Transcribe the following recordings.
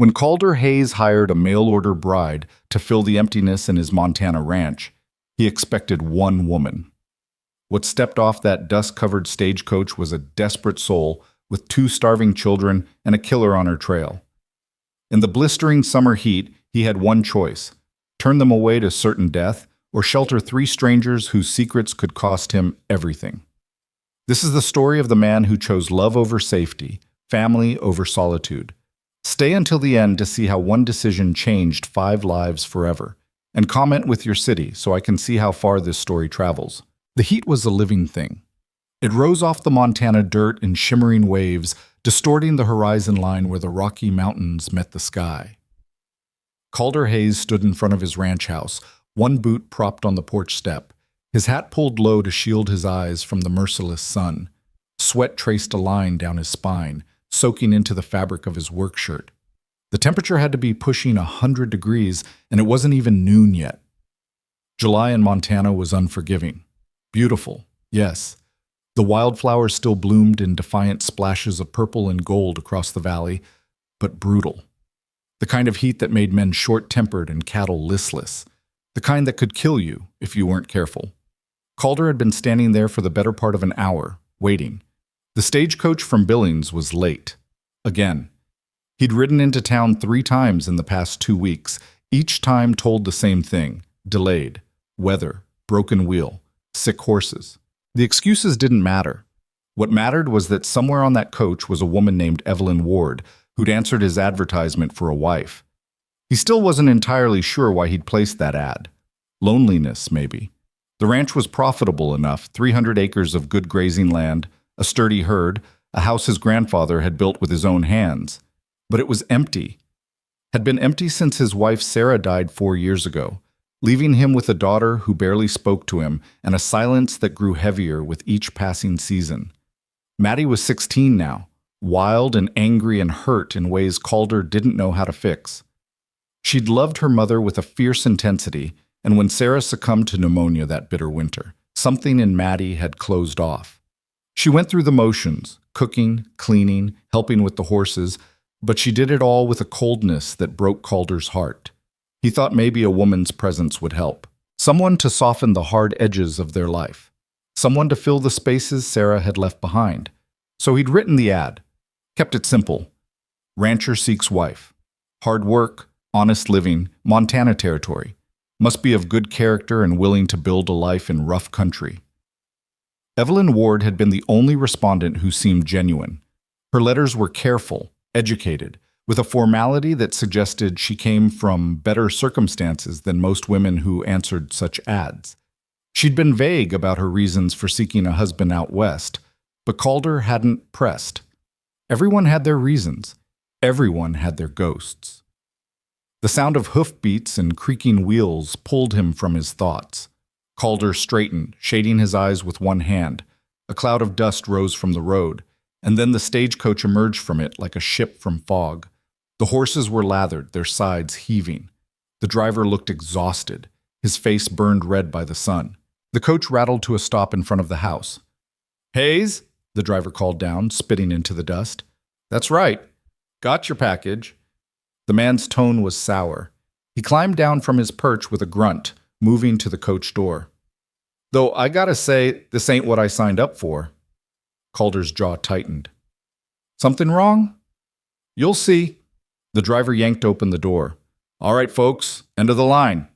When Calder Hayes hired a mail-order bride to fill the emptiness in his Montana ranch, he expected one woman. What stepped off that dust-covered stagecoach was a desperate soul with 2 starving children and a killer on her trail. In the blistering summer heat, he had one choice: turn them away to certain death or shelter 3 strangers whose secrets could cost him everything. This is the story of the man who chose love over safety, family over solitude. Stay until the end to see how one decision changed 5 lives forever. And comment with your city so I can see how far this story travels. The heat was a living thing. It rose off the Montana dirt in shimmering waves, distorting the horizon line where the Rocky Mountains met the sky. Calder Hayes stood in front of his ranch house, one boot propped on the porch step, his hat pulled low to shield his eyes from the merciless sun. Sweat traced a line down his spine, soaking into the fabric of his work shirt. The temperature had to be pushing 100 degrees, and it wasn't even noon yet. July in Montana was unforgiving. Beautiful, yes. The wildflowers still bloomed in defiant splashes of purple and gold across the valley, but brutal. The kind of heat that made men short-tempered and cattle listless. The kind that could kill you if you weren't careful. Calder had been standing there for the better part of an hour, waiting. The stagecoach from Billings was late. Again. He'd ridden into town 3 times in the past 2 weeks, each time told the same thing: delayed, weather, broken wheel, sick horses. The excuses didn't matter. What mattered was that somewhere on that coach was a woman named Evelyn Ward who'd answered his advertisement for a wife. He still wasn't entirely sure why he'd placed that ad. Loneliness, maybe. The ranch was profitable enough: 300 acres of good grazing land, a sturdy herd, a house his grandfather had built with his own hands. But it was empty. Had been empty since his wife Sarah died 4 years ago, leaving him with a daughter who barely spoke to him and a silence that grew heavier with each passing season. Maddie was 16 now, wild and angry and hurt in ways Calder didn't know how to fix. She'd loved her mother with a fierce intensity, and when Sarah succumbed to pneumonia that bitter winter, something in Maddie had closed off. She went through the motions, cooking, cleaning, helping with the horses, but she did it all with a coldness that broke Calder's heart. He thought maybe a woman's presence would help. Someone to soften the hard edges of their life. Someone to fill the spaces Sarah had left behind. So he'd written the ad. Kept it simple. Rancher seeks wife. Hard work, honest living, Montana territory. Must be of good character and willing to build a life in rough country. Evelyn Ward had been the only respondent who seemed genuine. Her letters were careful, educated, with a formality that suggested she came from better circumstances than most women who answered such ads. She'd been vague about her reasons for seeking a husband out west, but Calder hadn't pressed. Everyone had their reasons. Everyone had their ghosts. The sound of hoofbeats and creaking wheels pulled him from his thoughts. Calder straightened, shading his eyes with one hand. A cloud of dust rose from the road, and then the stagecoach emerged from it like a ship from fog. The horses were lathered, their sides heaving. The driver looked exhausted, his face burned red by the sun. The coach rattled to a stop in front of the house. "Hayes?" the driver called down, spitting into the dust. "That's right. Got your package." The man's tone was sour. He climbed down from his perch with a grunt, moving to the coach door. "Though I gotta say, this ain't what I signed up for." Calder's jaw tightened. "Something wrong?" "You'll see." The driver yanked open the door. "All right, folks, end of the line."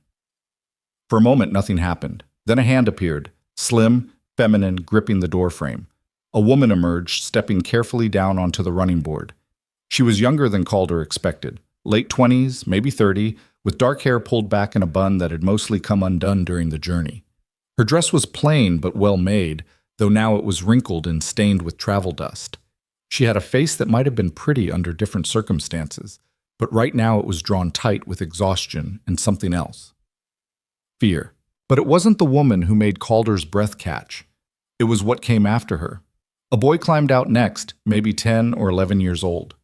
For a moment, nothing happened. Then a hand appeared, slim, feminine, gripping the doorframe. A woman emerged, stepping carefully down onto the running board. She was younger than Calder expected, late 20s, maybe 30, with dark hair pulled back in a bun that had mostly come undone during the journey. Her dress was plain but well made, though now it was wrinkled and stained with travel dust. She had a face that might have been pretty under different circumstances, but right now it was drawn tight with exhaustion and something else. Fear. But it wasn't the woman who made Calder's breath catch. It was what came after her. A boy climbed out next, maybe 10 or 11 years old.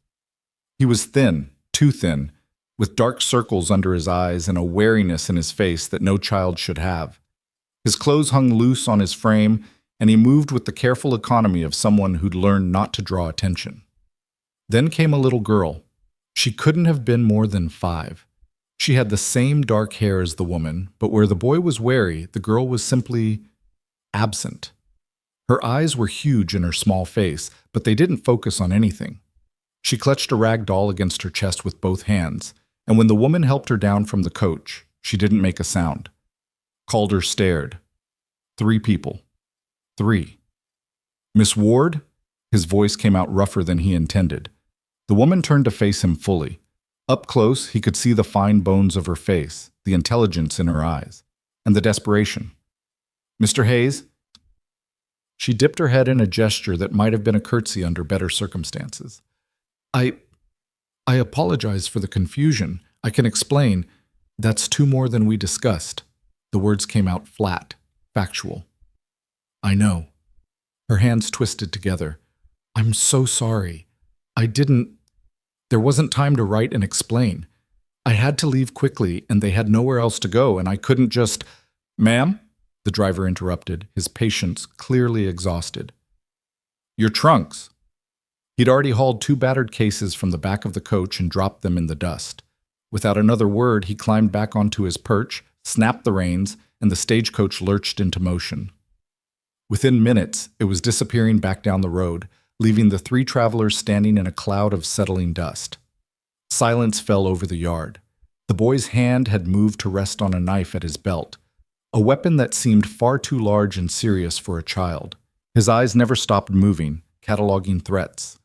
He was thin, too thin, with dark circles under his eyes and a wariness in his face that no child should have. His clothes hung loose on his frame, and he moved with the careful economy of someone who'd learned not to draw attention. Then came a little girl, She couldn't have been more than 5. She had the same dark hair as the woman, but where the boy was wary, the girl was simply absent. Her eyes were huge in her small face, but they didn't focus on anything. She clutched a rag doll against her chest with both hands, and when the woman helped her down from the coach, she didn't make a sound. Calder stared. 3 people. 3. Miss Ward? His voice came out rougher than he intended. The woman turned to face him fully. Up close, he could see the fine bones of her face, the intelligence in her eyes, and the desperation. Mr. Hayes? She dipped her head in a gesture that might have been a curtsy under better circumstances. I apologize for the confusion. I can explain. That's 2 more than we discussed. The words came out flat, factual. I know. Her hands twisted together. I'm so sorry. There wasn't time to write and explain. I had to leave quickly, and they had nowhere else to go, and I couldn't just— Ma'am? The driver interrupted, his patience clearly exhausted. Your trunks. He'd already hauled 2 battered cases from the back of the coach and dropped them in the dust. Without another word, he climbed back onto his perch, snapped the reins, and the stagecoach lurched into motion. Within minutes, it was disappearing back down the road, leaving the 3 travelers standing in a cloud of settling dust. Silence fell over the yard. The boy's hand had moved to rest on a knife at his belt, a weapon that seemed far too large and serious for a child. His eyes never stopped moving, cataloging threats.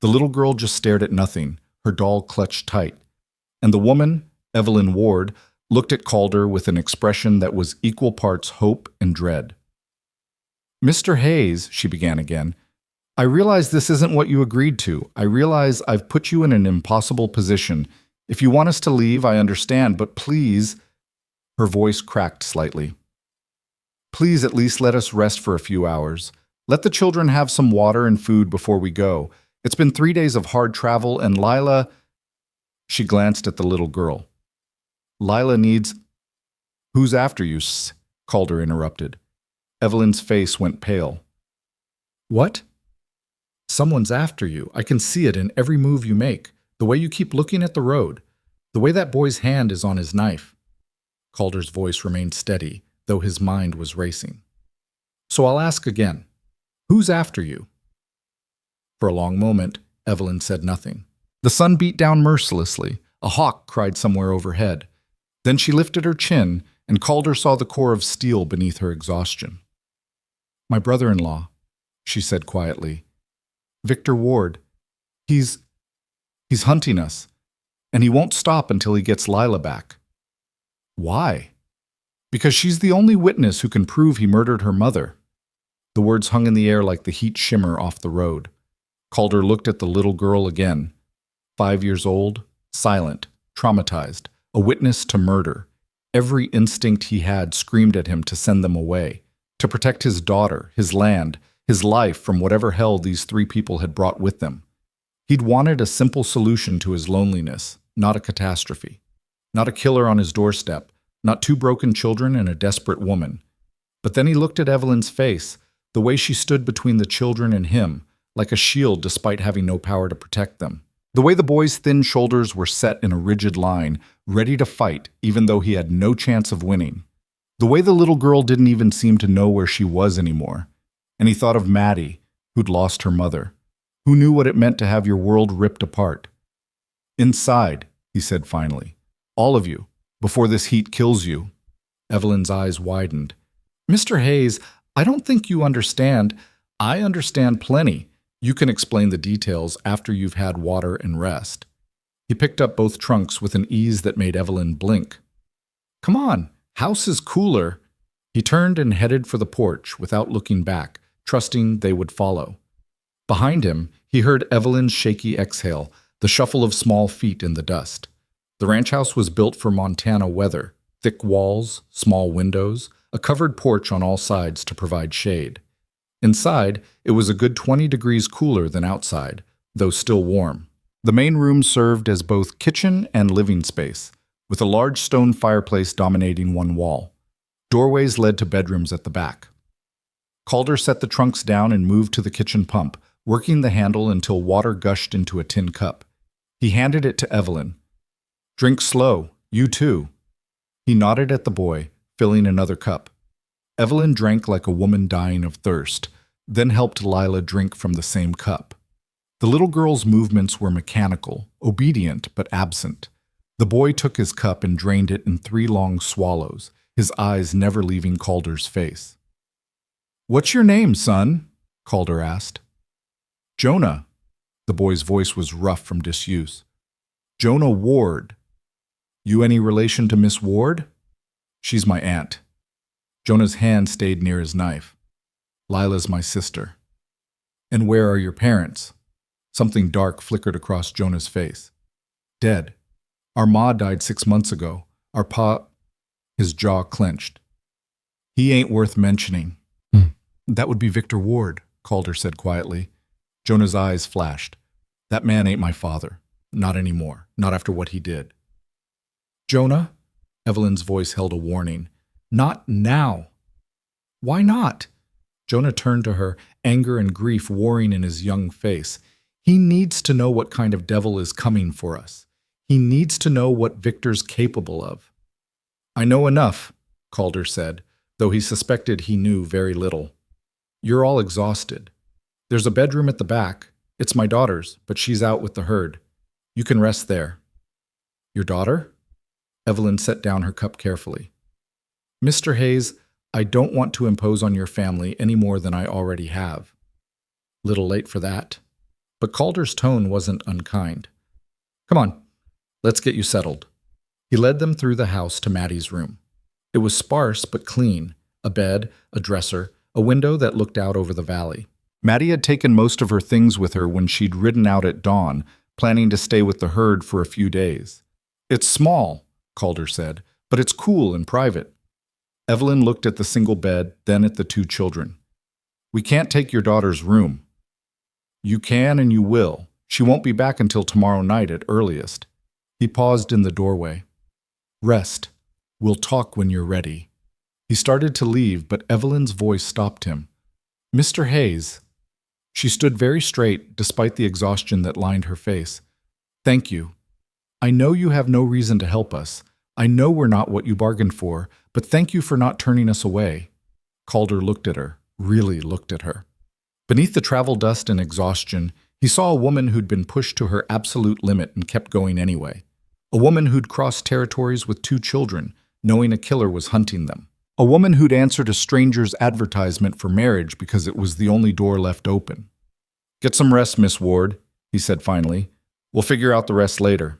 The little girl just stared at nothing, her doll clutched tight. And the woman, Evelyn Ward, looked at Calder with an expression that was equal parts hope and dread. Mr. Hayes, she began again, I realize this isn't what you agreed to. I realize I've put you in an impossible position. If you want us to leave, I understand, but please— Her voice cracked slightly. Please at least let us rest for a few hours. Let the children have some water and food before we go. It's been 3 days of hard travel, and Lila— She glanced at the little girl. Lila needs— Who's after you? Calder interrupted. Evelyn's face went pale. What? Someone's after you. I can see it in every move you make, the way you keep looking at the road, the way that boy's hand is on his knife. Calder's voice remained steady, though his mind was racing. So I'll ask again. Who's after you? For a long moment, Evelyn said nothing. The sun beat down mercilessly. A hawk cried somewhere overhead. Then she lifted her chin, and Calder saw the core of steel beneath her exhaustion. My brother-in-law, she said quietly. Victor Ward. He's hunting us, and he won't stop until he gets Lila back. Why? Because she's the only witness who can prove he murdered her mother. The words hung in the air like the heat shimmer off the road. Calder looked at the little girl again. 5 years old, silent, traumatized, a witness to murder. Every instinct he had screamed at him to send them away, to protect his daughter, his land, his life from whatever hell these 3 people had brought with them. He'd wanted a simple solution to his loneliness, not a catastrophe. Not a killer on his doorstep, not 2 broken children and a desperate woman. But then he looked at Evelyn's face, the way she stood between the children and him, like a shield despite having no power to protect them. The way the boy's thin shoulders were set in a rigid line, ready to fight even though he had no chance of winning. The way the little girl didn't even seem to know where she was anymore. And he thought of Maddie, who'd lost her mother, who knew what it meant to have your world ripped apart. Inside, he said finally. All of you, before this heat kills you. Evelyn's eyes widened. Mr. Hayes, I don't think you understand. I understand plenty. You can explain the details after you've had water and rest. He picked up both trunks with an ease that made Evelyn blink. Come on, house is cooler. He turned and headed for the porch without looking back, trusting they would follow. Behind him, he heard Evelyn's shaky exhale, the shuffle of small feet in the dust. The ranch house was built for Montana weather, thick walls, small windows, a covered porch on all sides to provide shade. Inside, it was a good 20 degrees cooler than outside, though still warm. The main room served as both kitchen and living space, with a large stone fireplace dominating one wall. Doorways led to bedrooms at the back. Calder set the trunks down and moved to the kitchen pump, working the handle until water gushed into a tin cup. He handed it to Evelyn. "Drink slow, you too." He nodded at the boy, filling another cup. Evelyn drank like a woman dying of thirst, then helped Lila drink from the same cup. The little girl's movements were mechanical, obedient but absent. The boy took his cup and drained it in 3 long swallows, his eyes never leaving Calder's face. "What's your name, son?" Calder asked. "Jonah." The boy's voice was rough from disuse. "Jonah Ward." "You any relation to Miss Ward?" "She's my aunt." Jonah's hand stayed near his knife. "Lila's my sister." "And where are your parents?" Something dark flickered across Jonah's face. "Dead. Our ma died 6 months ago. Our pa—" His jaw clenched. "He ain't worth mentioning." "That would be Victor Ward," Calder said quietly. Jonah's eyes flashed. "That man ain't my father. Not anymore. Not after what he did." "Jonah?" Evelyn's voice held a warning. "Not now." "Why not?" Jonah turned to her, anger and grief warring in his young face. "He needs to know what kind of devil is coming for us. He needs to know what Victor's capable of." "I know enough," Calder said, though he suspected he knew very little. "You're all exhausted. There's a bedroom at the back. It's my daughter's, but she's out with the herd. You can rest there." "Your daughter?" Evelyn set down her cup carefully. "Mr. Hayes, I don't want to impose on your family any more than I already have." Little late for that. But Calder's tone wasn't unkind. "Come on, let's get you settled." He led them through the house to Maddie's room. It was sparse but clean, a bed, a dresser, a window that looked out over the valley. Maddie had taken most of her things with her when she'd ridden out at dawn, planning to stay with the herd for a few days. "It's small," Calder said, "but it's cool and private." Evelyn looked at the single bed, then at the 2 children. "We can't take your daughter's room." "You can and you will. She won't be back until tomorrow night at earliest." He paused in the doorway. "Rest. We'll talk when you're ready." He started to leave, but Evelyn's voice stopped him. "Mr. Hayes." She stood very straight, despite the exhaustion that lined her face. "Thank you. I know you have no reason to help us. I know we're not what you bargained for, but thank you for not turning us away." Calder looked at her, really looked at her. Beneath the travel dust and exhaustion, he saw a woman who'd been pushed to her absolute limit and kept going anyway. A woman who'd crossed territories with 2 children, knowing a killer was hunting them. A woman who'd answered a stranger's advertisement for marriage because it was the only door left open. "Get some rest, Miss Ward," he said finally. "We'll figure out the rest later."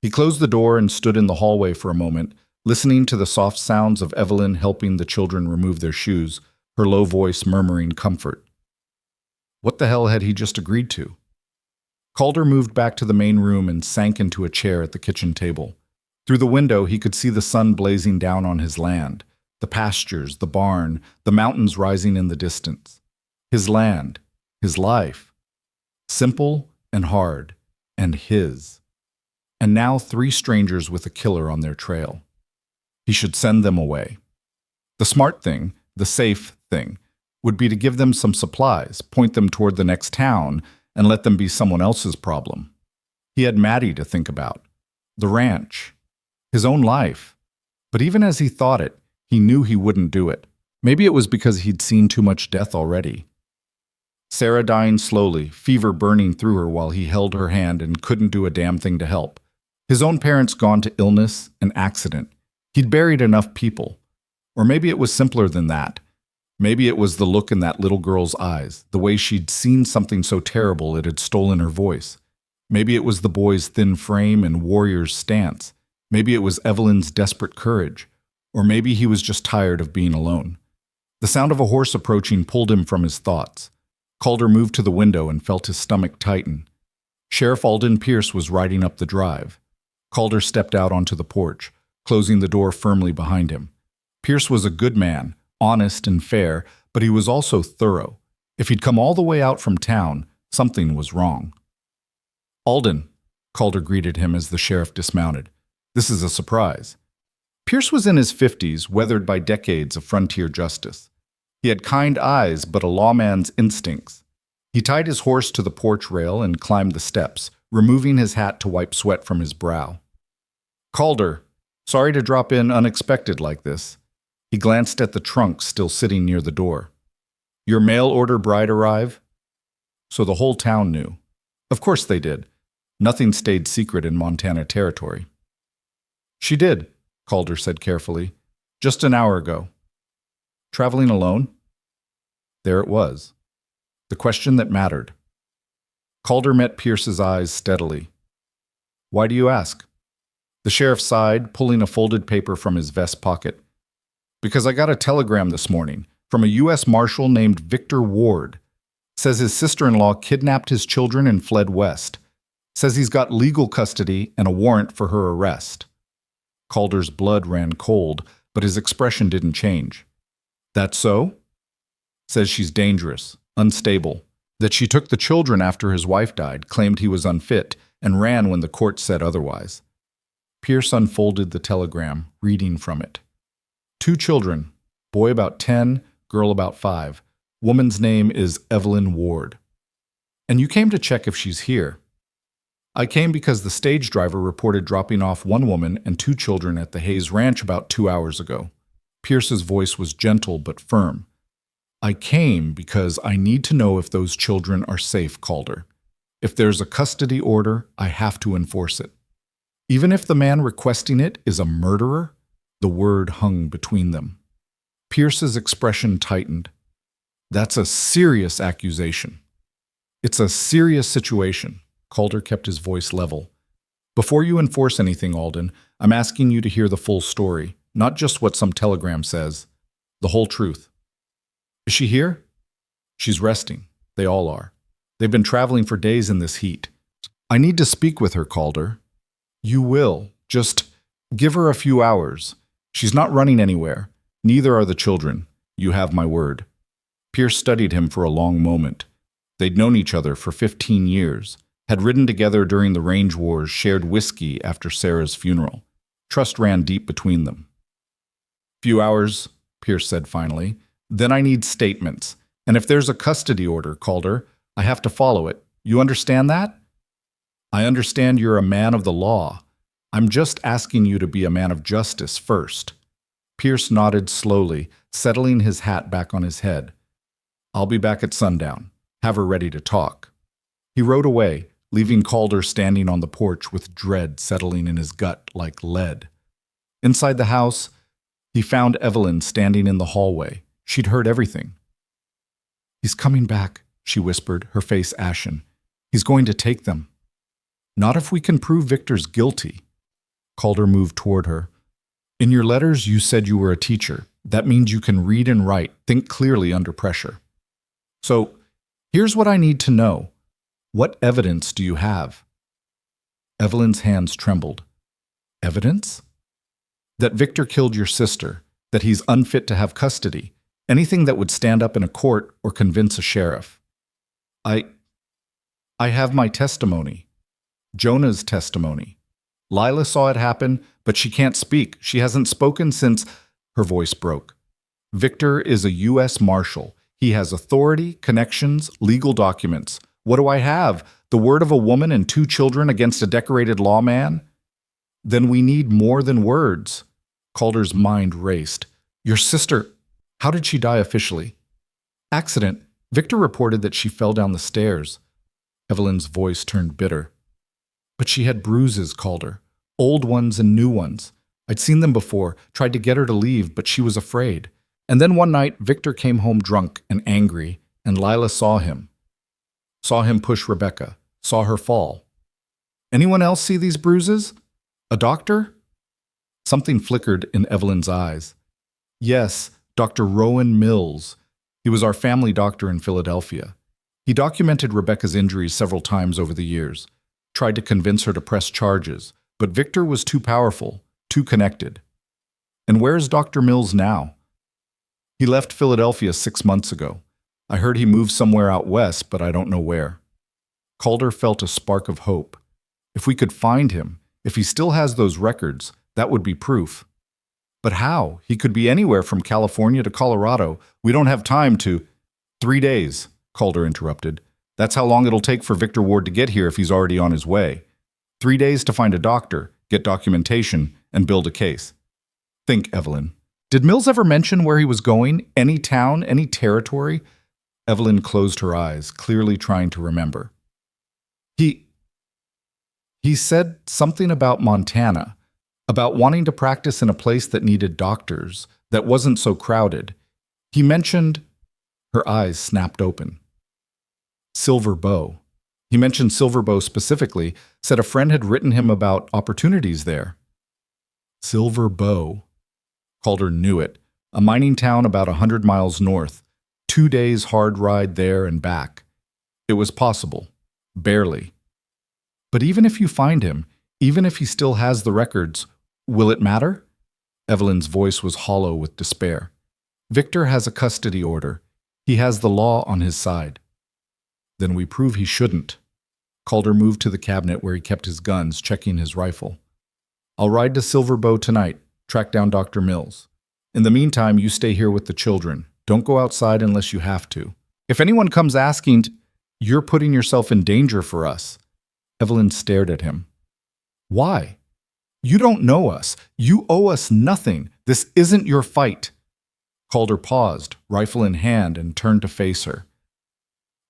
He closed the door and stood in the hallway for a moment, listening to the soft sounds of Evelyn helping the children remove their shoes, her low voice murmuring comfort. What the hell had he just agreed to? Calder moved back to the main room and sank into a chair at the kitchen table. Through the window, he could see the sun blazing down on his land, the pastures, the barn, the mountains rising in the distance. His land, his life. Simple and hard, and his. And now 3 strangers with a killer on their trail. He should send them away. The smart thing, the safe thing, would be to give them some supplies, point them toward the next town, and let them be someone else's problem. He had Maddie to think about, the ranch, his own life. But even as he thought it, he knew he wouldn't do it. Maybe it was because he'd seen too much death already. Sarah dying slowly, fever burning through her while he held her hand and couldn't do a damn thing to help. His own parents gone to illness and accident. He'd buried enough people. Or maybe it was simpler than that. Maybe it was the look in that little girl's eyes, the way she'd seen something so terrible it had stolen her voice. Maybe it was the boy's thin frame and warrior's stance. Maybe it was Evelyn's desperate courage. Or maybe he was just tired of being alone. The sound of a horse approaching pulled him from his thoughts. Calder moved to the window and felt his stomach tighten. Sheriff Alden Pierce was riding up the drive. Calder stepped out onto the porch, closing the door firmly behind him. Pierce was a good man, honest and fair, but he was also thorough. If he'd come all the way out from town, something was wrong. "Alden," Calder greeted him as the sheriff dismounted. "This is a surprise." Pierce was in his 50s, weathered by decades of frontier justice. He had kind eyes, but a lawman's instincts. He tied his horse to the porch rail and climbed the steps, removing his hat to wipe sweat from his brow. "Calder, sorry to drop in unexpected like this." He glanced at the trunk still sitting near the door. "Your mail-order bride arrive?" So the whole town knew. Of course they did. Nothing stayed secret in Montana territory. "She did," Calder said carefully. "Just an hour ago." "Traveling alone?" There it was. The question that mattered. Calder met Pierce's eyes steadily. "Why do you ask?" The sheriff sighed, pulling a folded paper from his vest pocket. "Because I got a telegram this morning from a U.S. Marshal named Victor Ward. Says his sister-in-law kidnapped his children and fled west. Says he's got legal custody and a warrant for her arrest." Calder's blood ran cold, but his expression didn't change. "That so?" "Says she's dangerous, unstable, that she took the children after his wife died, claimed he was unfit, and ran when the court said otherwise." Pierce unfolded the telegram, reading from it. 2 children, boy about 10, girl about 5. Woman's name is Evelyn Ward. "And you came to check if she's here." "I came because the stage driver reported dropping off 1 woman and 2 children at the Hayes Ranch about 2 hours ago." Pierce's voice was gentle but firm. "I came because I need to know if those children are safe, Calder. If there's a custody order, I have to enforce it. Even if the man requesting it is a murderer." The word hung between them. Pierce's expression tightened. "That's a serious accusation." "It's a serious situation." Calder kept his voice level. "Before you enforce anything, Alden, I'm asking you to hear the full story, not just what some telegram says. The whole truth." "Is she here?" "She's resting. They all are. They've been traveling for days in this heat. I need to speak with her, Calder." "You will. Just give her a few hours. She's not running anywhere. Neither are the children. You have my word." Pierce studied him for a long moment. They'd known each other for 15 years, had ridden together during the range wars, shared whiskey after Sarah's funeral. Trust ran deep between them. "Few hours," Pierce said finally. "Then I need statements. And if there's a custody order, Calder, I have to follow it. You understand that?" "I understand you're a man of the law. I'm just asking you to be a man of justice first." Pierce nodded slowly, settling his hat back on his head. "I'll be back at sundown. Have her ready to talk." He rode away, leaving Calder standing on the porch with dread settling in his gut like lead. Inside the house, he found Evelyn standing in the hallway. She'd heard everything. "He's coming back," she whispered, her face ashen. "He's going to take them." "Not if we can prove Victor's guilty." Calder moved toward her. "In your letters, you said you were a teacher. That means you can read and write, think clearly under pressure. So, here's what I need to know. What evidence do you have?" Evelyn's hands trembled. "Evidence?" "That Victor killed your sister, that he's unfit to have custody, anything that would stand up in a court or convince a sheriff." I have my testimony. Jonah's testimony. Lila saw it happen, but she can't speak. She hasn't spoken since—" Her voice broke. "Victor is a U.S. Marshal. He has authority, connections, legal documents. What do I have? The word of a woman and 2 children against a decorated lawman? Then we need more than words." Calder's mind raced. "Your sister, how did she die officially?" "Accident. Victor reported that she fell down the stairs." Evelyn's voice turned bitter. "But she had bruises, Calder. Old ones and new ones. I'd seen them before, tried to get her to leave, but she was afraid. And then one night, Victor came home drunk and angry, and Lila saw him. Saw him push Rebecca. Saw her fall. Anyone else see these bruises? A doctor?" Something flickered in Evelyn's eyes. "Yes, Dr. Rowan Mills. He was our family doctor in Philadelphia. He documented Rebecca's injuries several times over the years. Tried to convince her to press charges, but Victor was too powerful, too connected." "And where's Dr. Mills now?" "He left Philadelphia 6 months ago. I heard he moved somewhere out west, but I don't know where." Calder felt a spark of hope. If we could find him, if he still has those records, that would be proof. "But how? He could be anywhere from California to Colorado. We don't have time to—" "3 days," Calder interrupted. That's how long it'll take for Victor Ward to get here if he's already on his way. 3 days to find a doctor, get documentation, and build a case. Think, Evelyn. Did Mills ever mention where he was going? Any town? Any territory? Evelyn closed her eyes, clearly trying to remember. He said something about Montana, about wanting to practice in a place that needed doctors, that wasn't so crowded. He mentioned... Her eyes snapped open. Silver Bow. He mentioned Silver Bow specifically, said a friend had written him about opportunities there. Silver Bow. Calder knew it. A mining town about 100 miles north. 2 days hard ride there and back. It was possible. Barely. But even if you find him, even if he still has the records, will it matter? Evelyn's voice was hollow with despair. Victor has a custody order. He has the law on his side. Then we prove he shouldn't. Calder moved to the cabinet where he kept his guns, checking his rifle. I'll ride to Silver Bow tonight, track down Dr. Mills. In the meantime, you stay here with the children. Don't go outside unless you have to. If anyone comes asking, you're putting yourself in danger for us. Evelyn stared at him. Why? You don't know us. You owe us nothing. This isn't your fight. Calder paused, rifle in hand, and turned to face her.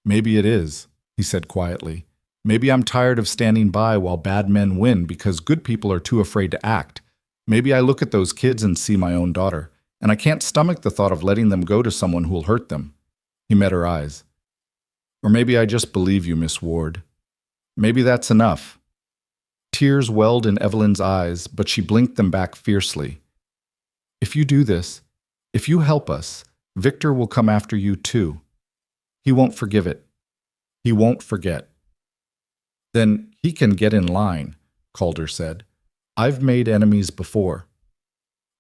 Maybe it is, he said quietly. Maybe I'm tired of standing by while bad men win because good people are too afraid to act. Maybe I look at those kids and see my own daughter, and I can't stomach the thought of letting them go to someone who'll hurt them. He met her eyes. Or maybe I just believe you, Miss Ward. Maybe that's enough. Tears welled in Evelyn's eyes, but she blinked them back fiercely. If you do this, if you help us, Victor will come after you too. He won't forgive it. He won't forget. Then he can get in line, Calder said. I've made enemies before.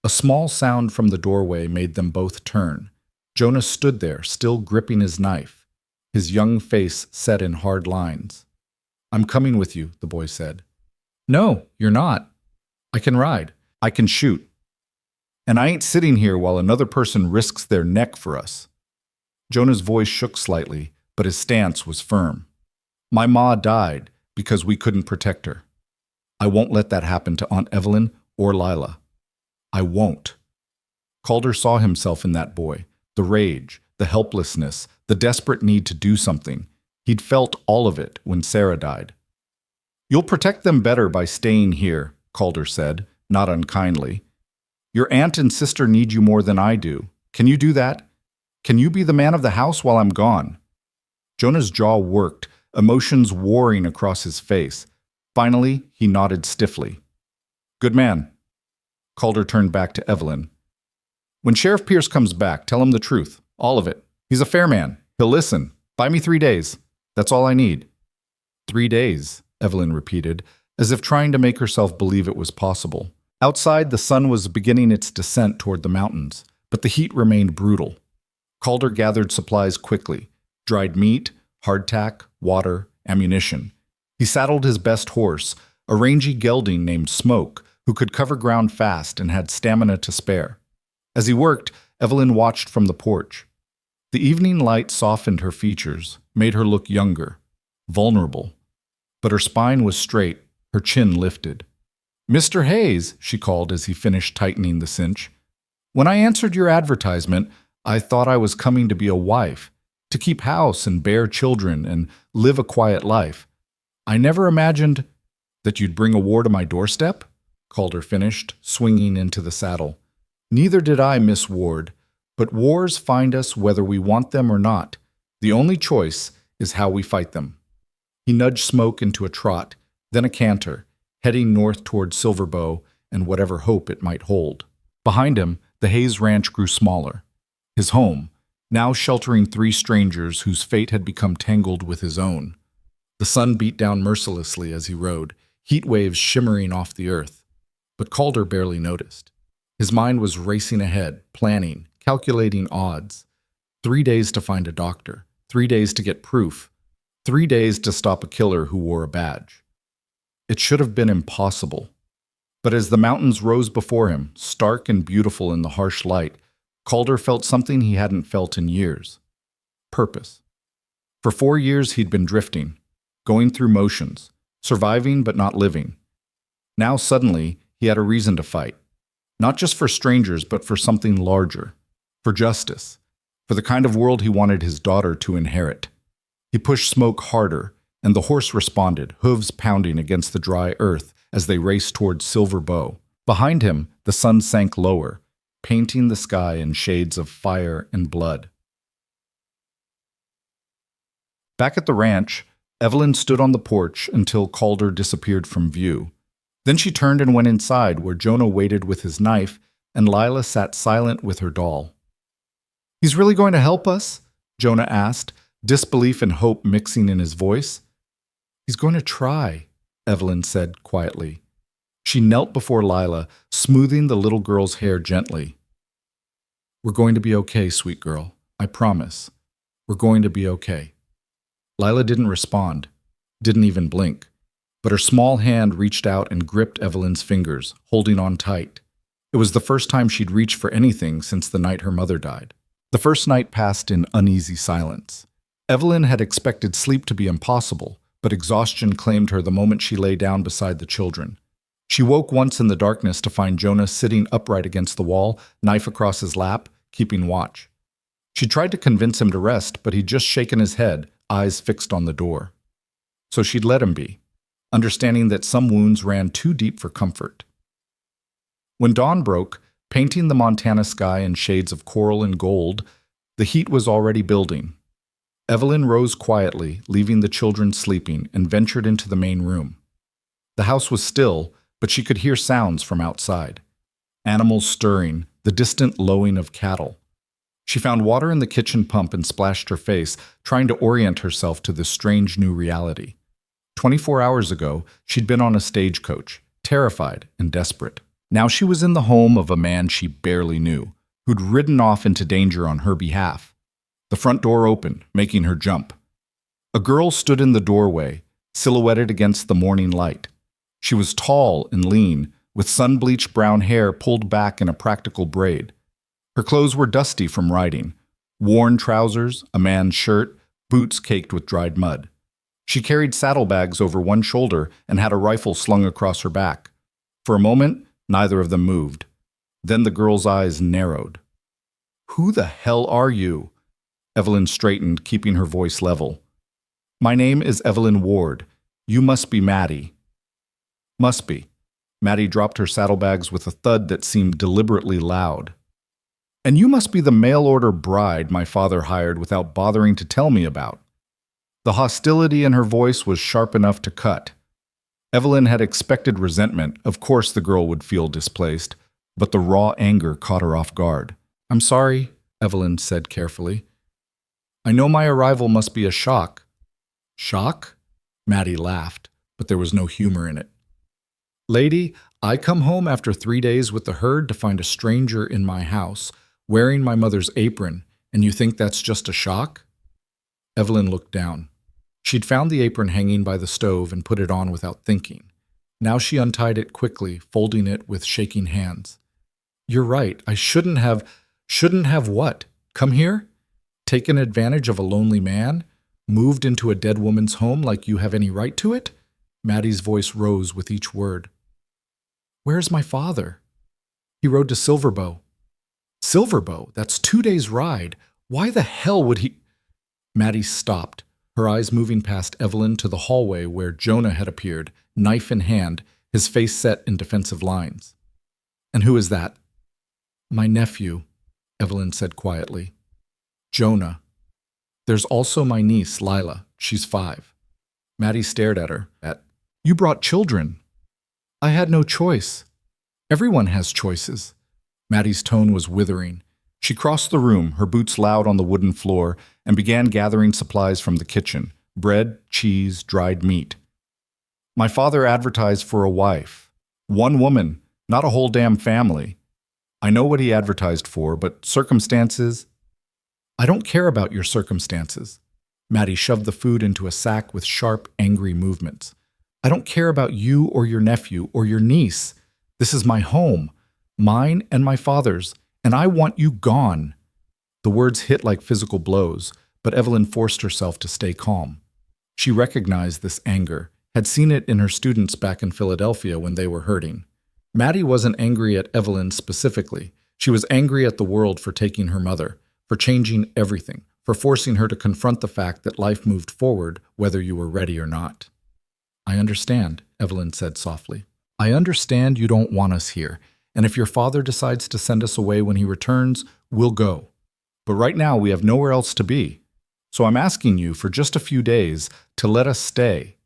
A small sound from the doorway made them both turn. Jonas stood there, still gripping his knife, his young face set in hard lines. I'm coming with you, the boy said. No, you're not. I can ride. I can shoot. And I ain't sitting here while another person risks their neck for us. Jonah's voice shook slightly, but his stance was firm. My ma died because we couldn't protect her. I won't let that happen to Aunt Evelyn or Lila. I won't. Calder saw himself in that boy, the rage, the helplessness, the desperate need to do something. He'd felt all of it when Sarah died. You'll protect them better by staying here, Calder said, not unkindly. Your aunt and sister need you more than I do. Can you do that? Can you be the man of the house while I'm gone? Jonah's jaw worked, emotions warring across his face. Finally, he nodded stiffly. Good man. Calder turned back to Evelyn. When Sheriff Pierce comes back, tell him the truth, all of it. He's a fair man. He'll listen. Buy me 3 days. That's all I need. 3 days, Evelyn repeated, as if trying to make herself believe it was possible. Outside, the sun was beginning its descent toward the mountains, but the heat remained brutal. Calder gathered supplies quickly, dried meat, hardtack, water, ammunition. He saddled his best horse, a rangy gelding named Smoke, who could cover ground fast and had stamina to spare. As he worked, Evelyn watched from the porch. The evening light softened her features, made her look younger, vulnerable. But her spine was straight, her chin lifted. Mr. Hayes, she called as he finished tightening the cinch. When I answered your advertisement, I thought I was coming to be a wife, to keep house and bear children and live a quiet life. I never imagined that you'd bring a war to my doorstep, Calder finished, swinging into the saddle. Neither did I, Miss Ward, but wars find us whether we want them or not. The only choice is how we fight them. He nudged Smoke into a trot, then a canter, heading north toward Silver Bow and whatever hope it might hold. Behind him, the Hayes Ranch grew smaller. His home, now sheltering 3 strangers whose fate had become tangled with his own. The sun beat down mercilessly as he rode, heat waves shimmering off the earth. But Calder barely noticed. His mind was racing ahead, planning, calculating odds. 3 days to find a doctor, 3 days to get proof, 3 days to stop a killer who wore a badge. It should have been impossible. But as the mountains rose before him, stark and beautiful in the harsh light, Calder felt something he hadn't felt in years. Purpose. For 4 years he'd been drifting, going through motions, surviving but not living. Now suddenly he had a reason to fight, not just for strangers but for something larger, for justice, for the kind of world he wanted his daughter to inherit. He pushed Smoke harder, and the horse responded, hooves pounding against the dry earth as they raced towards Silver Bow. Behind him, the sun sank lower, painting the sky in shades of fire and blood. Back at the ranch, Evelyn stood on the porch until Calder disappeared from view. Then she turned and went inside, where Jonah waited with his knife and Lila sat silent with her doll. "He's really going to help us?" Jonah asked, disbelief and hope mixing in his voice. "He's going to try," Evelyn said quietly. She knelt before Lila, smoothing the little girl's hair gently. "We're going to be okay, sweet girl. I promise. We're going to be okay." Lila didn't respond, didn't even blink, but her small hand reached out and gripped Evelyn's fingers, holding on tight. It was the first time she'd reached for anything since the night her mother died. The first night passed in uneasy silence. Evelyn had expected sleep to be impossible, but exhaustion claimed her the moment she lay down beside the children. She woke once in the darkness to find Jonah sitting upright against the wall, knife across his lap, keeping watch. She tried to convince him to rest, but he'd just shaken his head, eyes fixed on the door. So she'd let him be, understanding that some wounds ran too deep for comfort. When dawn broke, painting the Montana sky in shades of coral and gold, the heat was already building. Evelyn rose quietly, leaving the children sleeping, and ventured into the main room. The house was still, but she could hear sounds from outside. Animals stirring, the distant lowing of cattle. She found water in the kitchen pump and splashed her face, trying to orient herself to this strange new reality. 24 hours ago, she'd been on a stagecoach, terrified and desperate. Now she was in the home of a man she barely knew, who'd ridden off into danger on her behalf. The front door opened, making her jump. A girl stood in the doorway, silhouetted against the morning light. She was tall and lean, with sun-bleached brown hair pulled back in a practical braid. Her clothes were dusty from riding, worn trousers, a man's shirt, boots caked with dried mud. She carried saddlebags over one shoulder and had a rifle slung across her back. For a moment, neither of them moved. Then the girl's eyes narrowed. "Who the hell are you?" Evelyn straightened, keeping her voice level. "My name is Evelyn Ward. You must be Maddie." "Must be." Maddie dropped her saddlebags with a thud that seemed deliberately loud. "And you must be the mail-order bride my father hired without bothering to tell me about." The hostility in her voice was sharp enough to cut. Evelyn had expected resentment. Of course the girl would feel displaced, but the raw anger caught her off guard. "I'm sorry," Evelyn said carefully. "I know my arrival must be a shock." "Shock?" Maddie laughed, but there was no humor in it. "Lady, I come home after 3 days with the herd to find a stranger in my house, wearing my mother's apron, and you think that's just a shock?" Evelyn looked down. She'd found the apron hanging by the stove and put it on without thinking. Now she untied it quickly, folding it with shaking hands. "You're right. I shouldn't have what? Come here? Taken advantage of a lonely man? Moved into a dead woman's home like you have any right to it?" Maddie's voice rose with each word. "Where's my father?" "He rode to Silver Bow." "Silver Bow? That's 2 days' ride. Why the hell would he—" Maddie stopped, her eyes moving past Evelyn to the hallway where Jonah had appeared, knife in hand, his face set in defensive lines. "And who is that?" "My nephew," Evelyn said quietly. "Jonah. There's also my niece, Lila. She's 5. Maddie stared at her. "You brought children." "I had no choice. Everyone has choices." Maddie's tone was withering. She crossed the room, her boots loud on the wooden floor, and began gathering supplies from the kitchen: bread, cheese, dried meat. "My father advertised for a wife. One woman, not a whole damn family. I know what he advertised for, but circumstances—" "I don't care about your circumstances." Maddie shoved the food into a sack with sharp, angry movements. "I don't care about you or your nephew or your niece. This is my home, mine and my father's, and I want you gone." The words hit like physical blows, but Evelyn forced herself to stay calm. She recognized this anger, had seen it in her students back in Philadelphia when they were hurting. Maddie wasn't angry at Evelyn specifically. She was angry at the world for taking her mother, for changing everything, for forcing her to confront the fact that life moved forward whether you were ready or not. "I understand," Evelyn said softly. "I understand you don't want us here, and if your father decides to send us away when he returns, we'll go. But right now we have nowhere else to be. So I'm asking you for just a few days to let us stay."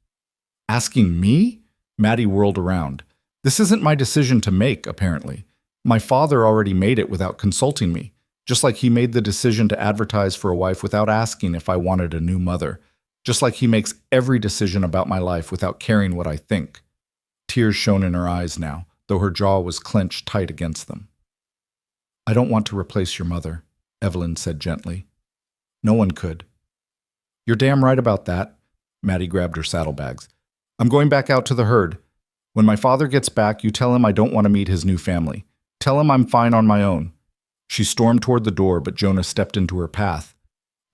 "Asking me?" Maddie whirled around. "This isn't my decision to make, apparently. My father already made it without consulting me, just like he made the decision to advertise for a wife without asking if I wanted a new mother, just like he makes every decision about my life without caring what I think." Tears shone in her eyes now, though her jaw was clenched tight against them. "I don't want to replace your mother," Evelyn said gently. "No one could." "You're damn right about that." Maddie grabbed her saddlebags. "I'm going back out to the herd. When my father gets back, you tell him I don't want to meet his new family. Tell him I'm fine on my own." She stormed toward the door, but Jonah stepped into her path.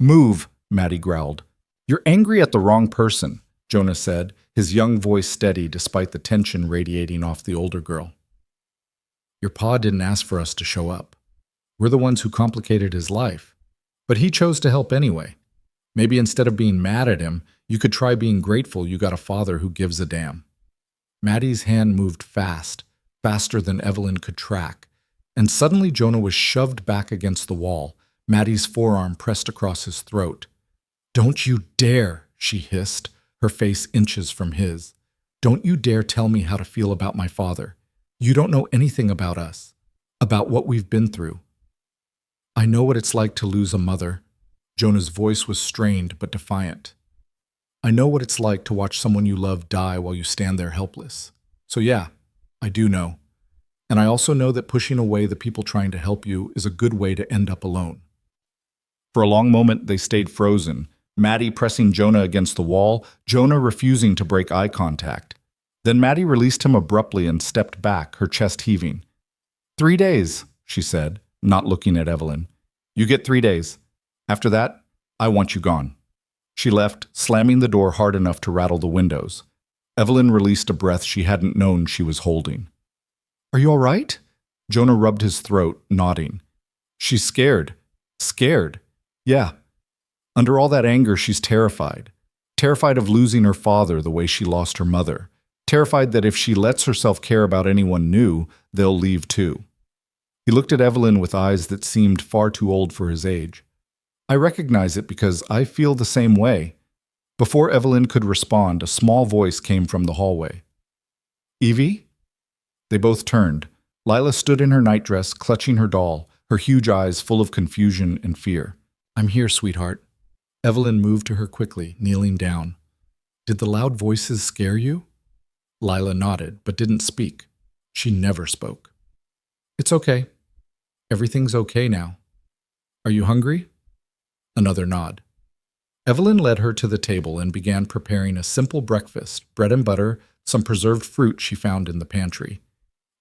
"Move," Maddie growled. "You're angry at the wrong person," Jonah said, his young voice steady despite the tension radiating off the older girl. "Your pa didn't ask for us to show up. We're the ones who complicated his life. But he chose to help anyway. Maybe instead of being mad at him, you could try being grateful you got a father who gives a damn." Maddie's hand moved fast, faster than Evelyn could track, and suddenly Jonah was shoved back against the wall, Maddie's forearm pressed across his throat. "Don't you dare," she hissed, her face inches from his. "Don't you dare tell me how to feel about my father. You don't know anything about us, about what we've been through." "I know what it's like to lose a mother." Jonah's voice was strained but defiant. "I know what it's like to watch someone you love die while you stand there helpless. So yeah, I do know. And I also know that pushing away the people trying to help you is a good way to end up alone." For a long moment, they stayed frozen, Maddie pressing Jonah against the wall, Jonah refusing to break eye contact. Then Maddie released him abruptly and stepped back, her chest heaving. 3 days, she said, not looking at Evelyn. "You get 3 days. After that, I want you gone." She left, slamming the door hard enough to rattle the windows. Evelyn released a breath she hadn't known she was holding. "Are you all right?" Jonah rubbed his throat, nodding. "She's scared." "Scared?" "Yeah. Under all that anger, she's terrified. Terrified of losing her father the way she lost her mother. Terrified that if she lets herself care about anyone new, they'll leave too." He looked at Evelyn with eyes that seemed far too old for his age. "I recognize it because I feel the same way." Before Evelyn could respond, a small voice came from the hallway. "Evie?" They both turned. Lila stood in her nightdress, clutching her doll, her huge eyes full of confusion and fear. "I'm here, sweetheart." Evelyn moved to her quickly, kneeling down. "Did the loud voices scare you?" Lila nodded, but didn't speak. She never spoke. "It's okay. Everything's okay now. Are you hungry?" Another nod. Evelyn led her to the table and began preparing a simple breakfast, bread and butter, some preserved fruit she found in the pantry.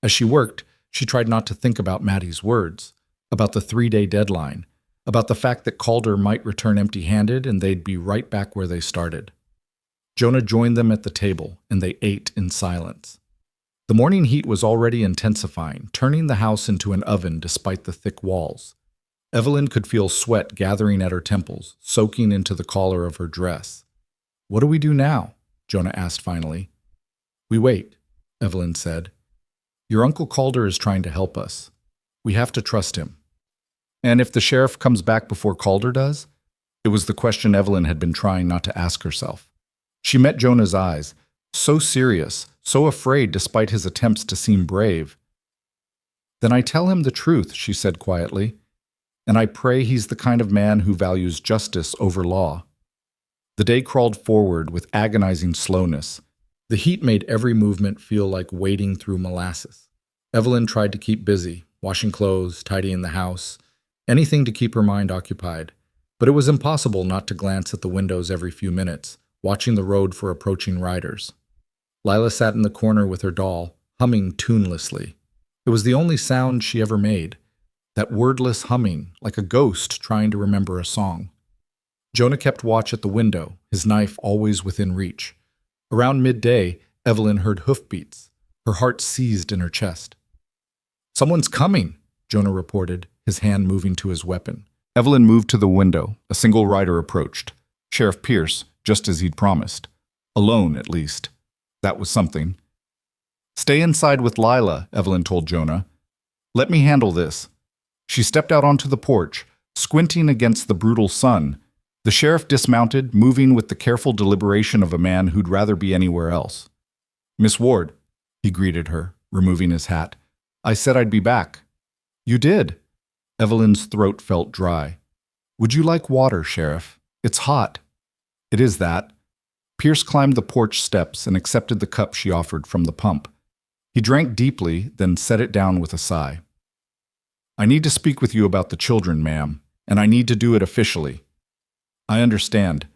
As she worked, she tried not to think about Maddie's words, about the 3-day deadline, about the fact that Calder might return empty-handed and they'd be right back where they started. Jonah joined them at the table, and they ate in silence. The morning heat was already intensifying, turning the house into an oven despite the thick walls. Evelyn could feel sweat gathering at her temples, soaking into the collar of her dress. "What do we do now?" Jonah asked finally. "We wait," Evelyn said. "Your Uncle Calder is trying to help us. We have to trust him." "And if the sheriff comes back before Calder does?" It was the question Evelyn had been trying not to ask herself. She met Jonah's eyes, so serious, so afraid despite his attempts to seem brave. "Then I tell him the truth," she said quietly, "and I pray he's the kind of man who values justice over law." The day crawled forward with agonizing slowness. The heat made every movement feel like wading through molasses. Evelyn tried to keep busy, washing clothes, tidying the house, anything to keep her mind occupied. But it was impossible not to glance at the windows every few minutes, watching the road for approaching riders. Lila sat in the corner with her doll, humming tunelessly. It was the only sound she ever made, that wordless humming, like a ghost trying to remember a song. Jonah kept watch at the window, his knife always within reach. Around midday, Evelyn heard hoofbeats. Her heart seized in her chest. "Someone's coming," Jonah reported, his hand moving to his weapon. Evelyn moved to the window. A single rider approached. Sheriff Pierce, just as he'd promised. Alone, at least. That was something. "Stay inside with Lila," Evelyn told Jonah. "Let me handle this." She stepped out onto the porch, squinting against the brutal sun. The sheriff dismounted, moving with the careful deliberation of a man who'd rather be anywhere else. "Miss Ward," he greeted her, removing his hat. "I said I'd be back." "You did." Evelyn's throat felt dry. "Would you like water, Sheriff? It's hot." "It is that." Pierce climbed the porch steps and accepted the cup she offered from the pump. He drank deeply, then set it down with a sigh. "I need to speak with you about the children, ma'am, and I need to do it officially." "I understand."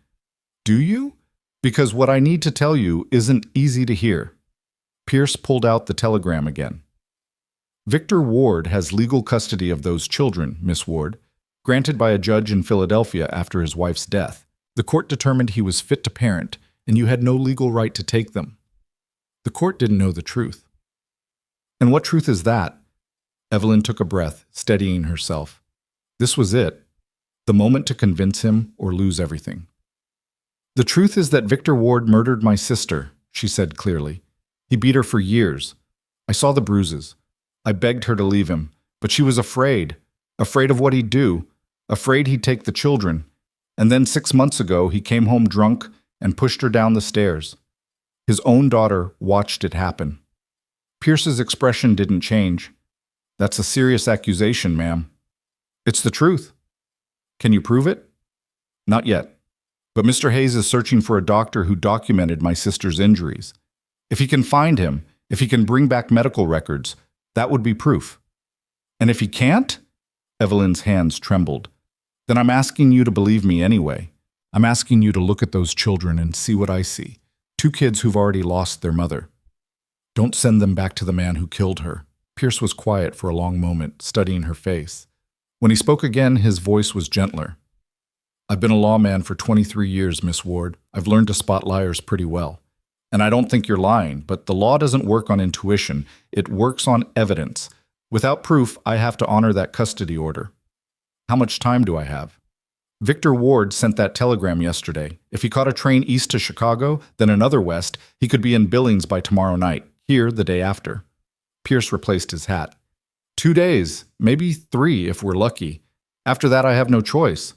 "Do you? Because what I need to tell you isn't easy to hear." Pierce pulled out the telegram again. "Victor Ward has legal custody of those children, Miss Ward, granted by a judge in Philadelphia after his wife's death. The court determined he was fit to parent, and you had no legal right to take them." The court didn't know the truth. "And what truth is that?" Evelyn took a breath, steadying herself. This was it. The moment to convince him or lose everything. "The truth is that Victor Ward murdered my sister," she said clearly. "He beat her for years. I saw the bruises. I begged her to leave him, but she was afraid of what he'd do, afraid he'd take the children. And then 6 months ago, he came home drunk and pushed her down the stairs. His own daughter watched it happen." Pierce's expression didn't change. "That's a serious accusation, ma'am." "It's the truth." "Can you prove it?" "Not yet. But Mr. Hayes is searching for a doctor who documented my sister's injuries. If he can find him, if he can bring back medical records, that would be proof." "And if he can't?" Evelyn's hands trembled. "Then I'm asking you to believe me anyway. I'm asking you to look at those children and see what I see. 2 kids who've already lost their mother. Don't send them back to the man who killed her." Pierce was quiet for a long moment, studying her face. When he spoke again, his voice was gentler. "I've been a lawman for 23 years, Miss Ward. I've learned to spot liars pretty well. And I don't think you're lying, but the law doesn't work on intuition. It works on evidence. Without proof, I have to honor that custody order. How much time do I have?" "Victor Ward sent that telegram yesterday. If he caught a train east to Chicago, then another west, he could be in Billings by tomorrow night, here the day after." Pierce replaced his hat. 2 days, maybe 3 if we're lucky. After that, I have no choice."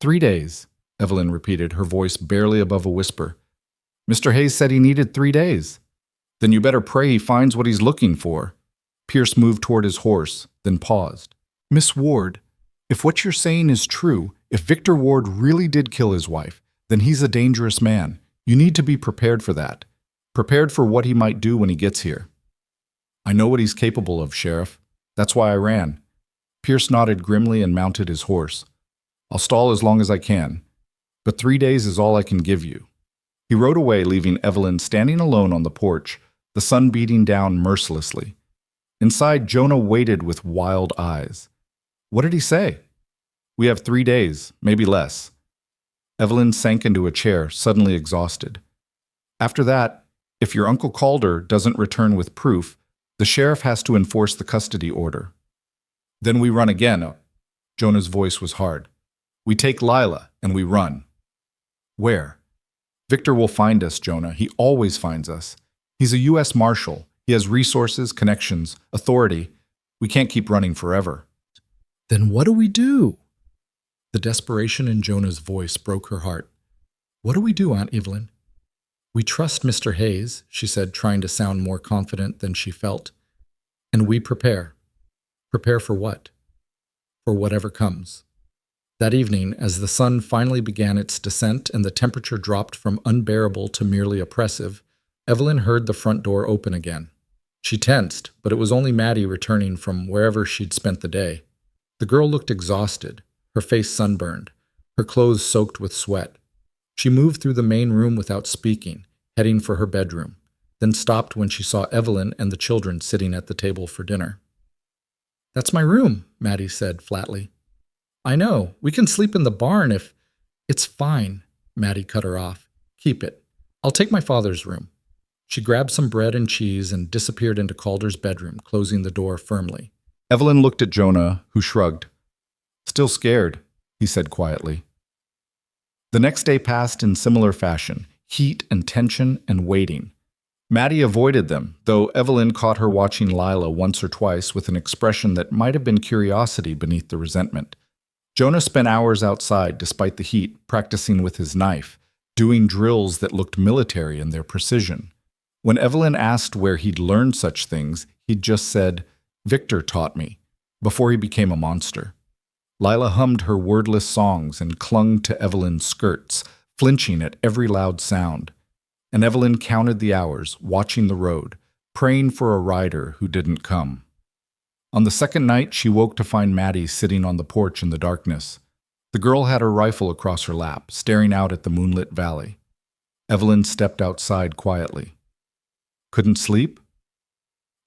3 days, Evelyn repeated, her voice barely above a whisper. "Mr. Hayes said he needed 3 days. Then you better pray he finds what he's looking for." Pierce moved toward his horse, then paused. "Miss Ward, if what you're saying is true, if Victor Ward really did kill his wife, then he's a dangerous man. You need to be prepared for that. Prepared for what he might do when he gets here." "I know what he's capable of, Sheriff. That's why I ran." Pierce nodded grimly and mounted his horse. "I'll stall as long as I can, but 3 days is all I can give you." He rode away, leaving Evelyn standing alone on the porch, the sun beating down mercilessly. Inside, Jonah waited with wild eyes. What did he say? "We have 3 days, maybe less." Evelyn sank into a chair, suddenly exhausted. "After that, if your Uncle Calder doesn't return with proof, the sheriff has to enforce the custody order. Then we run again." Jonah's voice was hard. "We take Lila and we run." "Where?" "Victor will find us, Jonah. He always finds us. He's a U.S. Marshal. He has resources, connections, authority. We can't keep running forever." "Then what do we do?" The desperation in Jonah's voice broke her heart. "What do we do, Aunt Evelyn?" "We trust Mr. Hayes," she said, trying to sound more confident than she felt. "And we prepare." "Prepare for what?" "For whatever comes." That evening, as the sun finally began its descent and the temperature dropped from unbearable to merely oppressive, Evelyn heard the front door open again. She tensed, but it was only Maddie returning from wherever she'd spent the day. The girl looked exhausted, her face sunburned, her clothes soaked with sweat. She moved through the main room without speaking, heading for her bedroom, then stopped when she saw Evelyn and the children sitting at the table for dinner. "That's my room," Maddie said flatly. "I know. We can sleep in the barn if..." It's fine, Maddie cut her off. Keep it. I'll take my father's room. She grabbed some bread and cheese and disappeared into Calder's bedroom, closing the door firmly. Evelyn looked at Jonah, who shrugged. Still scared, he said quietly. The next day passed in similar fashion, heat and tension and waiting. Maddie avoided them, though Evelyn caught her watching Lila once or twice with an expression that might have been curiosity beneath the resentment. Jonah spent hours outside, despite the heat, practicing with his knife, doing drills that looked military in their precision. When Evelyn asked where he'd learned such things, he'd just said, "Victor taught me," before he became a monster. Lila hummed her wordless songs and clung to Evelyn's skirts, flinching at every loud sound. And Evelyn counted the hours, watching the road, praying for a rider who didn't come. On the second night, she woke to find Maddie sitting on the porch in the darkness. The girl had her rifle across her lap, staring out at the moonlit valley. Evelyn stepped outside quietly. "Couldn't sleep?"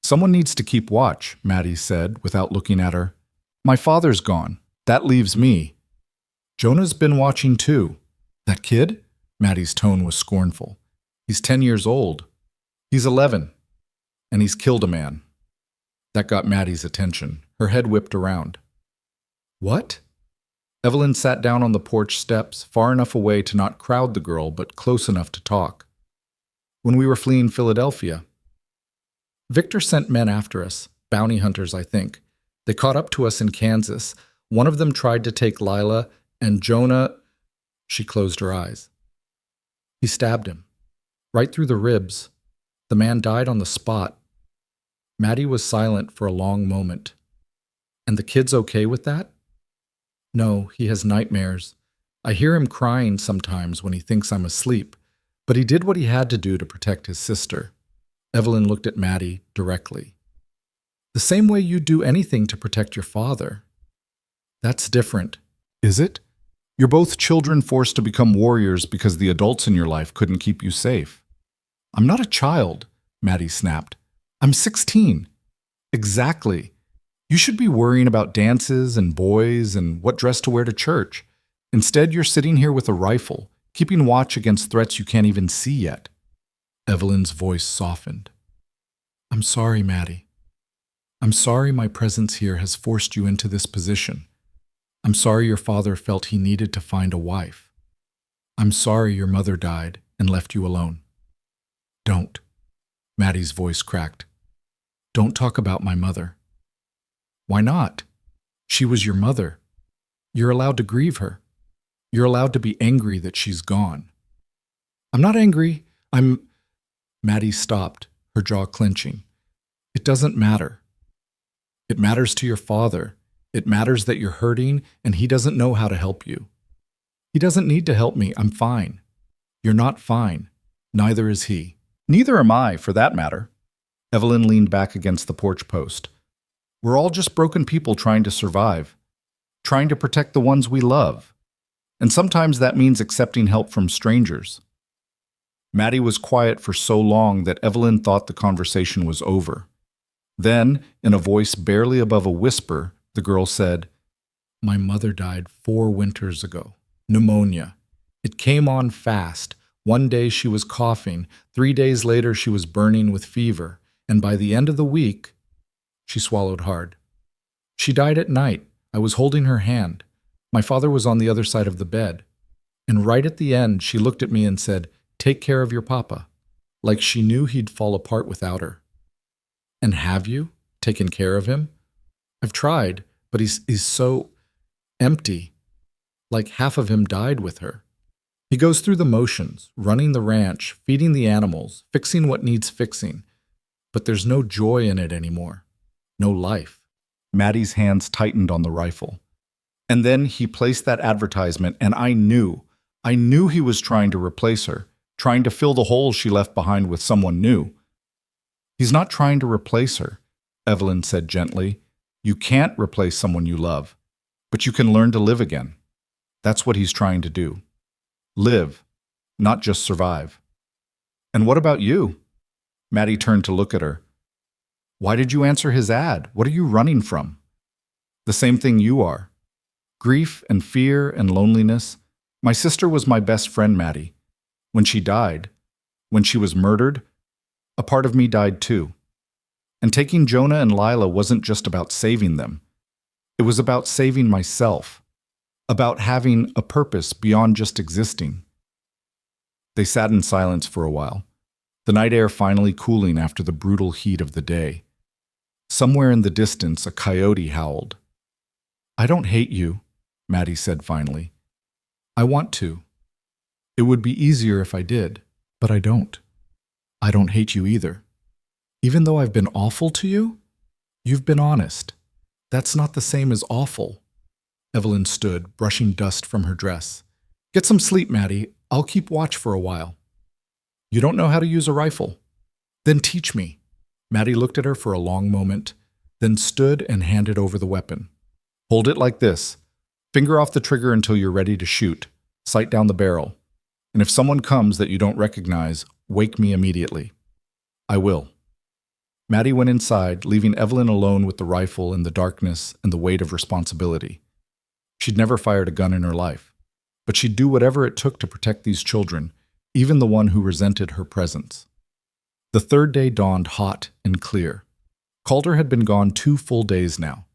"Someone needs to keep watch," Maddie said, without looking at her. "My father's gone. That leaves me." "Jonah's been watching too." "That kid?" Maddie's tone was scornful. "He's 10 years old." "He's 11. And he's killed a man." That got Maddie's attention. Her head whipped around. "What?" Evelyn sat down on the porch steps, far enough away to not crowd the girl, but close enough to talk. "When we were fleeing Philadelphia. Victor sent men after us, bounty hunters, I think. They caught up to us in Kansas. One of them tried to take Lila, and Jonah—" She closed her eyes. "He stabbed him. Right through the ribs. The man died on the spot." Maddie was silent for a long moment. "And the kid's okay with that?" "No, he has nightmares. I hear him crying sometimes when he thinks I'm asleep, but he did what he had to do to protect his sister." Evelyn looked at Maddie directly. "The same way you'd do anything to protect your father." "That's different." "Is it? You're both children forced to become warriors because the adults in your life couldn't keep you safe." "I'm not a child," Maddie snapped. "I'm 16. "Exactly. You should be worrying about dances and boys and what dress to wear to church. Instead, you're sitting here with a rifle, keeping watch against threats you can't even see yet." Evelyn's voice softened. "I'm sorry, Maddie. I'm sorry my presence here has forced you into this position. I'm sorry your father felt he needed to find a wife. I'm sorry your mother died and left you alone." "Don't." Maddie's voice cracked. "Don't talk about my mother." "Why not? She was your mother. You're allowed to grieve her. You're allowed to be angry that she's gone." "I'm not angry. Maddie stopped, her jaw clenching. "It doesn't matter. It matters to your father. It matters that you're hurting and he doesn't know how to help you." "He doesn't need to help me. I'm fine." "You're not fine. Neither is he." "Neither am I, for that matter." Evelyn leaned back against the porch post. "We're all just broken people trying to survive, trying to protect the ones we love. And sometimes that means accepting help from strangers." Maddie was quiet for so long that Evelyn thought the conversation was over. Then, in a voice barely above a whisper, the girl said, "My mother died 4 winters ago. Pneumonia. It came on fast. One day she was coughing. 3 days later she was burning with fever. And by the end of the week—" She swallowed hard. "She died at night. I was holding her hand. My father was on the other side of the bed. And right at the end she looked at me and said, 'Take care of your papa,' like she knew he'd fall apart without her." "And have you taken care of him?" "I've tried, but he's so empty. Like half of him died with her. He goes through the motions, running the ranch, feeding the animals, fixing what needs fixing. But there's no joy in it anymore. No life." Maddie's hands tightened on the rifle. "And then he placed that advertisement, and I knew he was trying to replace her, trying to fill the hole she left behind with someone new." "He's not trying to replace her," Evelyn said gently. "You can't replace someone you love, but you can learn to live again. That's what he's trying to do. Live, not just survive." "And what about you?" Maddie turned to look at her. "Why did you answer his ad? What are you running from?" "The same thing you are. Grief and fear and loneliness. My sister was my best friend, Maddie. When she died, when she was murdered, a part of me died too. And taking Jonah and Lila wasn't just about saving them. It was about saving myself, about having a purpose beyond just existing. They sat in silence for a while, the night air finally cooling after the brutal heat of the day. Somewhere in the distance, a coyote howled. "I don't hate you," Maddie said finally. "I want to. It would be easier if I did, but I don't. I don't hate you either. Even though I've been awful to you, you've been honest. That's not the same as awful." Evelyn stood, brushing dust from her dress. "Get some sleep, Maddie. I'll keep watch for a while." "You don't know how to use a rifle? Then teach me." Maddie looked at her for a long moment, then stood and handed over the weapon. "Hold it like this. Finger off the trigger until you're ready to shoot. Sight down the barrel. And if someone comes that you don't recognize, wake me immediately." "I will." Maddie went inside, leaving Evelyn alone with the rifle in the darkness and the weight of responsibility. She'd never fired a gun in her life, but she'd do whatever it took to protect these children, even the one who resented her presence. The third day dawned hot and clear. Calder had been gone 2 full days now.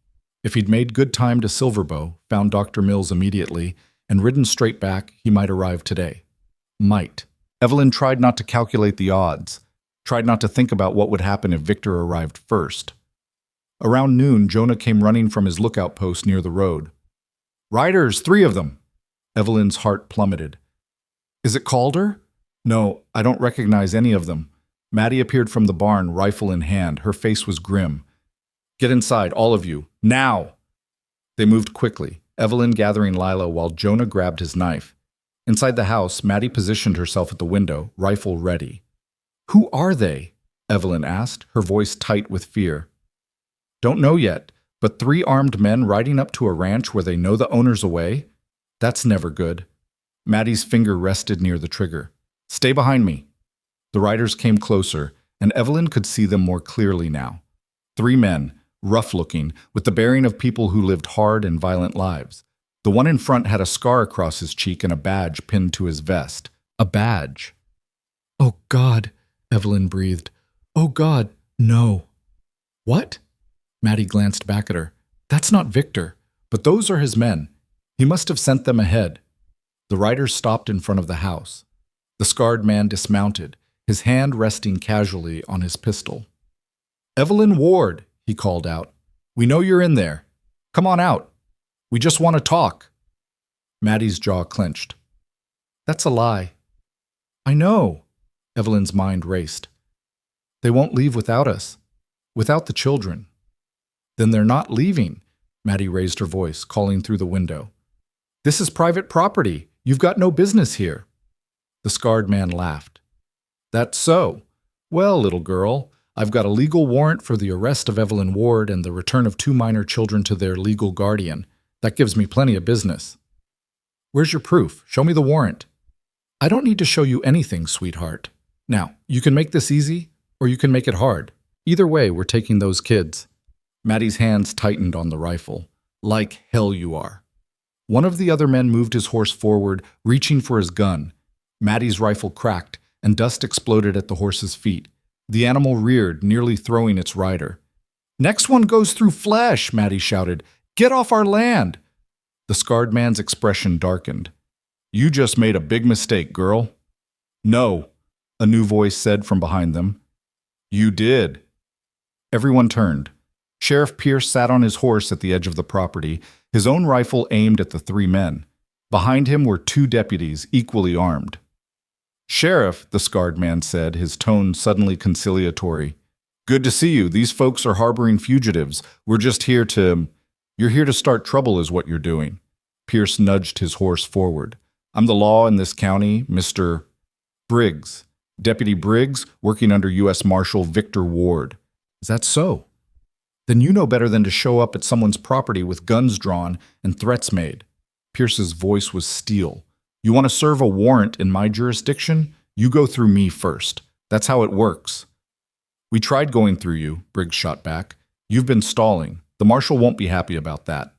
If he'd made good time to Silverbow, found Dr. Mills immediately, and ridden straight back, he might arrive today. Might. Evelyn tried not to calculate the odds, tried not to think about what would happen if Victor arrived first. Around noon, Jonah came running from his lookout post near the road. "Riders, 3 of them!" Evelyn's heart plummeted. "Is it Calder?" "No, I don't recognize any of them." Maddie appeared from the barn, rifle in hand. Her face was grim. "Get inside, all of you, now!" They moved quickly, Evelyn gathering Lila while Jonah grabbed his knife. Inside the house, Maddie positioned herself at the window, rifle ready. "Who are they?" Evelyn asked, her voice tight with fear. "Don't know yet, but 3 armed men riding up to a ranch where they know the owner's away? That's never good." Maddie's finger rested near the trigger. "Stay behind me." The riders came closer, and Evelyn could see them more clearly now. 3 men, rough-looking, with the bearing of people who lived hard and violent lives. The one in front had a scar across his cheek and a badge pinned to his vest. A badge. "Oh, God," Evelyn breathed. "Oh, God, no." "What?" Maddie glanced back at her. "That's not Victor, but those are his men. He must have sent them ahead." The riders stopped in front of the house. The scarred man dismounted, his hand resting casually on his pistol. "Evelyn Ward," he called out. "We know you're in there. Come on out. We just want to talk." Maddie's jaw clenched. "That's a lie." "I know." Evelyn's mind raced. "They won't leave without us. Without the children." "Then they're not leaving." Maddie raised her voice, calling through the window. "This is private property. You've got no business here." The scarred man laughed. "That's so. Well, little girl, I've got a legal warrant for the arrest of Evelyn Ward and the return of 2 minor children to their legal guardian. That gives me plenty of business." "Where's your proof? Show me the warrant." "I don't need to show you anything, sweetheart. Now, you can make this easy, or you can make it hard. Either way, we're taking those kids." Maddie's hands tightened on the rifle. "Like hell you are." One of the other men moved his horse forward, reaching for his gun. Maddie's rifle cracked, and dust exploded at the horse's feet. The animal reared, nearly throwing its rider. "Next one goes through flesh," Maddie shouted. "Get off our land!" The scarred man's expression darkened. "You just made a big mistake, girl." "No," a new voice said from behind them. "You did." Everyone turned. Sheriff Pierce sat on his horse at the edge of the property, his own rifle aimed at the 3 men. Behind him were 2 deputies, equally armed. "Sheriff," the scarred man said, his tone suddenly conciliatory. "Good to see you. These folks are harboring fugitives. We're just here to—" "You're here to start trouble is what you're doing." Pierce nudged his horse forward. "I'm the law in this county, Mr. Briggs. Deputy Briggs, working under U.S. Marshal Victor Ward." "Is that so?" "Then you know better than to show up at someone's property with guns drawn and threats made." Pierce's voice was steel. "You want to serve a warrant in my jurisdiction? You go through me first. That's how it works." "We tried going through you," Briggs shot back. "You've been stalling. The marshal won't be happy about that."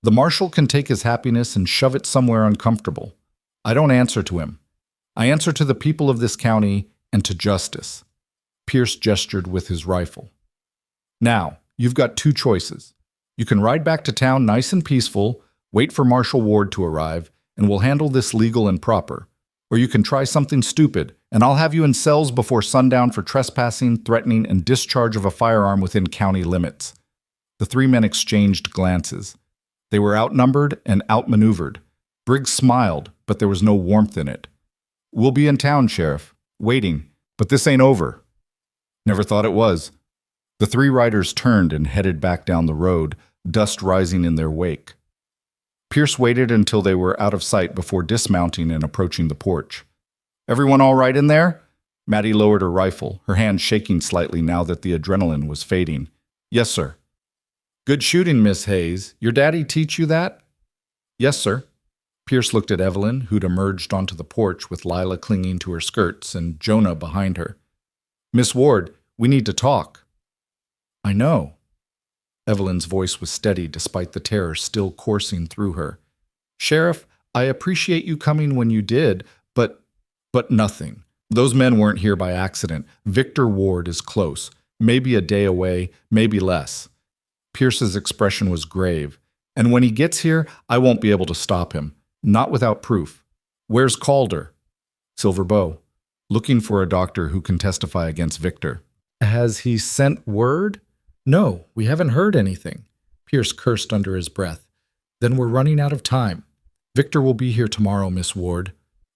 The marshal can take his happiness and shove it somewhere uncomfortable. I don't answer to him. I answer to the people of this county and to justice." Pierce gestured with his rifle. "Now, you've got two choices. You can ride back to town nice and peaceful, wait for Marshal Ward to arrive, and we'll handle this legal and proper. Or you can try something stupid, and I'll have you in cells before sundown for trespassing, threatening, and discharge of a firearm within county limits." The three men exchanged glances. They were outnumbered and outmaneuvered. Briggs smiled, but there was no warmth in it. "We'll be in town, Sheriff, waiting, but this ain't over." "Never thought it was." The three riders turned and headed back down the road, dust rising in their wake. Pierce waited until they were out of sight before dismounting and approaching the porch. "Everyone all right in there?" Maddie lowered her rifle, her hand shaking slightly now that the adrenaline was fading. "Yes, sir." "Good shooting, Miss Hayes. Your daddy teach you that?" "Yes, sir." Pierce looked at Evelyn, who'd emerged onto the porch with Lila clinging to her skirts and Jonah behind her. "Miss Ward, we need to talk." "I know." Evelyn's voice was steady despite the terror still coursing through her. "Sheriff, I appreciate you coming when you did, but nothing. Those men weren't here by accident. Victor Ward is close, maybe a day away, maybe less." Pierce's expression was grave. "And when he gets here, I won't be able to stop him. Not without proof. Where's Calder?" "Silver Bow. Looking for a doctor who can testify against Victor." "Has he sent word?" "No, we haven't heard anything." Pierce cursed under his breath. "Then we're running out of time. Victor will be here tomorrow, Miss Ward.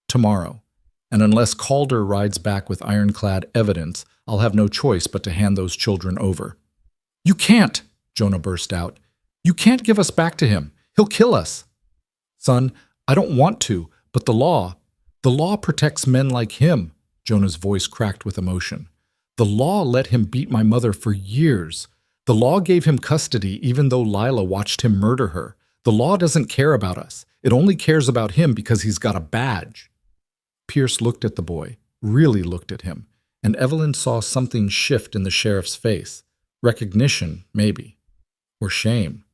Tomorrow. And unless Calder rides back with ironclad evidence, I'll have no choice but to hand those children over." "You can't!" Jonah burst out. "You can't give us back to him. He'll kill us." "Son, I don't want to, but the law protects men like him." Jonah's voice cracked with emotion. "The law let him beat my mother for years. The law gave him custody even though Lila watched him murder her. The law doesn't care about us. It only cares about him because he's got a badge." Pierce looked at the boy, really looked at him, and Evelyn saw something shift in the sheriff's face. Recognition, maybe. Or shame.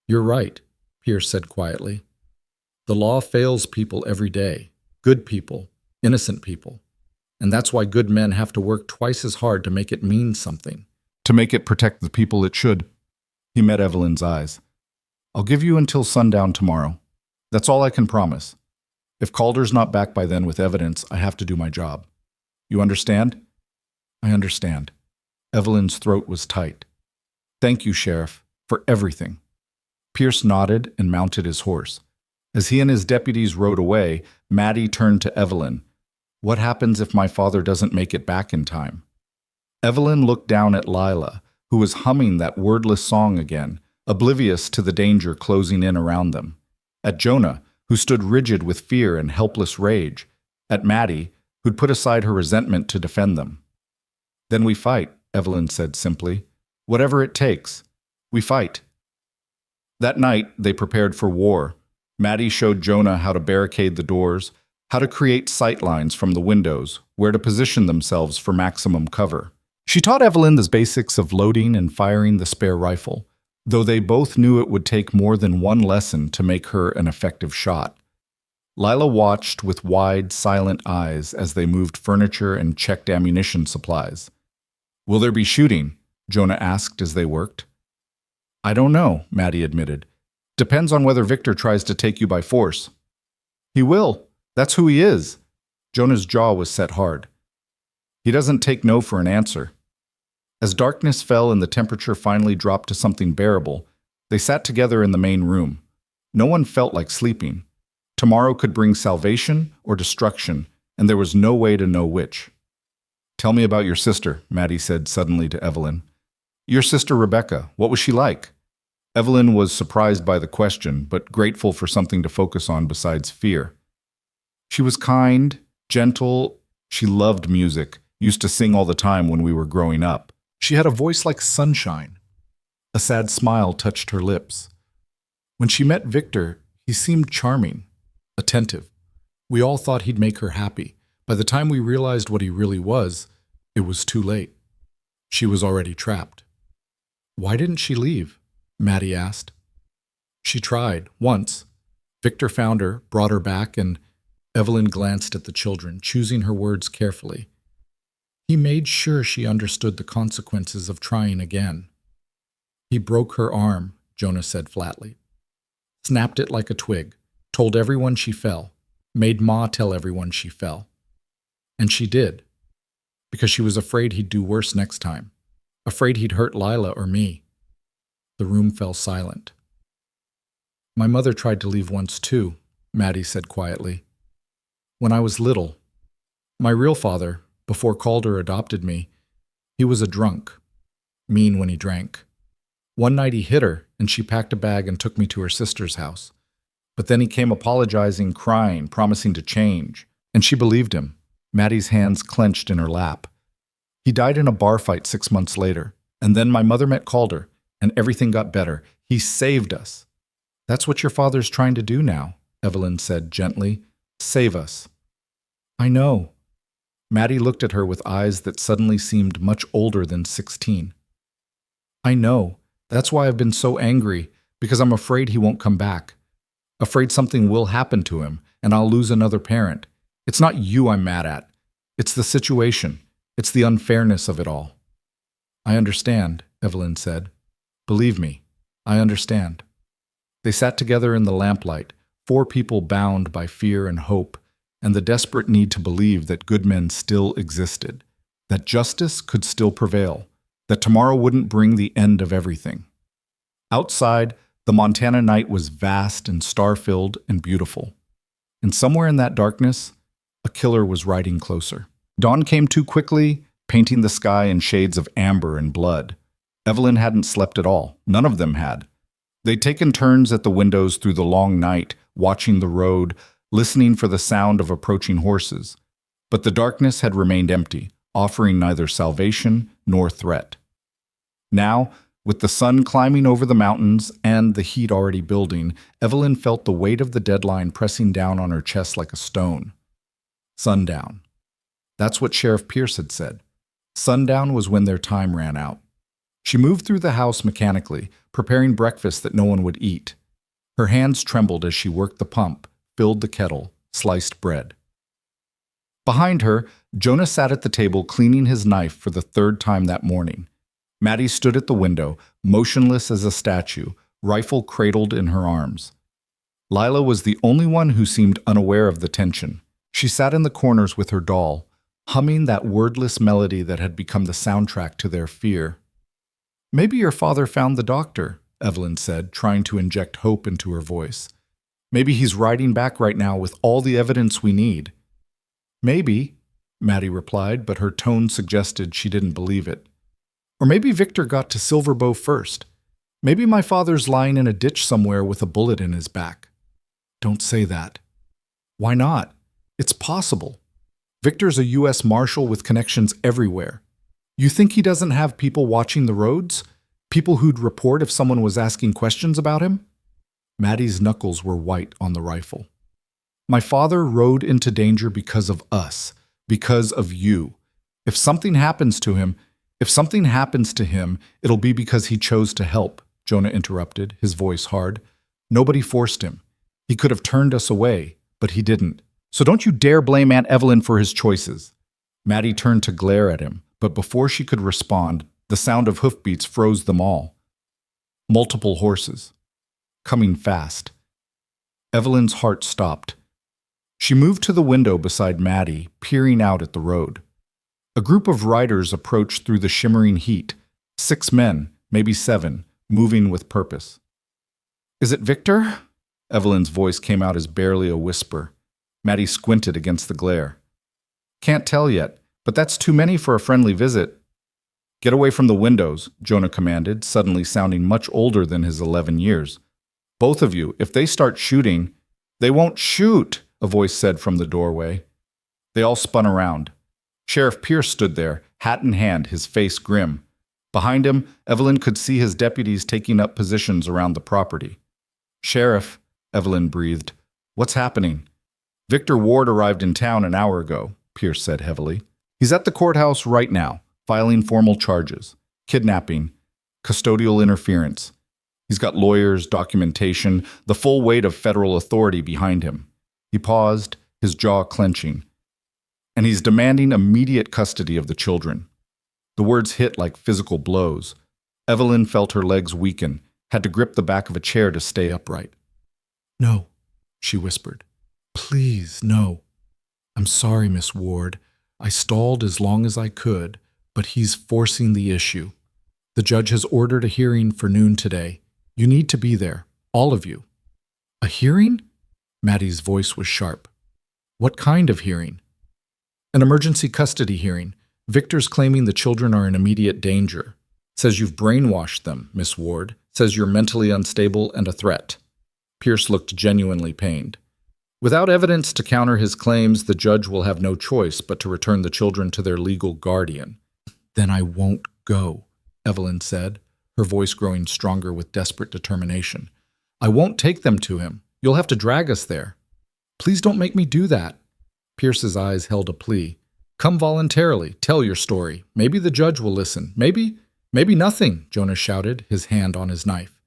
"You're right," Pierce said quietly. "The law fails people every day. Good people, innocent people. And that's why good men have to work twice as hard to make it mean something. To make it protect the people it should." He met Evelyn's eyes. "I'll give you until sundown tomorrow. That's all I can promise. If Calder's not back by then with evidence, I have to do my job. You understand?" "I understand." Evelyn's throat was tight. "Thank you, Sheriff, for everything." Pierce nodded and mounted his horse. As he and his deputies rode away, Maddie turned to Evelyn. "What happens if my father doesn't make it back in time?" Evelyn looked down at Lila, who was humming that wordless song again, oblivious to the danger closing in around them. At Jonah, who stood rigid with fear and helpless rage. At Maddie, who'd put aside her resentment to defend them. "Then we fight," Evelyn said simply. "Whatever it takes. We fight." That night, they prepared for war. Maddie showed Jonah how to barricade the doors, how to create sight lines from the windows, where to position themselves for maximum cover. She taught Evelyn the basics of loading and firing the spare rifle, though they both knew it would take more than one lesson to make her an effective shot. Lila watched with wide, silent eyes as they moved furniture and checked ammunition supplies. "Will there be shooting?" Jonah asked as they worked. "I don't know," Maddie admitted. "Depends on whether Victor tries to take you by force." "He will. That's who he is." Jonah's jaw was set hard. "He doesn't take no for an answer." As darkness fell and the temperature finally dropped to something bearable, they sat together in the main room. No one felt like sleeping. Tomorrow could bring salvation or destruction, and there was no way to know which. "Tell me about your sister," Maddie said suddenly to Evelyn. "Your sister Rebecca, what was she like?" Evelyn was surprised by the question, but grateful for something to focus on besides fear. "She was kind, gentle. She loved music, used to sing all the time when we were growing up. She had a voice like sunshine." A sad smile touched her lips. "When she met Victor, he seemed charming, attentive. We all thought he'd make her happy. By the time we realized what he really was, it was too late. She was already trapped." "Why didn't she leave?" Maddie asked. She tried, once. Victor found her, brought her back, and Evelyn glanced at the children, choosing her words carefully. He made sure she understood the consequences of trying again. He broke her arm, Jonah said flatly. Snapped it like a twig, told everyone she fell, made Ma tell everyone she fell. And she did, because she was afraid he'd do worse next time, afraid he'd hurt Lila or me. The room fell silent. My mother tried to leave once too, Maddie said quietly. When I was little, my real father, before Calder adopted me, he was a drunk, mean when he drank. One night he hit her, and she packed a bag and took me to her sister's house. But then he came apologizing, crying, promising to change. And she believed him. Maddie's hands clenched in her lap. He died in a bar fight 6 months later. And then my mother met Calder, and everything got better. He saved us. That's what your father's trying to do now, Evelyn said gently. Save us. I know. Maddie looked at her with eyes that suddenly seemed much older than 16. I know. That's why I've been so angry, because I'm afraid he won't come back. Afraid something will happen to him, and I'll lose another parent. It's not you I'm mad at. It's the situation. It's the unfairness of it all. I understand, Evelyn said. Believe me, I understand. They sat together in the lamplight, 4 people bound by fear and hope, and the desperate need to believe that good men still existed, that justice could still prevail, that tomorrow wouldn't bring the end of everything. Outside, the Montana night was vast and star-filled and beautiful. And somewhere in that darkness, a killer was riding closer. Dawn came too quickly, painting the sky in shades of amber and blood. Evelyn hadn't slept at all. None of them had. They'd taken turns at the windows through the long night, watching the road, listening for the sound of approaching horses. But the darkness had remained empty, offering neither salvation nor threat. Now, with the sun climbing over the mountains and the heat already building, Evelyn felt the weight of the deadline pressing down on her chest like a stone. Sundown. That's what Sheriff Pierce had said. Sundown was when their time ran out. She moved through the house mechanically, preparing breakfast that no one would eat. Her hands trembled as she worked the pump, filled the kettle, sliced bread. Behind her, Jonah sat at the table cleaning his knife for the 3rd time that morning. Maddie stood at the window, motionless as a statue, rifle cradled in her arms. Lila was the only one who seemed unaware of the tension. She sat in the corners with her doll, humming that wordless melody that had become the soundtrack to their fear. Maybe your father found the doctor, Evelyn said, trying to inject hope into her voice. Maybe he's riding back right now with all the evidence we need. Maybe, Maddie replied, but her tone suggested she didn't believe it. Or maybe Victor got to Silverbow first. Maybe my father's lying in a ditch somewhere with a bullet in his back. Don't say that. Why not? It's possible. Victor's a U.S. Marshal with connections everywhere. You think he doesn't have people watching the roads? People who'd report if someone was asking questions about him? Maddie's knuckles were white on the rifle. My father rode into danger because of us, because of you. If something happens to him, it'll be because he chose to help, Jonah interrupted, his voice hard. Nobody forced him. He could have turned us away, but he didn't. So don't you dare blame Aunt Evelyn for his choices. Maddie turned to glare at him, but before she could respond, the sound of hoofbeats froze them all. Multiple horses. Coming fast. Evelyn's heart stopped. She moved to the window beside Maddie, peering out at the road. A group of riders approached through the shimmering heat. 6 men, maybe 7, moving with purpose. Is it Victor? Evelyn's voice came out as barely a whisper. Maddie squinted against the glare. Can't tell yet, but that's too many for a friendly visit. Get away from the windows, Jonah commanded, suddenly sounding much older than his 11 years. Both of you, if they start shooting... They won't shoot, a voice said from the doorway. They all spun around. Sheriff Pierce stood there, hat in hand, his face grim. Behind him, Evelyn could see his deputies taking up positions around the property. Sheriff, Evelyn breathed, what's happening? Victor Ward arrived in town an hour ago, Pierce said heavily. He's at the courthouse right now, filing formal charges. Kidnapping, custodial interference. He's got lawyers, documentation, the full weight of federal authority behind him. He paused, his jaw clenching. And he's demanding immediate custody of the children. The words hit like physical blows. Evelyn felt her legs weaken, had to grip the back of a chair to stay upright. "No," she whispered. "Please, no. I'm sorry, Miss Ward. I stalled as long as I could, but he's forcing the issue. The judge has ordered a hearing for noon today. You need to be there, all of you." "A hearing?" Maddie's voice was sharp. "What kind of hearing?" "An emergency custody hearing. Victor's claiming the children are in immediate danger. Says you've brainwashed them, Miss Ward. Says you're mentally unstable and a threat." Pierce looked genuinely pained. "Without evidence to counter his claims, the judge will have no choice but to return the children to their legal guardian." "Then I won't go," Evelyn said, her voice growing stronger with desperate determination. "I won't take them to him. You'll have to drag us there." "Please don't make me do that." Pierce's eyes held a plea. "Come voluntarily. Tell your story. Maybe the judge will listen. Maybe nothing," Jonas shouted, his hand on his knife.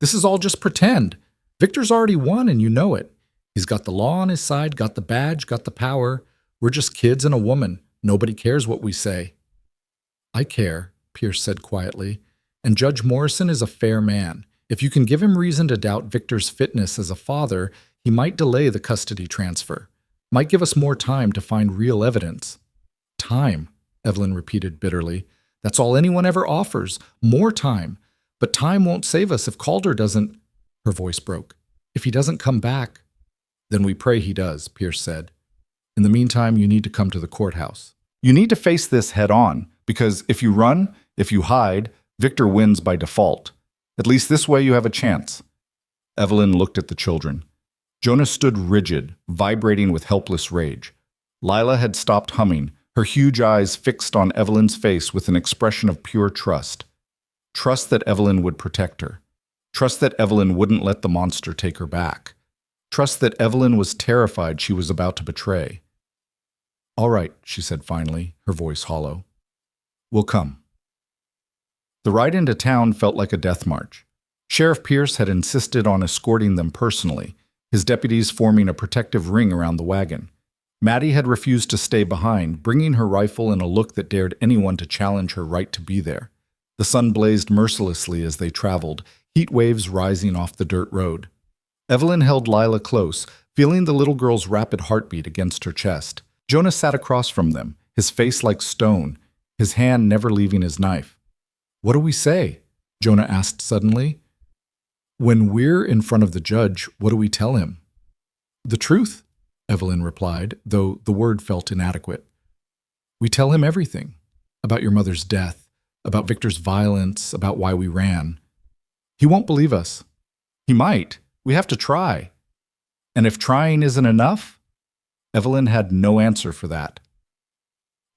"This is all just pretend. Victor's already won and you know it. He's got the law on his side, got the badge, got the power. We're just kids and a woman. Nobody cares what we say." "I care," Pierce said quietly, "and Judge Morrison is a fair man. If you can give him reason to doubt Victor's fitness as a father, he might delay the custody transfer. Might give us more time to find real evidence." "Time," Evelyn repeated bitterly. "That's all anyone ever offers, more time. But time won't save us if Calder doesn't—" Her voice broke. "If he doesn't come back." "Then we pray he does," Pierce said. "In the meantime, you need to come to the courthouse. You need to face this head on, because if you run, if you hide, Victor wins by default. At least this way you have a chance." Evelyn looked at the children. Jonas stood rigid, vibrating with helpless rage. Lila had stopped humming, her huge eyes fixed on Evelyn's face with an expression of pure trust. Trust that Evelyn would protect her. Trust that Evelyn wouldn't let the monster take her back. Trust that Evelyn was terrified she was about to betray. "All right," she said finally, her voice hollow. "We'll come." The ride into town felt like a death march. Sheriff Pierce had insisted on escorting them personally, his deputies forming a protective ring around the wagon. Maddie had refused to stay behind, bringing her rifle in a look that dared anyone to challenge her right to be there. The sun blazed mercilessly as they traveled, heat waves rising off the dirt road. Evelyn held Lila close, feeling the little girl's rapid heartbeat against her chest. Jonas sat across from them, his face like stone, his hand never leaving his knife. "What do we say?" Jonah asked suddenly. "When we're in front of the judge, what do we tell him?" "The truth," Evelyn replied, though the word felt inadequate. "We tell him everything. About your mother's death, about Victor's violence, about why we ran. He won't believe us." "He might. We have to try." "And if trying isn't enough?" Evelyn had no answer for that.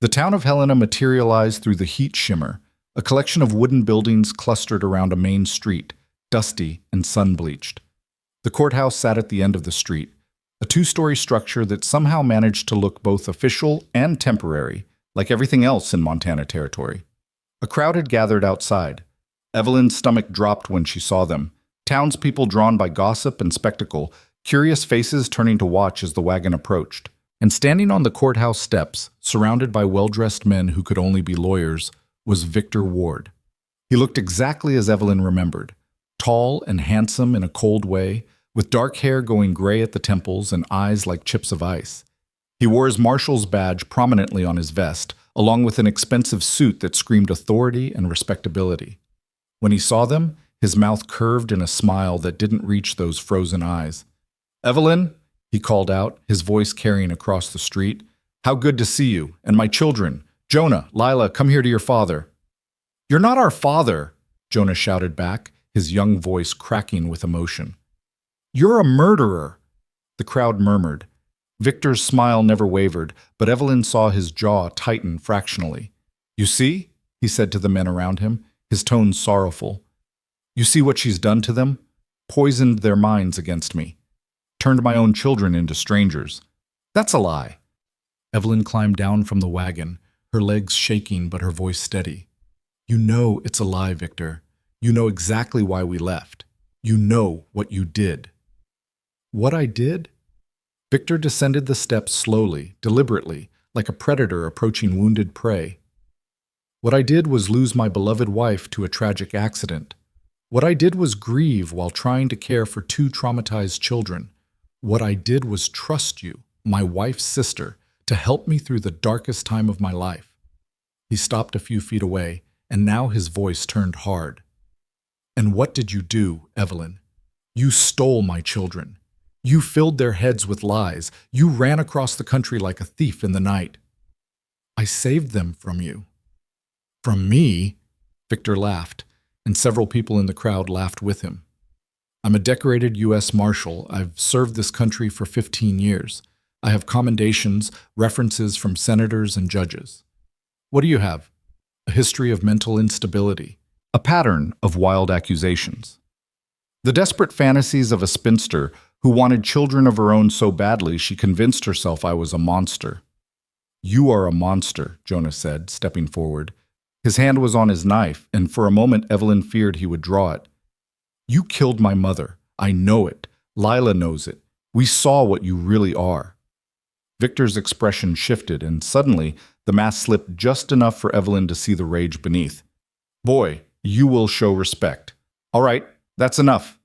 The town of Helena materialized through the heat shimmer, a collection of wooden buildings clustered around a main street, dusty and sun-bleached. The courthouse sat at the end of the street, a two-story structure that somehow managed to look both official and temporary, like everything else in Montana territory. A crowd had gathered outside. Evelyn's stomach dropped when she saw them, townspeople drawn by gossip and spectacle, curious faces turning to watch as the wagon approached. And standing on the courthouse steps, surrounded by well-dressed men who could only be lawyers, was Victor Ward. He looked exactly as Evelyn remembered, tall and handsome in a cold way, with dark hair going gray at the temples and eyes like chips of ice. He wore his marshal's badge prominently on his vest, along with an expensive suit that screamed authority and respectability. When he saw them, his mouth curved in a smile that didn't reach those frozen eyes. "Evelyn," he called out, his voice carrying across the street, "how good to see you, and my children. Jonah, Lila, come here to your father." "You're not our father," Jonah shouted back, his young voice cracking with emotion. "You're a murderer," the crowd murmured. Victor's smile never wavered, but Evelyn saw his jaw tighten fractionally. "You see?" he said to the men around him, his tone sorrowful. "You see what she's done to them? Poisoned their minds against me. Turned my own children into strangers. That's a lie." Evelyn climbed down from the wagon, her legs shaking but her voice steady. "You know it's a lie, Victor. You know exactly why we left. You know what you did." "What I did?" Victor descended the steps slowly, deliberately, like a predator approaching wounded prey. "What I did was lose my beloved wife to a tragic accident. What I did was grieve while trying to care for two traumatized children. What I did was trust you, my wife's sister, to help me through the darkest time of my life." He stopped a few feet away, and now his voice turned hard. "And what did you do, Evelyn? You stole my children. You filled their heads with lies. You ran across the country like a thief in the night. I saved them from you." "From me?" Victor laughed, and several people in the crowd laughed with him. "I'm a decorated U.S. Marshal. I've served this country for 15 years. I have commendations, references from senators and judges. What do you have? A history of mental instability, A pattern of wild accusations. The desperate fantasies of a spinster who wanted children of her own so badly she convinced herself I was a monster." "You are a monster," Jonah said, stepping forward. His hand was on his knife, and for a moment Evelyn feared he would draw it. "You killed my mother. I know it. Lila knows it. We saw what you really are." Victor's expression shifted, and suddenly the mask slipped just enough for Evelyn to see the rage beneath. "Boy, you will show respect. All right, that's enough."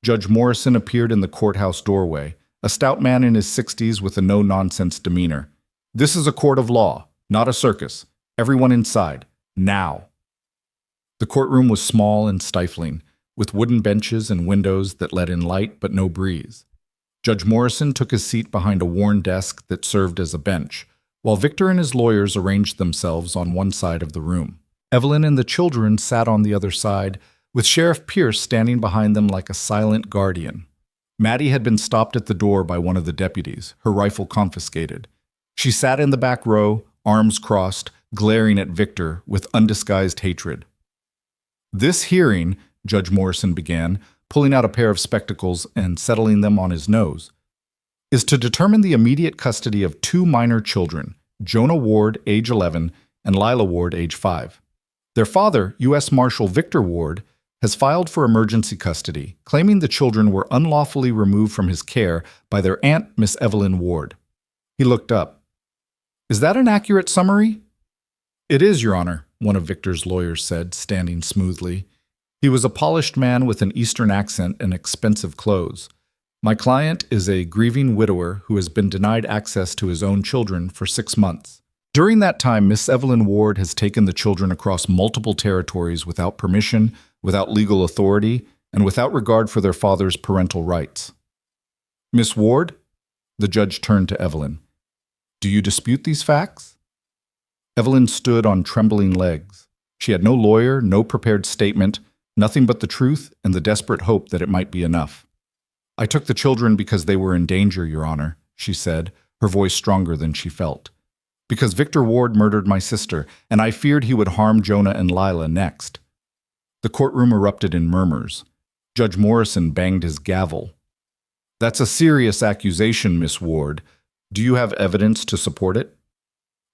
Judge Morrison appeared in the courthouse doorway, a stout man in his 60s with a no-nonsense demeanor. "This is a court of law, not a circus. Everyone inside, now." The courtroom was small and stifling, with wooden benches and windows that let in light but no breeze. Judge Morrison took his seat behind a worn desk that served as a bench, while Victor and his lawyers arranged themselves on one side of the room. Evelyn and the children sat on the other side, with Sheriff Pierce standing behind them like a silent guardian. Maddie had been stopped at the door by one of the deputies, her rifle confiscated. She sat in the back row, arms crossed, glaring at Victor with undisguised hatred. "This hearing," Judge Morrison began, pulling out a pair of spectacles and settling them on his nose, "is to determine the immediate custody of two minor children, Jonah Ward, age 11, and Lila Ward, age 5. Their father, U.S. Marshal Victor Ward, has filed for emergency custody, claiming the children were unlawfully removed from his care by their aunt, Miss Evelyn Ward." He looked up. "Is that an accurate summary?" "It is, Your Honor," one of Victor's lawyers said, standing smoothly. He was a polished man with an Eastern accent and expensive clothes. "My client is a grieving widower who has been denied access to his own children for 6 months. During that time, Miss Evelyn Ward has taken the children across multiple territories without permission, without legal authority, and without regard for their father's parental rights." "Miss Ward?" The judge turned to Evelyn. "Do you dispute these facts?" Evelyn stood on trembling legs. She had no lawyer, no prepared statement, nothing but the truth and the desperate hope that it might be enough. "I took the children because they were in danger, Your Honor," she said, her voice stronger than she felt. "Because Victor Ward murdered my sister, and I feared he would harm Jonah and Lila next." The courtroom erupted in murmurs. Judge Morrison banged his gavel. "That's a serious accusation, Miss Ward. Do you have evidence to support it?"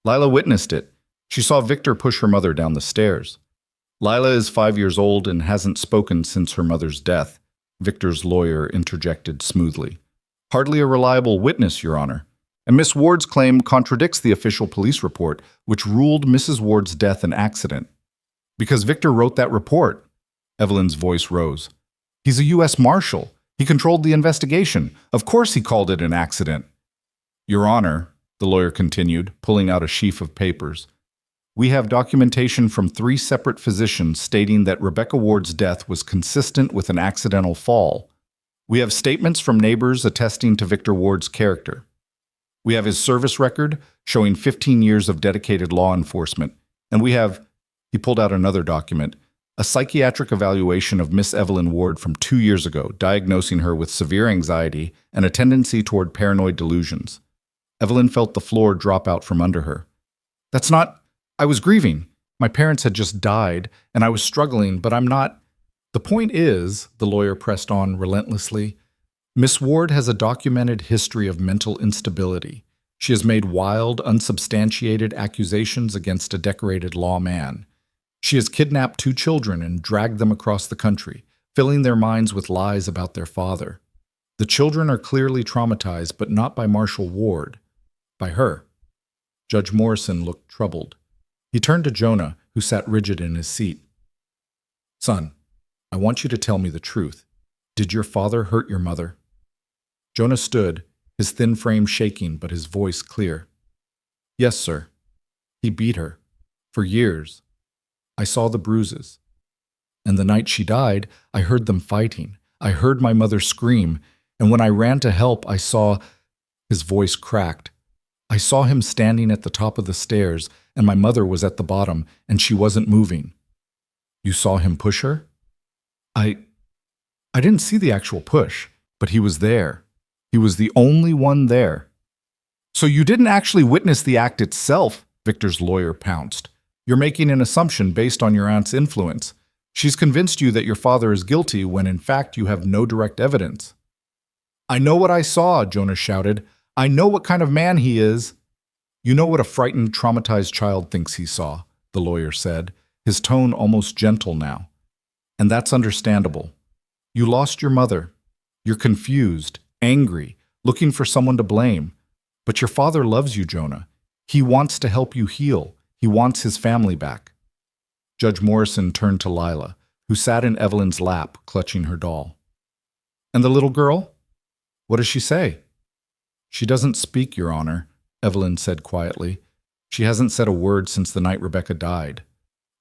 "Lila witnessed it. She saw Victor push her mother down the stairs." "Lila is 5 years old and hasn't spoken since her mother's death," Victor's lawyer interjected smoothly. "Hardly a reliable witness, Your Honor. And Miss Ward's claim contradicts the official police report, which ruled Mrs. Ward's death an accident." "Because Victor wrote that report." Evelyn's voice rose. "He's a U.S. Marshal. He controlled the investigation. Of course he called it an accident." "Your Honor," the lawyer continued, pulling out a sheaf of papers, "we have documentation from 3 separate physicians stating that Rebecca Ward's death was consistent with an accidental fall. We have statements from neighbors attesting to Victor Ward's character. We have his service record showing 15 years of dedicated law enforcement. And we have," he pulled out another document, "a psychiatric evaluation of Miss Evelyn Ward from 2 years ago, diagnosing her with severe anxiety and a tendency toward paranoid delusions." Evelyn felt the floor drop out from under her. "That's not... I was grieving. My parents had just died, and I was struggling, but I'm not..." "The point is," the lawyer pressed on relentlessly, "Miss Ward has a documented history of mental instability. She has made wild, unsubstantiated accusations against a decorated lawman. She has kidnapped 2 children and dragged them across the country, filling their minds with lies about their father. The children are clearly traumatized, but not by Marshall Ward, by her. Judge Morrison looked troubled. He turned to Jonah, who sat rigid in his seat. Son, I want you to tell me the truth. Did your father hurt your mother? Jonah stood, his thin frame shaking, but his voice clear. Yes, sir. He beat her. For years. I saw the bruises. And the night she died, I heard them fighting. I heard my mother scream, and when I ran to help, I saw... His voice cracked. I saw him standing at the top of the stairs, and my mother was at the bottom, and she wasn't moving. You saw him push her? I didn't see the actual push, but he was there. He was the only one there. So you didn't actually witness the act itself, Victor's lawyer pounced. You're making an assumption based on your aunt's influence. She's convinced you that your father is guilty when in fact you have no direct evidence. I know what I saw, Jonah shouted. I know what kind of man he is. You know what a frightened, traumatized child thinks he saw, the lawyer said, his tone almost gentle now. And that's understandable. You lost your mother. You're confused, angry, looking for someone to blame. But your father loves you, Jonah. He wants to help you heal. He wants his family back. Judge Morrison turned to Lila, who sat in Evelyn's lap, clutching her doll. And the little girl? What does she say? She doesn't speak, Your Honor, Evelyn said quietly. She hasn't said a word since the night Rebecca died.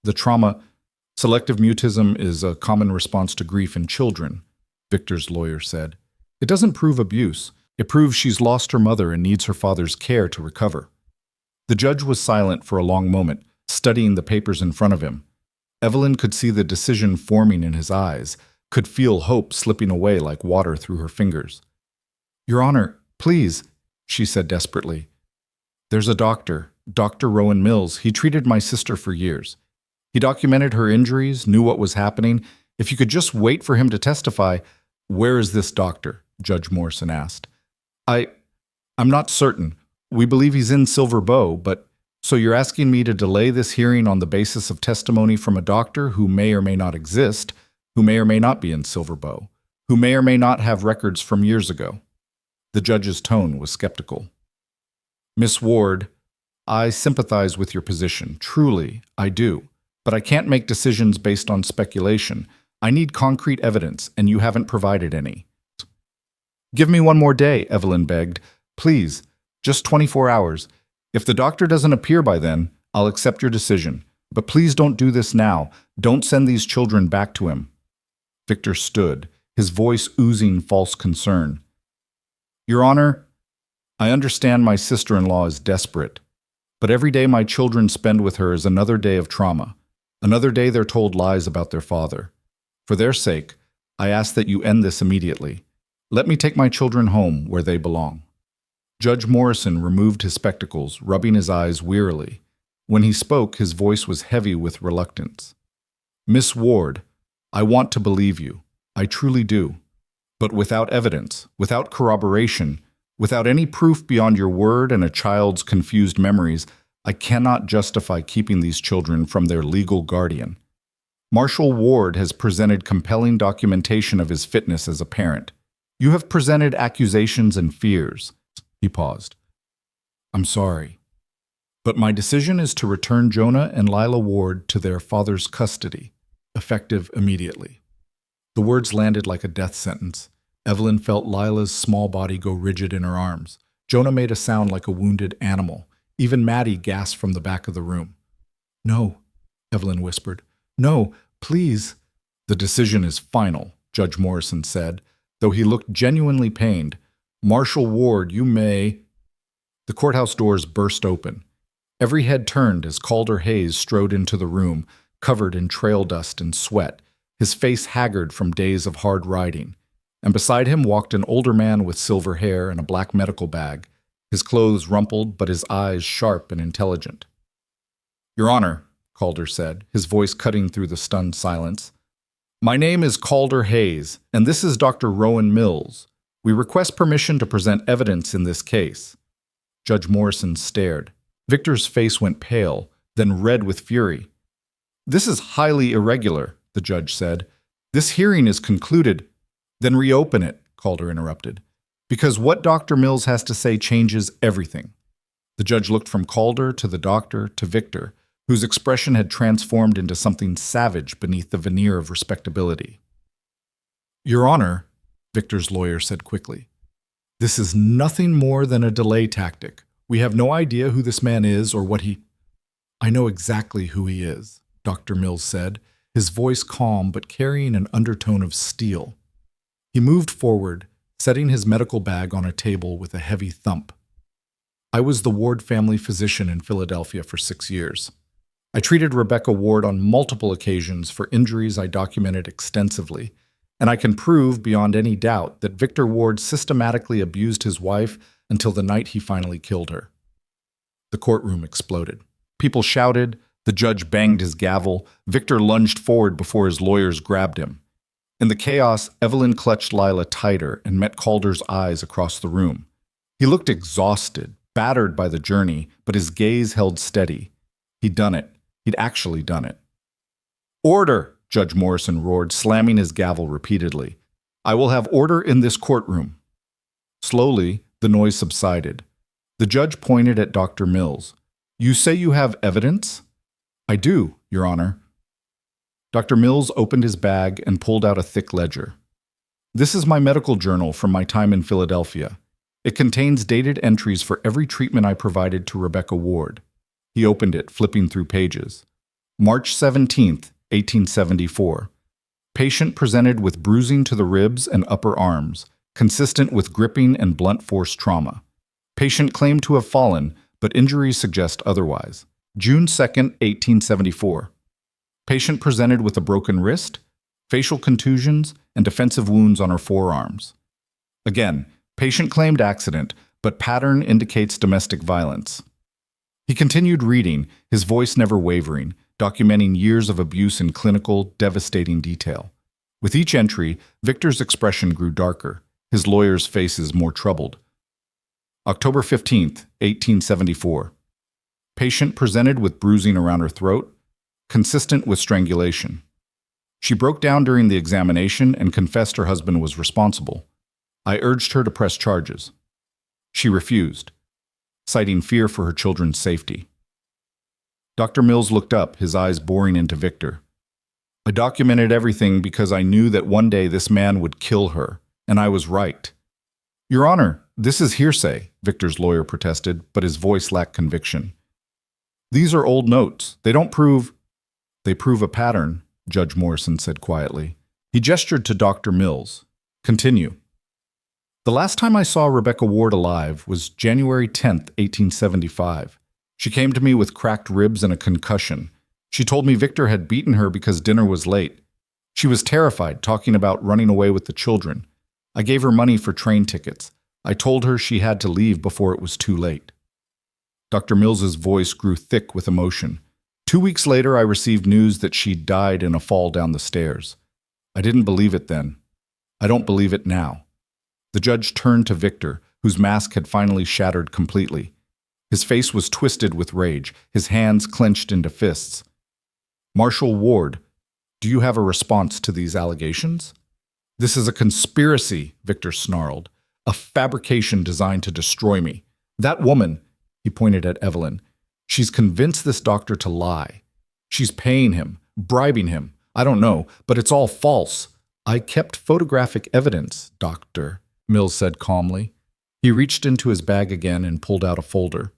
The trauma, selective mutism, is a common response to grief in children, Victor's lawyer said. It doesn't prove abuse. It proves she's lost her mother and needs her father's care to recover. The judge was silent for a long moment, studying the papers in front of him. Evelyn could see the decision forming in his eyes, could feel hope slipping away like water through her fingers. Your Honor, please, she said desperately. There's a doctor, Dr. Rowan Mills. He treated my sister for years. He documented her injuries, knew what was happening. If you could just wait for him to testify. Where is this doctor? Judge Morrison asked. I'm not certain. We believe he's in Silver Bow, but so you're asking me to delay this hearing on the basis of testimony from a doctor who may or may not exist, who may or may not be in Silver Bow, who may or may not have records from years ago. The judge's tone was skeptical. Miss Ward, I sympathize with your position. Truly, I do. But I can't make decisions based on speculation. I need concrete evidence, and you haven't provided any. Give me one more day, Evelyn begged. Please, just 24 hours. If the doctor doesn't appear by then, I'll accept your decision. But please don't do this now. Don't send these children back to him. Victor stood, his voice oozing false concern. Your Honor, I understand my sister-in-law is desperate, but every day my children spend with her is another day of trauma. Another day they're told lies about their father. For their sake, I ask that you end this immediately. Let me take my children home where they belong. Judge Morrison removed his spectacles, rubbing his eyes wearily. When he spoke, his voice was heavy with reluctance. Miss Ward, I want to believe you. I truly do. But without evidence, without corroboration, without any proof beyond your word and a child's confused memories, I cannot justify keeping these children from their legal guardian. Marshall Ward has presented compelling documentation of his fitness as a parent. You have presented accusations and fears. He paused. I'm sorry. But my decision is to return Jonah and Lila Ward to their father's custody, effective immediately. The words landed like a death sentence. Evelyn felt Lila's small body go rigid in her arms. Jonah made a sound like a wounded animal. Even Maddie gasped from the back of the room. No, Evelyn whispered. No, please. The decision is final, Judge Morrison said, though he looked genuinely pained. Marshall Ward, you may... The courthouse doors burst open. Every head turned as Calder Hayes strode into the room, covered in trail dust and sweat, his face haggard from days of hard riding. And beside him walked an older man with silver hair and a black medical bag, his clothes rumpled but his eyes sharp and intelligent. Your Honor, Calder said, his voice cutting through the stunned silence. My name is Calder Hayes, and this is Dr. Rowan Mills. We request permission to present evidence in this case. Judge Morrison stared. Victor's face went pale, then red with fury. This is highly irregular, the judge said. This hearing is concluded. Then reopen it, Calder interrupted. Because what Dr. Mills has to say changes everything. The judge looked from Calder to the doctor to Victor, whose expression had transformed into something savage beneath the veneer of respectability. Your Honor, Victor's lawyer said quickly, this is nothing more than a delay tactic. We have no idea who this man is or what he... I know exactly who he is, Dr. Mills said, his voice calm but carrying an undertone of steel. He moved forward, setting his medical bag on a table with a heavy thump. I was the Ward family physician in Philadelphia for 6 years. I treated Rebecca Ward on multiple occasions for injuries I documented extensively, and I can prove beyond any doubt that Victor Ward systematically abused his wife until the night he finally killed her. The courtroom exploded. People shouted, the judge banged his gavel, Victor lunged forward before his lawyers grabbed him. In the chaos, Evelyn clutched Lila tighter and met Calder's eyes across the room. He looked exhausted, battered by the journey, but his gaze held steady. He'd done it. He'd actually done it. Order, Judge Morrison roared, slamming his gavel repeatedly. I will have order in this courtroom. Slowly, the noise subsided. The judge pointed at Dr. Mills. You say you have evidence? I do, Your Honor. Dr. Mills opened his bag and pulled out a thick ledger. This is my medical journal from my time in Philadelphia. It contains dated entries for every treatment I provided to Rebecca Ward. He opened it, flipping through pages. March 17th, 1874. Patient presented with bruising to the ribs and upper arms, consistent with gripping and blunt force trauma. Patient claimed to have fallen, but injuries suggest otherwise. June 2nd, 1874. Patient presented with a broken wrist, facial contusions, and defensive wounds on her forearms. Again, patient claimed accident, but pattern indicates domestic violence. He continued reading, his voice never wavering, documenting years of abuse in clinical, devastating detail. With each entry, Victor's expression grew darker, his lawyers' faces more troubled. October 15th, 1874. Patient presented with bruising around her throat, consistent with strangulation. She broke down during the examination and confessed her husband was responsible. I urged her to press charges. She refused, citing fear for her children's safety. Dr. Mills looked up, his eyes boring into Victor. I documented everything because I knew that one day this man would kill her, and I was right. Your Honor, this is hearsay, Victor's lawyer protested, but his voice lacked conviction. These are old notes. They don't prove... They prove a pattern, Judge Morrison said quietly. He gestured to Dr. Mills. Continue. The last time I saw Rebecca Ward alive was January 10th, 1875. She came to me with cracked ribs and a concussion. She told me Victor had beaten her because dinner was late. She was terrified, talking about running away with the children. I gave her money for train tickets. I told her she had to leave before it was too late. Dr. Mills's voice grew thick with emotion. 2 weeks later, I received news that she'd died in a fall down the stairs. I didn't believe it then. I don't believe it now. The judge turned to Victor, whose mask had finally shattered completely. His face was twisted with rage, his hands clenched into fists. Marshal Ward, do you have a response to these allegations? This is a conspiracy, Victor snarled. A fabrication designed to destroy me. That woman, he pointed at Evelyn, she's convinced this doctor to lie. She's paying him, bribing him. I don't know, but it's all false. I kept photographic evidence, Doctor, Mills said calmly. He reached into his bag again and pulled out a folder.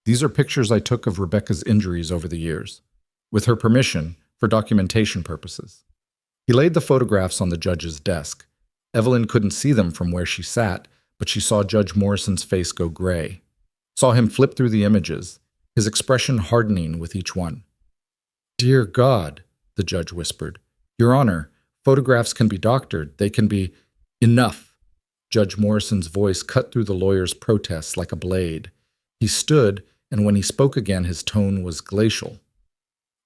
These are pictures I took of Rebecca's injuries over the years, with her permission, for documentation purposes. He laid the photographs on the judge's desk. Evelyn couldn't see them from where she sat, but she saw Judge Morrison's face go gray. Saw him flip through the images, his expression hardening with each one. Dear God, the judge whispered. Your Honor, photographs can be doctored. They can be... Enough. Judge Morrison's voice cut through the lawyer's protests like a blade. He stood, and when he spoke again, his tone was glacial.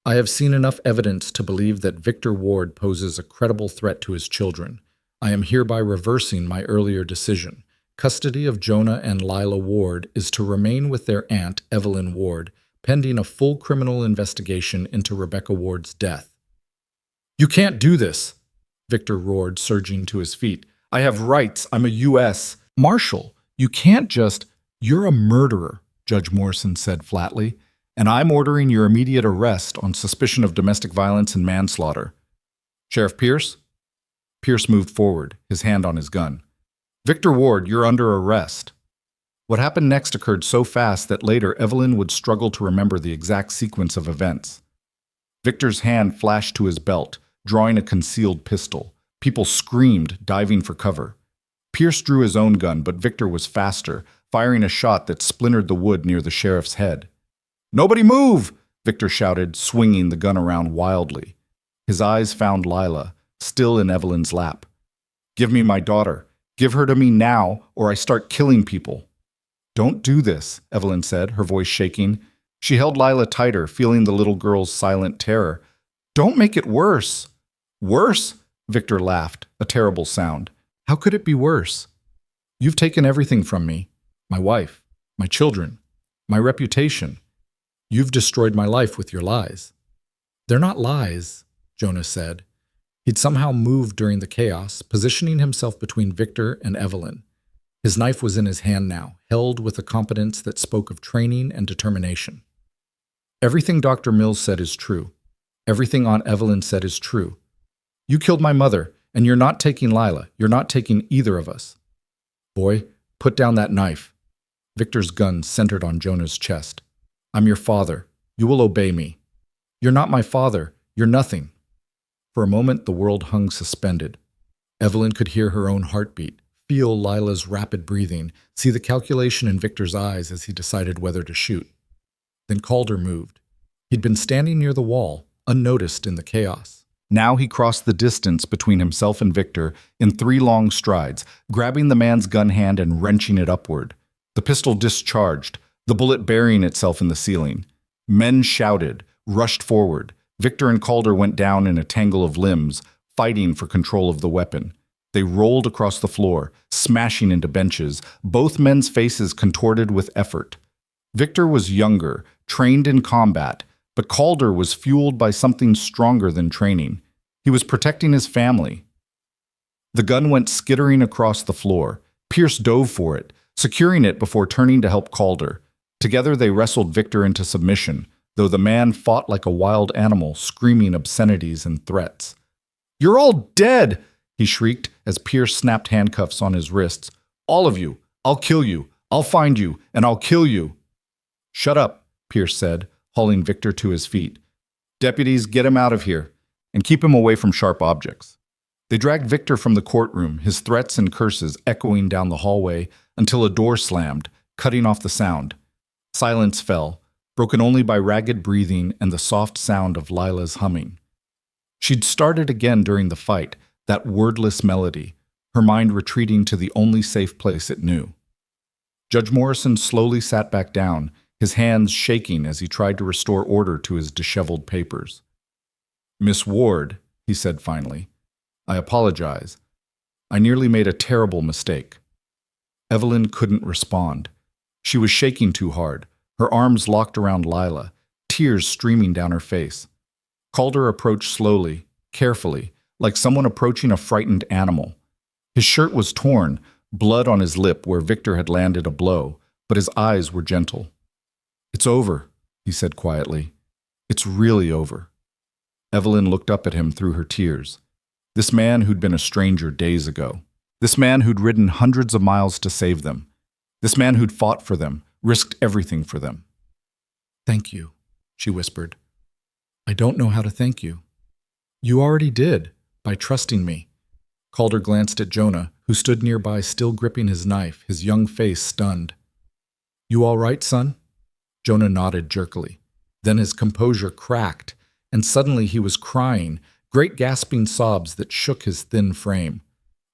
I have seen enough evidence to believe that Victor Ward poses a credible threat to his children. I am hereby reversing my earlier decision. Custody of Jonah and Lila Ward is to remain with their aunt, Evelyn Ward, pending a full criminal investigation into Rebecca Ward's death. You can't do this, Victor roared, surging to his feet. I have rights. I'm a U.S. Marshal. You can't just— You're a murderer, Judge Morrison said flatly, and I'm ordering your immediate arrest on suspicion of domestic violence and manslaughter. Sheriff Pierce? Pierce moved forward, his hand on his gun. Victor Ward, you're under arrest. What happened next occurred so fast that later Evelyn would struggle to remember the exact sequence of events. Victor's hand flashed to his belt, drawing a concealed pistol. People screamed, diving for cover. Pierce drew his own gun, but Victor was faster, firing a shot that splintered the wood near the sheriff's head. Nobody move! Victor shouted, swinging the gun around wildly. His eyes found Lila, still in Evelyn's lap. Give me my daughter. Give her to me now, or I start killing people. Don't do this, Evelyn said, her voice shaking. She held Lila tighter, feeling the little girl's silent terror. Don't make it worse. Worse? Victor laughed, a terrible sound. How could it be worse? You've taken everything from me. My wife, my children, my reputation. You've destroyed my life with your lies. They're not lies, Jonah said. He'd somehow moved during the chaos, positioning himself between Victor and Evelyn. His knife was in his hand now, held with a competence that spoke of training and determination. Everything Dr. Mills said is true. Everything Aunt Evelyn said is true. You killed my mother, and you're not taking Lila. You're not taking either of us. Boy, put down that knife. Victor's gun centered on Jonah's chest. I'm your father. You will obey me. You're not my father. You're nothing. For a moment, the world hung suspended. Evelyn could hear her own heartbeat, feel Lila's rapid breathing, see the calculation in Victor's eyes as he decided whether to shoot. Then Calder moved. He'd been standing near the wall, unnoticed in the chaos. Now he crossed the distance between himself and Victor in 3 long strides, grabbing the man's gun hand and wrenching it upward. The pistol discharged, the bullet burying itself in the ceiling. Men shouted, rushed forward. Victor and Calder went down in a tangle of limbs, fighting for control of the weapon. They rolled across the floor, smashing into benches, both men's faces contorted with effort. Victor was younger, trained in combat, but Calder was fueled by something stronger than training. He was protecting his family. The gun went skittering across the floor. Pierce dove for it, securing it before turning to help Calder. Together they wrestled Victor into submission, though the man fought like a wild animal, screaming obscenities and threats. You're all dead, he shrieked as Pierce snapped handcuffs on his wrists. All of you. I'll kill you. I'll find you, and I'll kill you. Shut up, Pierce said, hauling Victor to his feet. Deputies, get him out of here, and keep him away from sharp objects. They dragged Victor from the courtroom, his threats and curses echoing down the hallway until a door slammed, cutting off the sound. Silence fell, broken only by ragged breathing and the soft sound of Lila's humming. She'd started again during the fight, that wordless melody, her mind retreating to the only safe place it knew. Judge Morrison slowly sat back down, his hands shaking as he tried to restore order to his disheveled papers. Miss Ward, he said finally, I apologize. I nearly made a terrible mistake. Evelyn couldn't respond. She was shaking too hard, her arms locked around Lila, tears streaming down her face. Calder approached slowly, carefully, like someone approaching a frightened animal. His shirt was torn, blood on his lip where Victor had landed a blow, but his eyes were gentle. It's over, he said quietly. It's really over. Evelyn looked up at him through her tears. This man who'd been a stranger days ago. This man who'd ridden hundreds of miles to save them. This man who'd fought for them, risked everything for them. Thank you, she whispered. I don't know how to thank you. You already did, by trusting me. Calder glanced at Jonah, who stood nearby still gripping his knife, his young face stunned. You all right, son? Jonah nodded jerkily. Then his composure cracked, and suddenly he was crying, great gasping sobs that shook his thin frame.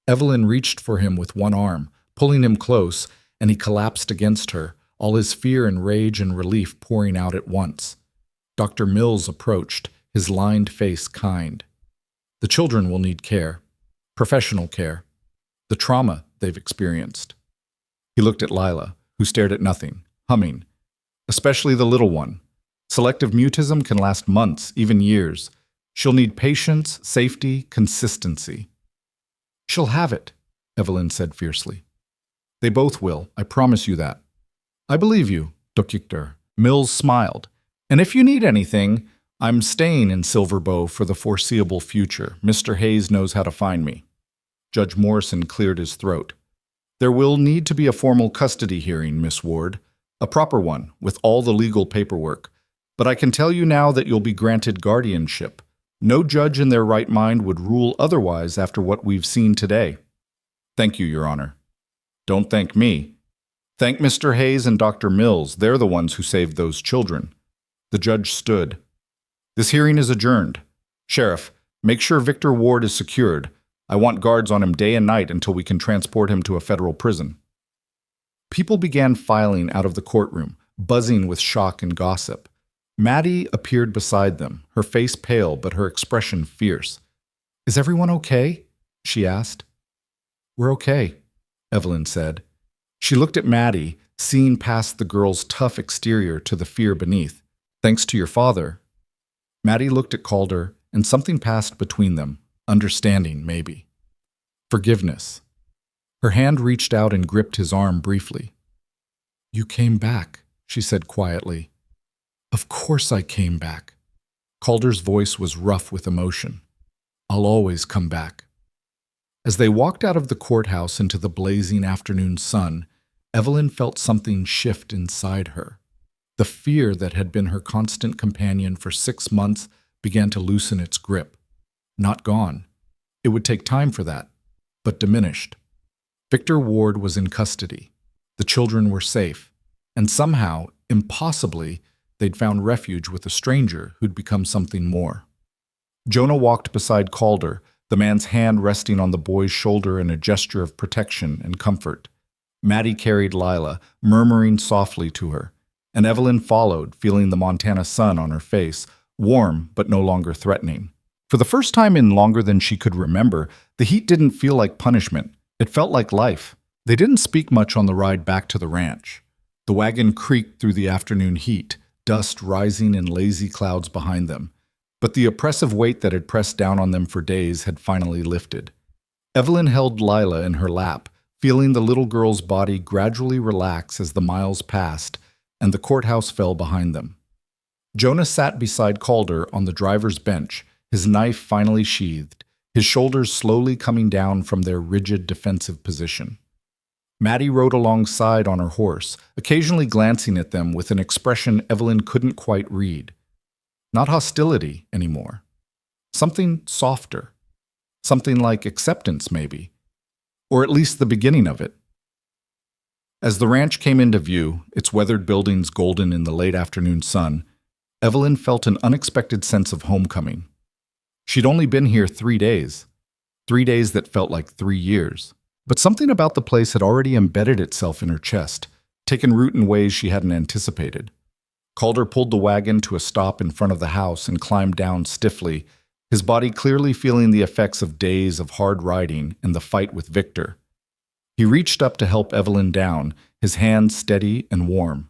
Evelyn reached for him with one arm, pulling him close, and he collapsed against her, all his fear and rage and relief pouring out at once. Dr. Mills approached, his lined face kind. The children will need care, professional care, the trauma they've experienced. He looked at Lila, who stared at nothing, humming. Especially the little one. Selective mutism can last months, even years. She'll need patience, safety, consistency. She'll have it, Evelyn said fiercely. They both will, I promise you that. I believe you, Doktor. Mills smiled. And if you need anything, I'm staying in Silver Bow for the foreseeable future. Mr. Hayes knows how to find me. Judge Morrison cleared his throat. There will need to be a formal custody hearing, Miss Ward. A proper one, with all the legal paperwork. But I can tell you now that you'll be granted guardianship. No judge in their right mind would rule otherwise after what we've seen today. Thank you, Your Honor. Don't thank me. Thank Mr. Hayes and Dr. Mills. They're the ones who saved those children. The judge stood. This hearing is adjourned. Sheriff, make sure Victor Ward is secured. I want guards on him day and night until we can transport him to a federal prison. People began filing out of the courtroom, buzzing with shock and gossip. Maddie appeared beside them, her face pale but her expression fierce. Is everyone okay? She asked. We're okay, Evelyn said. She looked at Maddie, seeing past the girl's tough exterior to the fear beneath. Thanks to your father. Maddie looked at Calder, and something passed between them, understanding, maybe. Forgiveness. Her hand reached out and gripped his arm briefly. You came back, she said quietly. Of course I came back. Calder's voice was rough with emotion. I'll always come back. As they walked out of the courthouse into the blazing afternoon sun, Evelyn felt something shift inside her. The fear that had been her constant companion for 6 months began to loosen its grip. Not gone. It would take time for that, but diminished. Victor Ward was in custody. The children were safe. And somehow, impossibly, they'd found refuge with a stranger who'd become something more. Jonah walked beside Calder, the man's hand resting on the boy's shoulder in a gesture of protection and comfort. Maddie carried Lila, murmuring softly to her, and Evelyn followed, feeling the Montana sun on her face, warm but no longer threatening. For the first time in longer than she could remember, the heat didn't feel like punishment. It felt like life. They didn't speak much on the ride back to the ranch. The wagon creaked through the afternoon heat, dust rising in lazy clouds behind them. But the oppressive weight that had pressed down on them for days had finally lifted. Evelyn held Lila in her lap, feeling the little girl's body gradually relax as the miles passed and the courthouse fell behind them. Jonah sat beside Calder on the driver's bench, his knife finally sheathed, his shoulders slowly coming down from their rigid defensive position. Maddie rode alongside on her horse, occasionally glancing at them with an expression Evelyn couldn't quite read. Not hostility anymore. Something softer. Something like acceptance, maybe. Or at least the beginning of it. As the ranch came into view, its weathered buildings golden in the late afternoon sun, Evelyn felt an unexpected sense of homecoming. She'd only been here 3 days. 3 days that felt like 3 years. But something about the place had already embedded itself in her chest, taken root in ways she hadn't anticipated. Calder pulled the wagon to a stop in front of the house and climbed down stiffly, his body clearly feeling the effects of days of hard riding and the fight with Victor. He reached up to help Evelyn down, his hand steady and warm.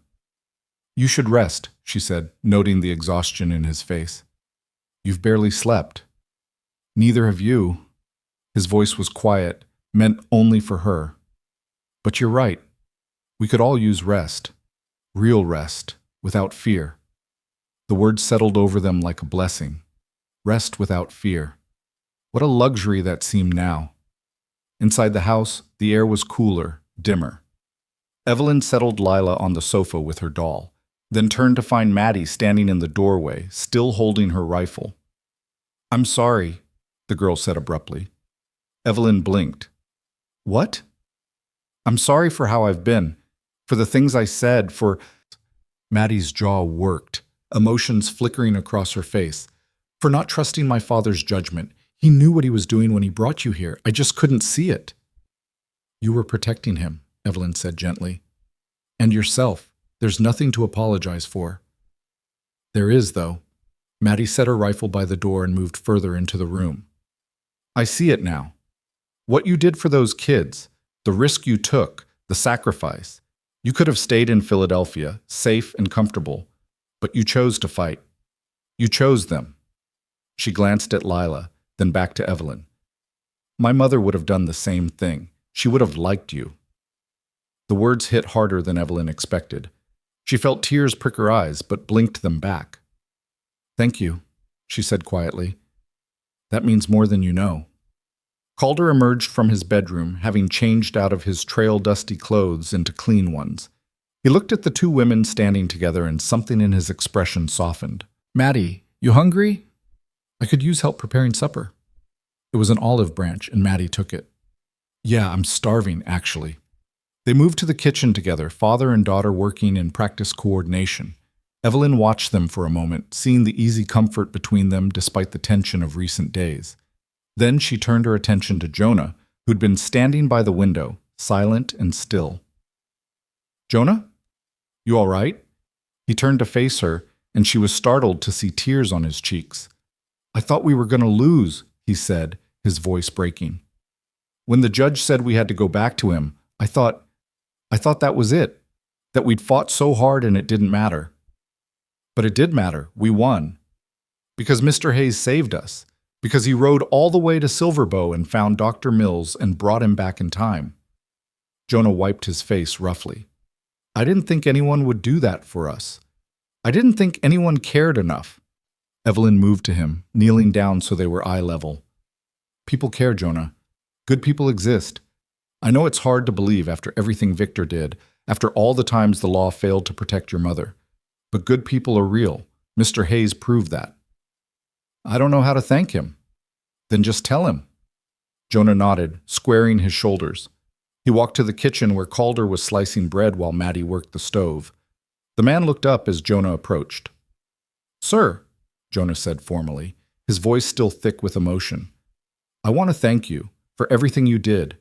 You should rest, she said, noting the exhaustion in his face. You've barely slept. Neither have you. His voice was quiet, meant only for her. But you're right. We could all use rest. Real rest, without fear. The words settled over them like a blessing. Rest without fear. What a luxury that seemed now. Inside the house, the air was cooler, dimmer. Evelyn settled Lila on the sofa with her doll, then turned to find Maddie standing in the doorway, still holding her rifle. I'm sorry, the girl said abruptly. Evelyn blinked. What? I'm sorry for how I've been, for the things I said, for... Maddie's jaw worked, emotions flickering across her face. For not trusting my father's judgment. He knew what he was doing when he brought you here. I just couldn't see it. You were protecting him, Evelyn said gently. And yourself. There's nothing to apologize for. There is, though. Maddie set her rifle by the door and moved further into the room. I see it now. What you did for those kids, the risk you took, the sacrifice. You could have stayed in Philadelphia, safe and comfortable, but you chose to fight. You chose them. She glanced at Lila, then back to Evelyn. My mother would have done the same thing. She would have liked you. The words hit harder than Evelyn expected. She felt tears prick her eyes, but blinked them back. Thank you, she said quietly. That means more than you know. Calder emerged from his bedroom, having changed out of his trail-dusty clothes into clean ones. He looked at the two women standing together, and something in his expression softened. Maddie, you hungry? I could use help preparing supper. It was an olive branch, and Maddie took it. Yeah, I'm starving, actually. They moved to the kitchen together, father and daughter working in practice coordination. Evelyn watched them for a moment, seeing the easy comfort between them despite the tension of recent days. Then she turned her attention to Jonah, who'd been standing by the window, silent and still. Jonah? You all right? He turned to face her, and she was startled to see tears on his cheeks. I thought we were going to lose, he said, his voice breaking. When the judge said we had to go back to him, I thought that was it, that we'd fought so hard and it didn't matter. But it did matter. We won. Because Mr. Hayes saved us. Because he rode all the way to Silverbow and found Dr. Mills and brought him back in time. Jonah wiped his face roughly. I didn't think anyone would do that for us. I didn't think anyone cared enough. Evelyn moved to him, kneeling down so they were eye level. People care, Jonah. Good people exist. I know it's hard to believe after everything Victor did, after all the times the law failed to protect your mother. But good people are real. Mr. Hayes proved that. I don't know how to thank him. Then just tell him. Jonah nodded, squaring his shoulders. He walked to the kitchen where Calder was slicing bread while Maddie worked the stove. The man looked up as Jonah approached. Sir, Jonah said formally, his voice still thick with emotion. I want to thank you for everything you did,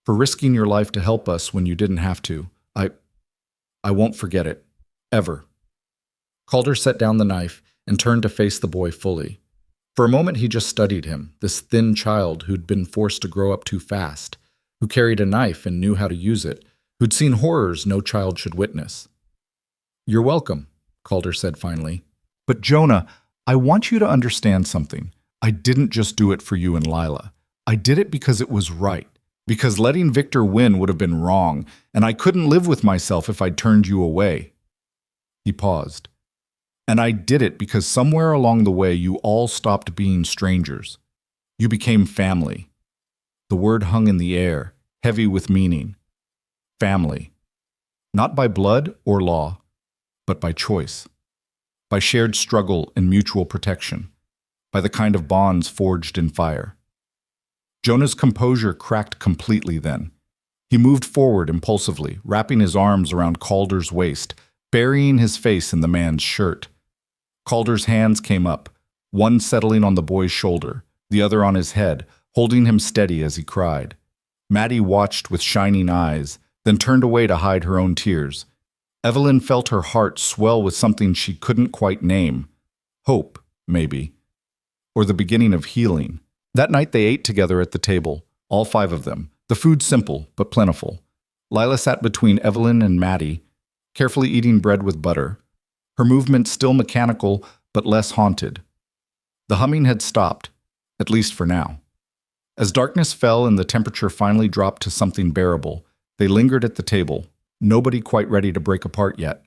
for risking your life to help us when you didn't have to. I won't forget it. Ever. Calder set down the knife and turned to face the boy fully. For a moment he just studied him, this thin child who'd been forced to grow up too fast, who carried a knife and knew how to use it, who'd seen horrors no child should witness. You're welcome, Calder said finally. But Jonah, I want you to understand something. I didn't just do it for you and Lila. I did it because it was right. Because letting Victor win would have been wrong, and I couldn't live with myself if I'd turned you away. He paused. And I did it because somewhere along the way you all stopped being strangers. You became family. The word hung in the air, heavy with meaning. Family. Not by blood or law, but by choice. By shared struggle and mutual protection. By the kind of bonds forged in fire. Jonah's composure cracked completely then. He moved forward impulsively, wrapping his arms around Calder's waist, burying his face in the man's shirt. Calder's hands came up, one settling on the boy's shoulder, the other on his head, holding him steady as he cried. Maddie watched with shining eyes, then turned away to hide her own tears. Evelyn felt her heart swell with something she couldn't quite name. Hope, maybe. Or the beginning of healing. That night they ate together at the table, all five of them, the food simple but plentiful. Lila sat between Evelyn and Maddie, carefully eating bread with butter, her movements still mechanical but less haunted. The humming had stopped, at least for now. As darkness fell and the temperature finally dropped to something bearable, they lingered at the table, nobody quite ready to break apart yet.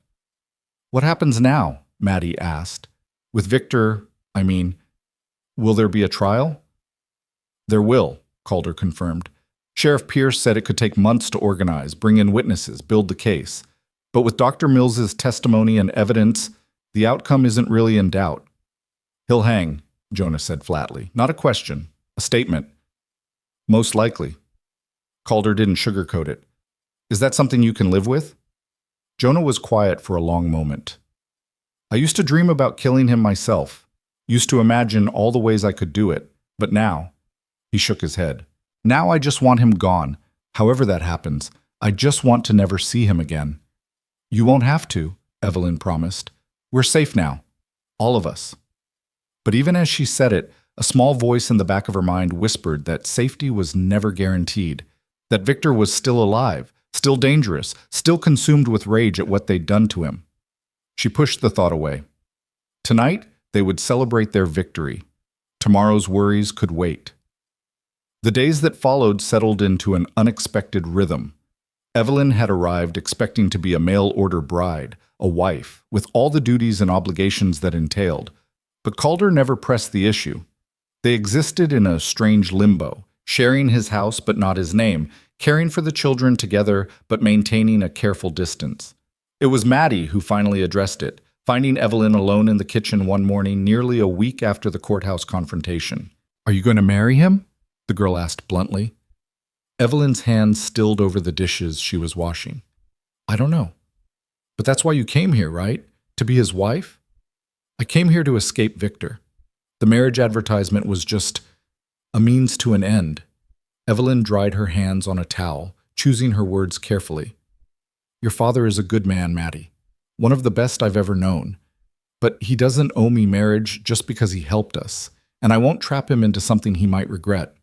What happens now? Maddie asked. With Victor, will there be a trial? There will, Calder confirmed. Sheriff Pierce said it could take months to organize, bring in witnesses, build the case. But with Dr. Mills's testimony and evidence, the outcome isn't really in doubt. He'll hang, Jonah said flatly. Not a question, a statement. Most likely. Calder didn't sugarcoat it. Is that something you can live with? Jonah was quiet for a long moment. I used to dream about killing him myself, used to imagine all the ways I could do it, but now, he shook his head. Now I just want him gone. However that happens, I just want to never see him again. You won't have to, Evelyn promised. We're safe now. All of us. But even as she said it, a small voice in the back of her mind whispered that safety was never guaranteed, that Victor was still alive, still dangerous, still consumed with rage at what they'd done to him. She pushed the thought away. Tonight, they would celebrate their victory. Tomorrow's worries could wait. The days that followed settled into an unexpected rhythm. Evelyn had arrived expecting to be a mail-order bride, a wife, with all the duties and obligations that entailed. But Calder never pressed the issue. They existed in a strange limbo, sharing his house but not his name, caring for the children together but maintaining a careful distance. It was Maddie who finally addressed it, finding Evelyn alone in the kitchen one morning nearly a week after the courthouse confrontation. "Are you going to marry him?" the girl asked bluntly. Evelyn's hands stilled over the dishes she was washing. "I don't know. But that's why you came here, right? To be his wife?" "I came here to escape Victor. The marriage advertisement was just a means to an end." Evelyn dried her hands on a towel, choosing her words carefully. "Your father is a good man, Maddie. One of the best I've ever known. But he doesn't owe me marriage just because he helped us, and I won't trap him into something he might regret."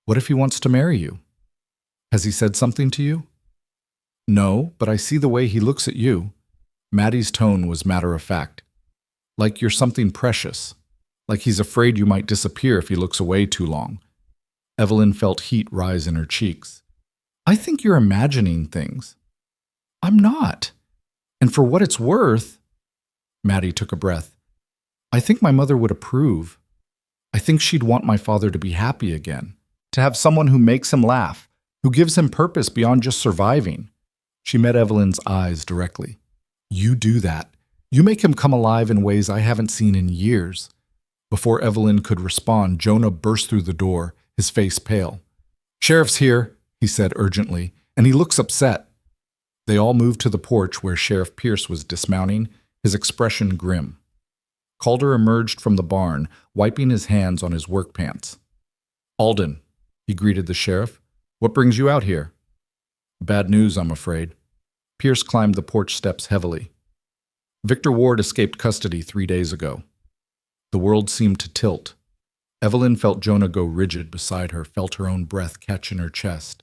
"What if he wants to marry you? Has he said something to you?" "No, but I see the way he looks at you." Maddie's tone was matter-of-fact. "Like you're something precious. Like he's afraid you might disappear if he looks away too long." Evelyn felt heat rise in her cheeks. "I think you're imagining things." "I'm not. And for what it's worth," Maddie took a breath, "I think my mother would approve. I think she'd want my father to be happy again, to have someone who makes him laugh, who gives him purpose beyond just surviving." She met Evelyn's eyes directly. "You do that. You make him come alive in ways I haven't seen in years." Before Evelyn could respond, Jonah burst through the door, his face pale. "Sheriff's here," he said urgently, "and he looks upset." They all moved to the porch where Sheriff Pierce was dismounting, his expression grim. Calder emerged from the barn, wiping his hands on his work pants. "Alden," he greeted the sheriff, "what brings you out here?" "Bad news, I'm afraid." Pierce climbed the porch steps heavily. "Victor Ward escaped custody 3 days ago." The world seemed to tilt. Evelyn felt Jonah go rigid beside her, felt her own breath catch in her chest.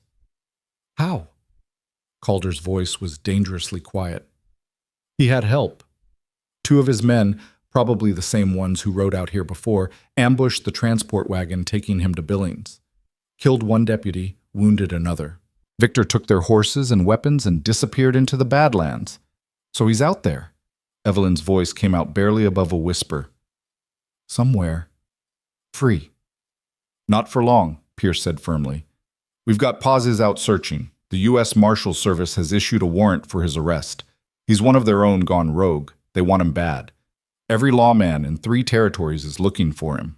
"How?" Calder's voice was dangerously quiet. "He had help. 2 of his men, probably the same ones who rode out here before, ambushed the transport wagon taking him to Billings. Killed 1 deputy, wounded another. Victor took their horses and weapons and disappeared into the Badlands. So he's out there." Evelyn's voice came out barely above a whisper. "Somewhere. Free." "Not for long," Pierce said firmly. "We've got pauses out searching. The U.S. Marshal Service has issued a warrant for his arrest. He's one of their own gone rogue. They want him bad. Every lawman in 3 territories is looking for him."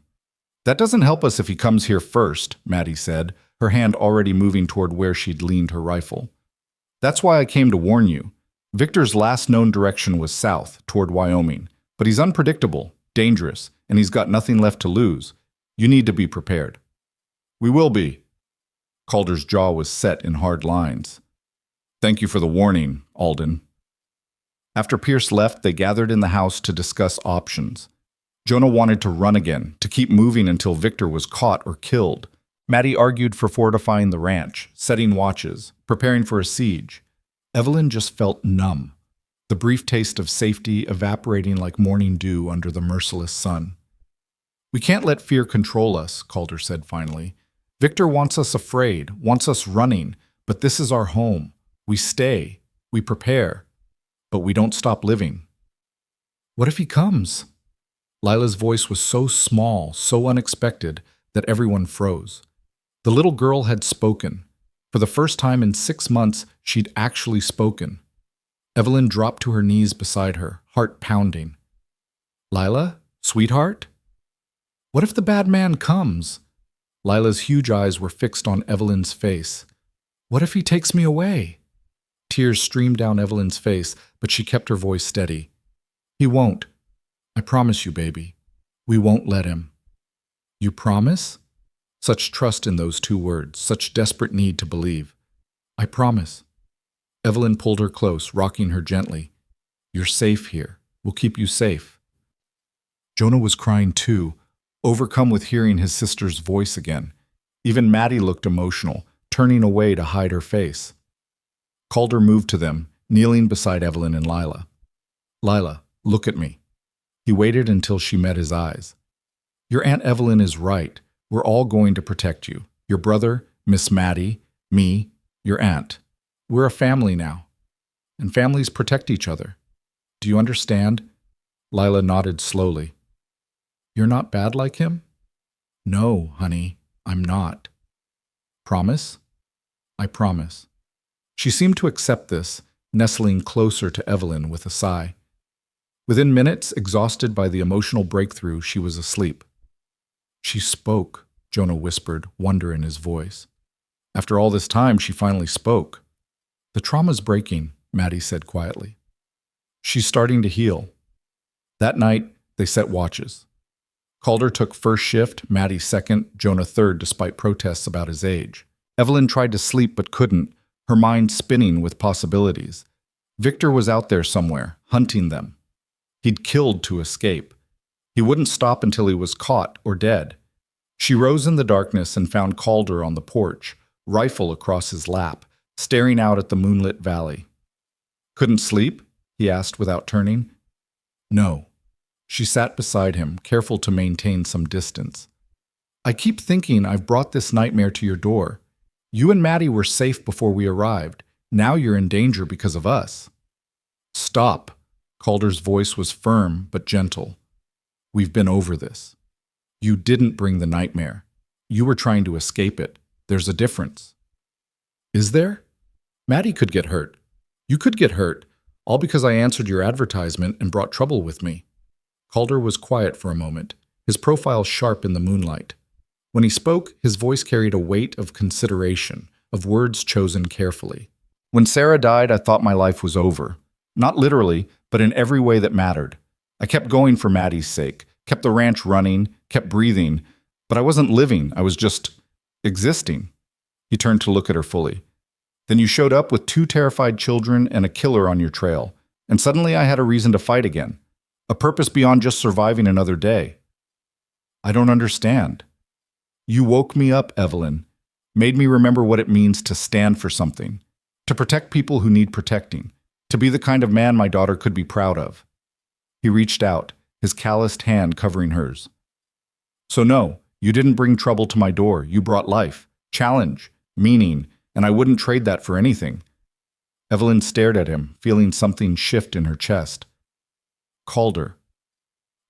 "That doesn't help us if he comes here first," Maddie said, her hand already moving toward where she'd leaned her rifle. "That's why I came to warn you. Victor's last known direction was south, toward Wyoming. But he's unpredictable, dangerous, and he's got nothing left to lose. You need to be prepared." "We will be." Calder's jaw was set in hard lines. "Thank you for the warning, Alden." After Pierce left, they gathered in the house to discuss options. Jonah wanted to run again, to keep moving until Victor was caught or killed. Maddie argued for fortifying the ranch, setting watches, preparing for a siege. Evelyn just felt numb, the brief taste of safety evaporating like morning dew under the merciless sun. "We can't let fear control us," Calder said finally. "Victor wants us afraid, wants us running, but this is our home. We stay, we prepare, but we don't stop living." "What if he comes?" Lila's voice was so small, so unexpected, that everyone froze. The little girl had spoken. For the first time in 6 months, she'd actually spoken. Evelyn dropped to her knees beside her, heart pounding. "Lila? Sweetheart?" "What if the bad man comes?" Lila's huge eyes were fixed on Evelyn's face. "What if he takes me away?" Tears streamed down Evelyn's face, but she kept her voice steady. "He won't. I promise you, baby. We won't let him." "You promise?" Such trust in those 2 words, such desperate need to believe. "I promise." Evelyn pulled her close, rocking her gently. "You're safe here. We'll keep you safe." Jonah was crying too, overcome with hearing his sister's voice again. Even Maddie looked emotional, turning away to hide her face. Calder moved to them, kneeling beside Evelyn and Lila. "Lila, look at me." He waited until she met his eyes. Your Aunt Evelyn is right. We're all going to protect you. Your brother, Miss Maddie, me, your aunt. We're a family now. And families protect each other. Do you understand? Lila nodded slowly. You're not bad like him? No, honey, I'm not. Promise? I promise. She seemed to accept this, nestling closer to Evelyn with a sigh. Within minutes, exhausted by the emotional breakthrough, she was asleep. She spoke, Jonah whispered, wonder in his voice. After all this time, she finally spoke. The trauma's breaking, Maddie said quietly. She's starting to heal. That night, they set watches. Calder took first shift, Maddie second, Jonah third, despite protests about his age. Evelyn tried to sleep but couldn't, her mind spinning with possibilities. Victor was out there somewhere, hunting them. He'd killed to escape. He wouldn't stop until he was caught or dead. She rose in the darkness and found Calder on the porch, rifle across his lap, staring out at the moonlit valley. Couldn't sleep? He asked without turning. No. She sat beside him, careful to maintain some distance. I keep thinking I've brought this nightmare to your door. You and Maddie were safe before we arrived. Now you're in danger because of us. Stop. Calder's voice was firm but gentle. We've been over this. You didn't bring the nightmare. You were trying to escape it. There's a difference. Is there? Maddie could get hurt. You could get hurt, all because I answered your advertisement and brought trouble with me. Calder was quiet for a moment, his profile sharp in the moonlight. When he spoke, his voice carried a weight of consideration, of words chosen carefully. When Sarah died, I thought my life was over. Not literally, but in every way that mattered. I kept going for Maddie's sake, kept the ranch running, kept breathing, but I wasn't living, I was just existing. He turned to look at her fully. Then you showed up with 2 terrified children and a killer on your trail, and suddenly I had a reason to fight again. A purpose beyond just surviving another day. I don't understand. You woke me up, Evelyn, made me remember what it means to stand for something, to protect people who need protecting, to be the kind of man my daughter could be proud of. He reached out, his calloused hand covering hers. So no, you didn't bring trouble to my door. You brought life, challenge, meaning, and I wouldn't trade that for anything. Evelyn stared at him, feeling something shift in her chest. Calder.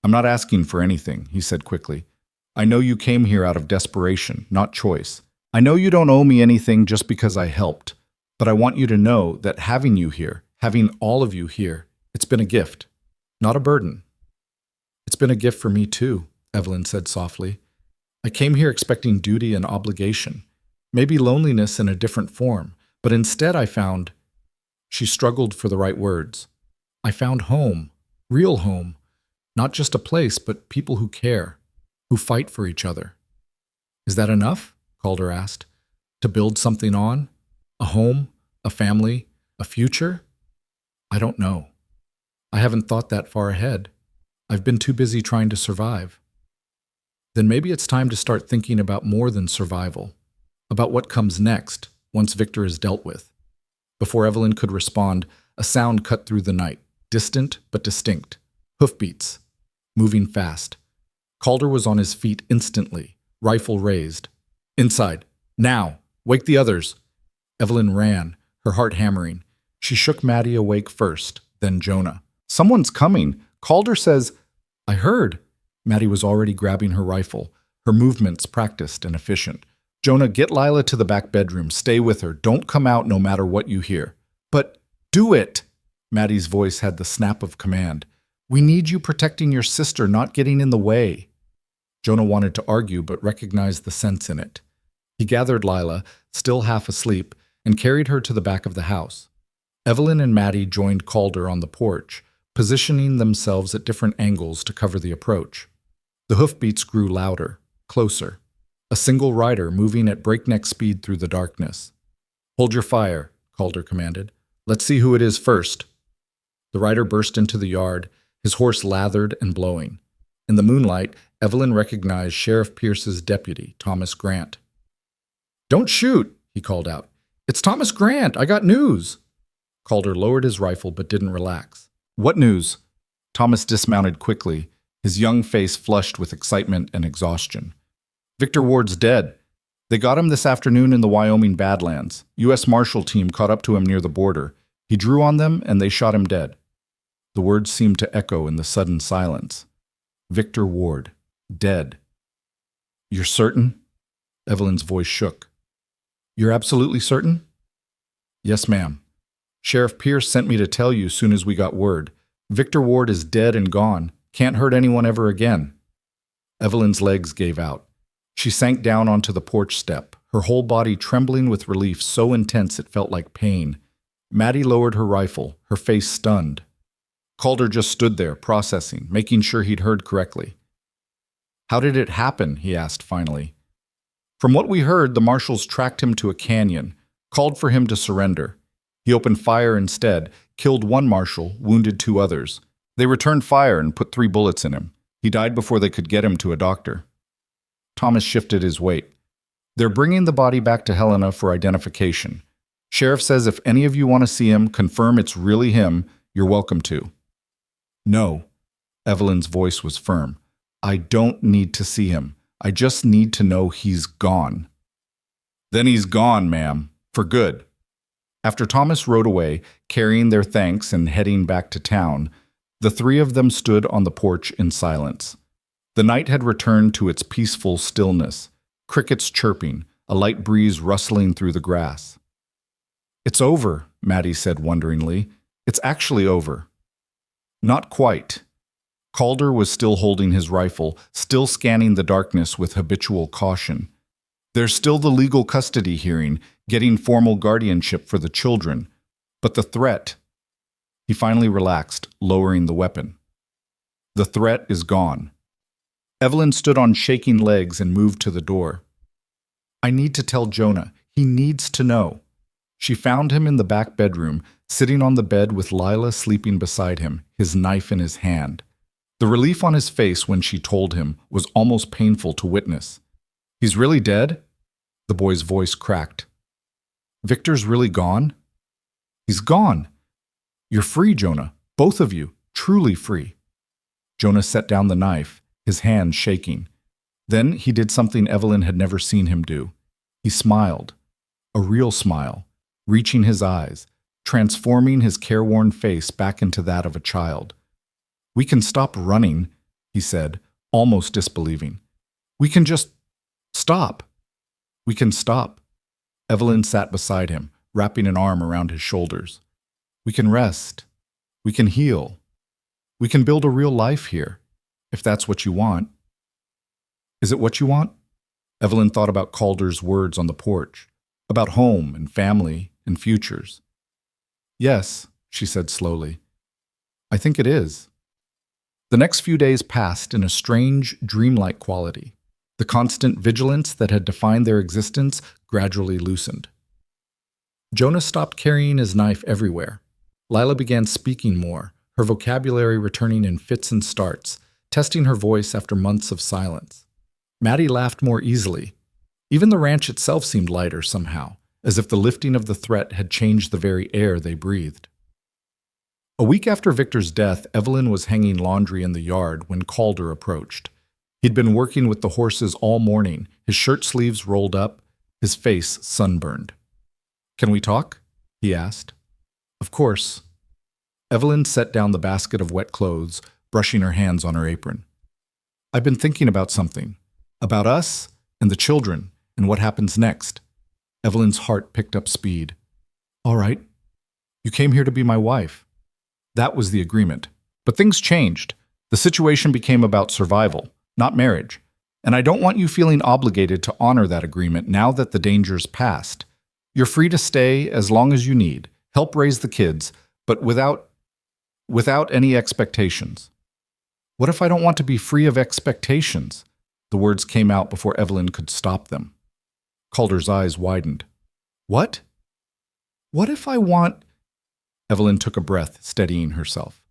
I'm not asking for anything, he said quickly. I know you came here out of desperation, not choice. I know you don't owe me anything just because I helped, but I want you to know that having you here, having all of you here, it's been a gift, not a burden. It's been a gift for me too, Evelyn said softly. I came here expecting duty and obligation, maybe loneliness in a different form, but instead I found... She struggled for the right words. I found home, real home, not just a place, but people who care, who fight for each other. Is that enough? Calder asked. To build something on? A home, a family, a future? I don't know. I haven't thought that far ahead. I've been too busy trying to survive. Then maybe it's time to start thinking about more than survival, about what comes next once Victor is dealt with. Before Evelyn could respond, a sound cut through the night, distant but distinct. Hoofbeats, moving fast. Calder was on his feet instantly, rifle raised. Inside. Now. Wake the others. Evelyn ran, her heart hammering. She shook Maddie awake first, then Jonah. Someone's coming. Calder says... I heard. Maddie was already grabbing her rifle, her movements practiced and efficient. Jonah, get Lila to the back bedroom. Stay with her. Don't come out no matter what you hear. But do it! Maddie's voice had the snap of command. We need you protecting your sister, not getting in the way. Jonah wanted to argue, but recognized the sense in it. He gathered Lila, still half asleep, and carried her to the back of the house. Evelyn and Maddie joined Calder on the porch, positioning themselves at different angles to cover the approach. The hoofbeats grew louder, closer. A single rider moving at breakneck speed through the darkness. Hold your fire, Calder commanded. Let's see who it is first. The rider burst into the yard, his horse lathered and blowing. In the moonlight, Evelyn recognized Sheriff Pierce's deputy, Thomas Grant. Don't shoot, he called out. It's Thomas Grant. I got news. Calder lowered his rifle but didn't relax. What news? Thomas dismounted quickly, his young face flushed with excitement and exhaustion. Victor Ward's dead. They got him this afternoon in the Wyoming Badlands. U.S. Marshal team caught up to him near the border. He drew on them, and they shot him dead. The words seemed to echo in the sudden silence. Victor Ward, dead. You're certain? Evelyn's voice shook. You're absolutely certain? Yes, ma'am. Sheriff Pierce sent me to tell you soon as we got word. Victor Ward is dead and gone. Can't hurt anyone ever again. Evelyn's legs gave out. She sank down onto the porch step, her whole body trembling with relief so intense it felt like pain. Maddie lowered her rifle, her face stunned. Calder just stood there, processing, making sure he'd heard correctly. How did it happen? He asked finally. From what we heard, the marshals tracked him to a canyon, called for him to surrender. He opened fire instead, killed one marshal, wounded 2 others. They returned fire and put 3 bullets in him. He died before they could get him to a doctor. Thomas shifted his weight. They're bringing the body back to Helena for identification. Sheriff says if any of you want to see him, confirm it's really him, you're welcome to. No. Evelyn's voice was firm. I don't need to see him. I just need to know he's gone. Then he's gone, ma'am. For good. After Thomas rode away, carrying their thanks and heading back to town, the 3 of them stood on the porch in silence. The night had returned to its peaceful stillness, crickets chirping, a light breeze rustling through the grass. It's over, Maddie said wonderingly. It's actually over. Not quite. Calder was still holding his rifle, still scanning the darkness with habitual caution. There's still the legal custody hearing, getting formal guardianship for the children. But the threat... He finally relaxed, lowering the weapon. The threat is gone. Evelyn stood on shaking legs and moved to the door. I need to tell Jonah. He needs to know. She found him in the back bedroom, sitting on the bed with Lila sleeping beside him, his knife in his hand. The relief on his face when she told him was almost painful to witness. He's really dead? The boy's voice cracked. Victor's really gone? He's gone. You're free, Jonah. Both of you. Truly free. Jonah set down the knife, his hand shaking. Then he did something Evelyn had never seen him do. He smiled. A real smile, reaching his eyes, transforming his careworn face back into that of a child. We can stop running, he said, almost disbelieving. We can just stop. We can stop. Evelyn sat beside him, wrapping an arm around his shoulders. We can rest. We can heal. We can build a real life here, if that's what you want. Is it what you want? Evelyn thought about Calder's words on the porch, about home and family and futures. Yes, she said slowly. I think it is. The next few days passed in a strange, dreamlike quality. The constant vigilance that had defined their existence gradually loosened. Jonah stopped carrying his knife everywhere. Lila began speaking more, her vocabulary returning in fits and starts, testing her voice after months of silence. Maddie laughed more easily. Even the ranch itself seemed lighter somehow, as if the lifting of the threat had changed the very air they breathed. A week after Victor's death, Evelyn was hanging laundry in the yard when Calder approached. He'd been working with the horses all morning, his shirt sleeves rolled up, his face sunburned. Can we talk? He asked. Of course. Evelyn set down the basket of wet clothes, brushing her hands on her apron. I've been thinking about something. About us and the children and what happens next. Evelyn's heart picked up speed. All right. You came here to be my wife. That was the agreement. But things changed. The situation became about survival, not marriage. And I don't want you feeling obligated to honor that agreement now that the danger's passed. You're free to stay as long as you need, help raise the kids, but without any expectations. What if I don't want to be free of expectations? The words came out before Evelyn could stop them. Calder's eyes widened. What? What if I want... Evelyn took a breath, steadying herself.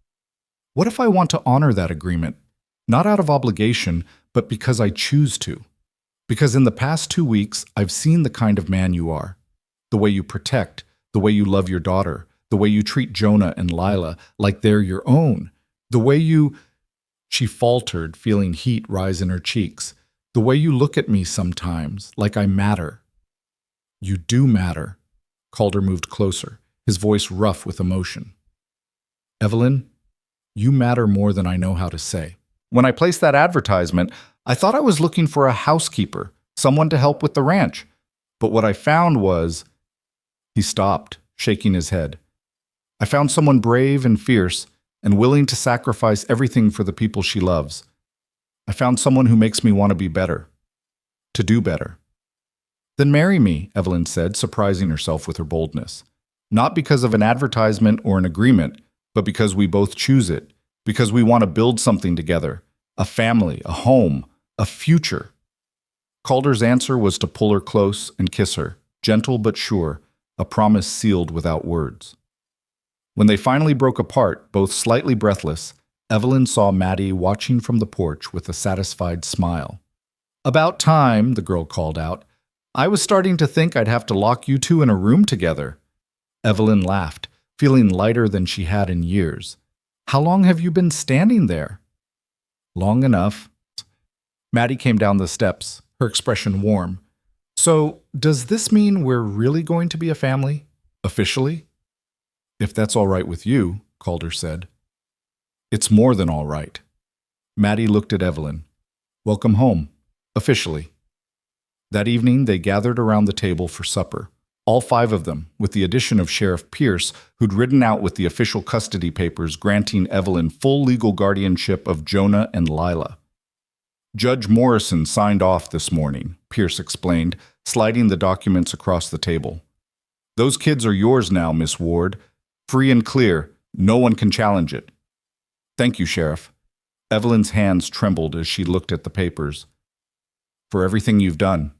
What if I want to honor that agreement, not out of obligation, but because I choose to? Because in the past 2 weeks, I've seen the kind of man you are. The way you protect, the way you love your daughter, the way you treat Jonah and Lila like they're your own, the way you... She faltered, feeling heat rise in her cheeks. The way you look at me sometimes, like I matter. You do matter. Calder moved closer, his voice rough with emotion. Evelyn, you matter more than I know how to say. When I placed that advertisement, I thought I was looking for a housekeeper, someone to help with the ranch. But what I found was... He stopped, shaking his head. I found someone brave and fierce and willing to sacrifice everything for the people she loves. I found someone who makes me want to be better, to do better. Then marry me, Evelyn said, surprising herself with her boldness. Not because of an advertisement or an agreement, but because we both choose it, because we want to build something together, a family, a home, a future. Calder's answer was to pull her close and kiss her, gentle but sure, a promise sealed without words. When they finally broke apart, both slightly breathless, Evelyn saw Maddie watching from the porch with a satisfied smile. About time, the girl called out. I was starting to think I'd have to lock you two in a room together. Evelyn laughed, feeling lighter than she had in years. How long have you been standing there? Long enough. Maddie came down the steps, her expression warm. So, does this mean we're really going to be a family? Officially? If that's all right with you, Calder said. It's more than all right. Maddie looked at Evelyn. Welcome home. Officially. That evening, they gathered around the table for supper. All five of them, with the addition of Sheriff Pierce, who'd ridden out with the official custody papers granting Evelyn full legal guardianship of Jonah and Lila. Judge Morrison signed off this morning, Pierce explained, sliding the documents across the table. Those kids are yours now, Miss Ward. Free and clear. No one can challenge it. Thank you, Sheriff. Evelyn's hands trembled as she looked at the papers. For everything you've done.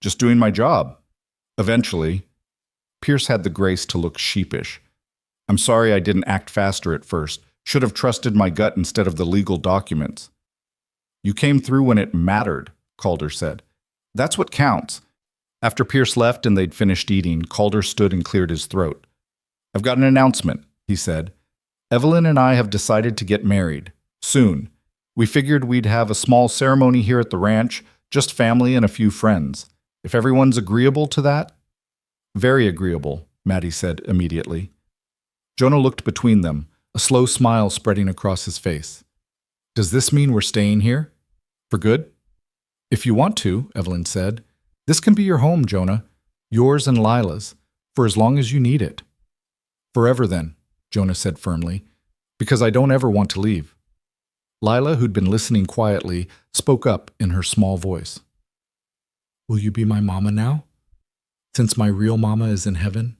Just doing my job. Eventually. Pierce had the grace to look sheepish. I'm sorry I didn't act faster at first. Should have trusted my gut instead of the legal documents. You came through when it mattered, Calder said. That's what counts. After Pierce left and they'd finished eating, Calder stood and cleared his throat. I've got an announcement, he said. Evelyn and I have decided to get married. Soon. We figured we'd have a small ceremony here at the ranch, just family and a few friends. If everyone's agreeable to that? Very agreeable, Maddie said immediately. Jonah looked between them, a slow smile spreading across his face. Does this mean we're staying here? For good? If you want to, Evelyn said. This can be your home, Jonah. Yours and Lila's, for as long as you need it. Forever then, Jonah said firmly, because I don't ever want to leave. Lila, who'd been listening quietly, spoke up in her small voice. Will you be my mama now? Since my real mama is in heaven?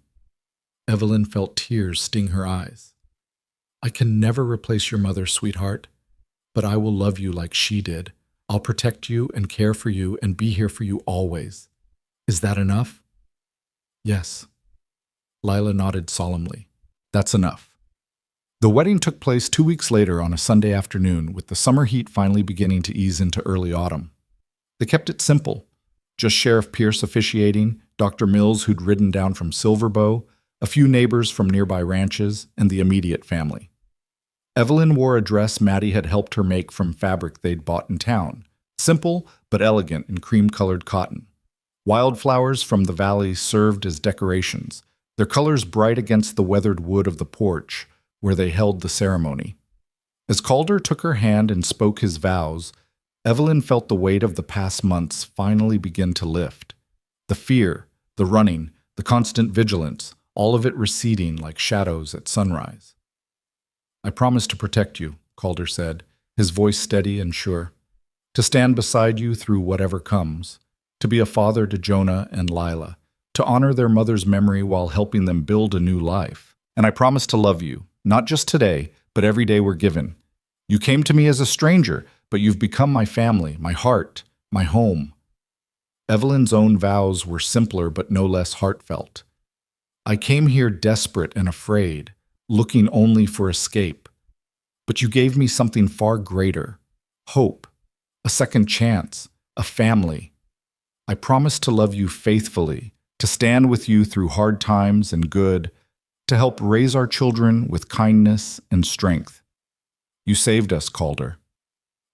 Evelyn felt tears sting her eyes. I can never replace your mother, sweetheart, but I will love you like she did. I'll protect you and care for you and be here for you always. Is that enough? Yes. Lila nodded solemnly. That's enough. The wedding took place 2 weeks later on a Sunday afternoon, with the summer heat finally beginning to ease into early autumn. They kept it simple. Just Sheriff Pierce officiating, Dr. Mills, who'd ridden down from Silverbow, a few neighbors from nearby ranches, and the immediate family. Evelyn wore a dress Maddie had helped her make from fabric they'd bought in town, simple but elegant in cream-colored cotton. Wildflowers from the valley served as decorations, their colors bright against the weathered wood of the porch where they held the ceremony. As Calder took her hand and spoke his vows, Evelyn felt the weight of the past months finally begin to lift. The fear, the running, the constant vigilance, all of it receding like shadows at sunrise. I promise to protect you, Calder said, his voice steady and sure. To stand beside you through whatever comes. To be a father to Jonah and Lila. To honor their mother's memory while helping them build a new life. And I promise to love you, not just today, but every day we're given. You came to me as a stranger, but you've become my family, my heart, my home. Evelyn's own vows were simpler but no less heartfelt. I came here desperate and afraid, looking only for escape. But you gave me something far greater, hope, a second chance, a family. I promise to love you faithfully, to stand with you through hard times and good, to help raise our children with kindness and strength. You saved us, Calder.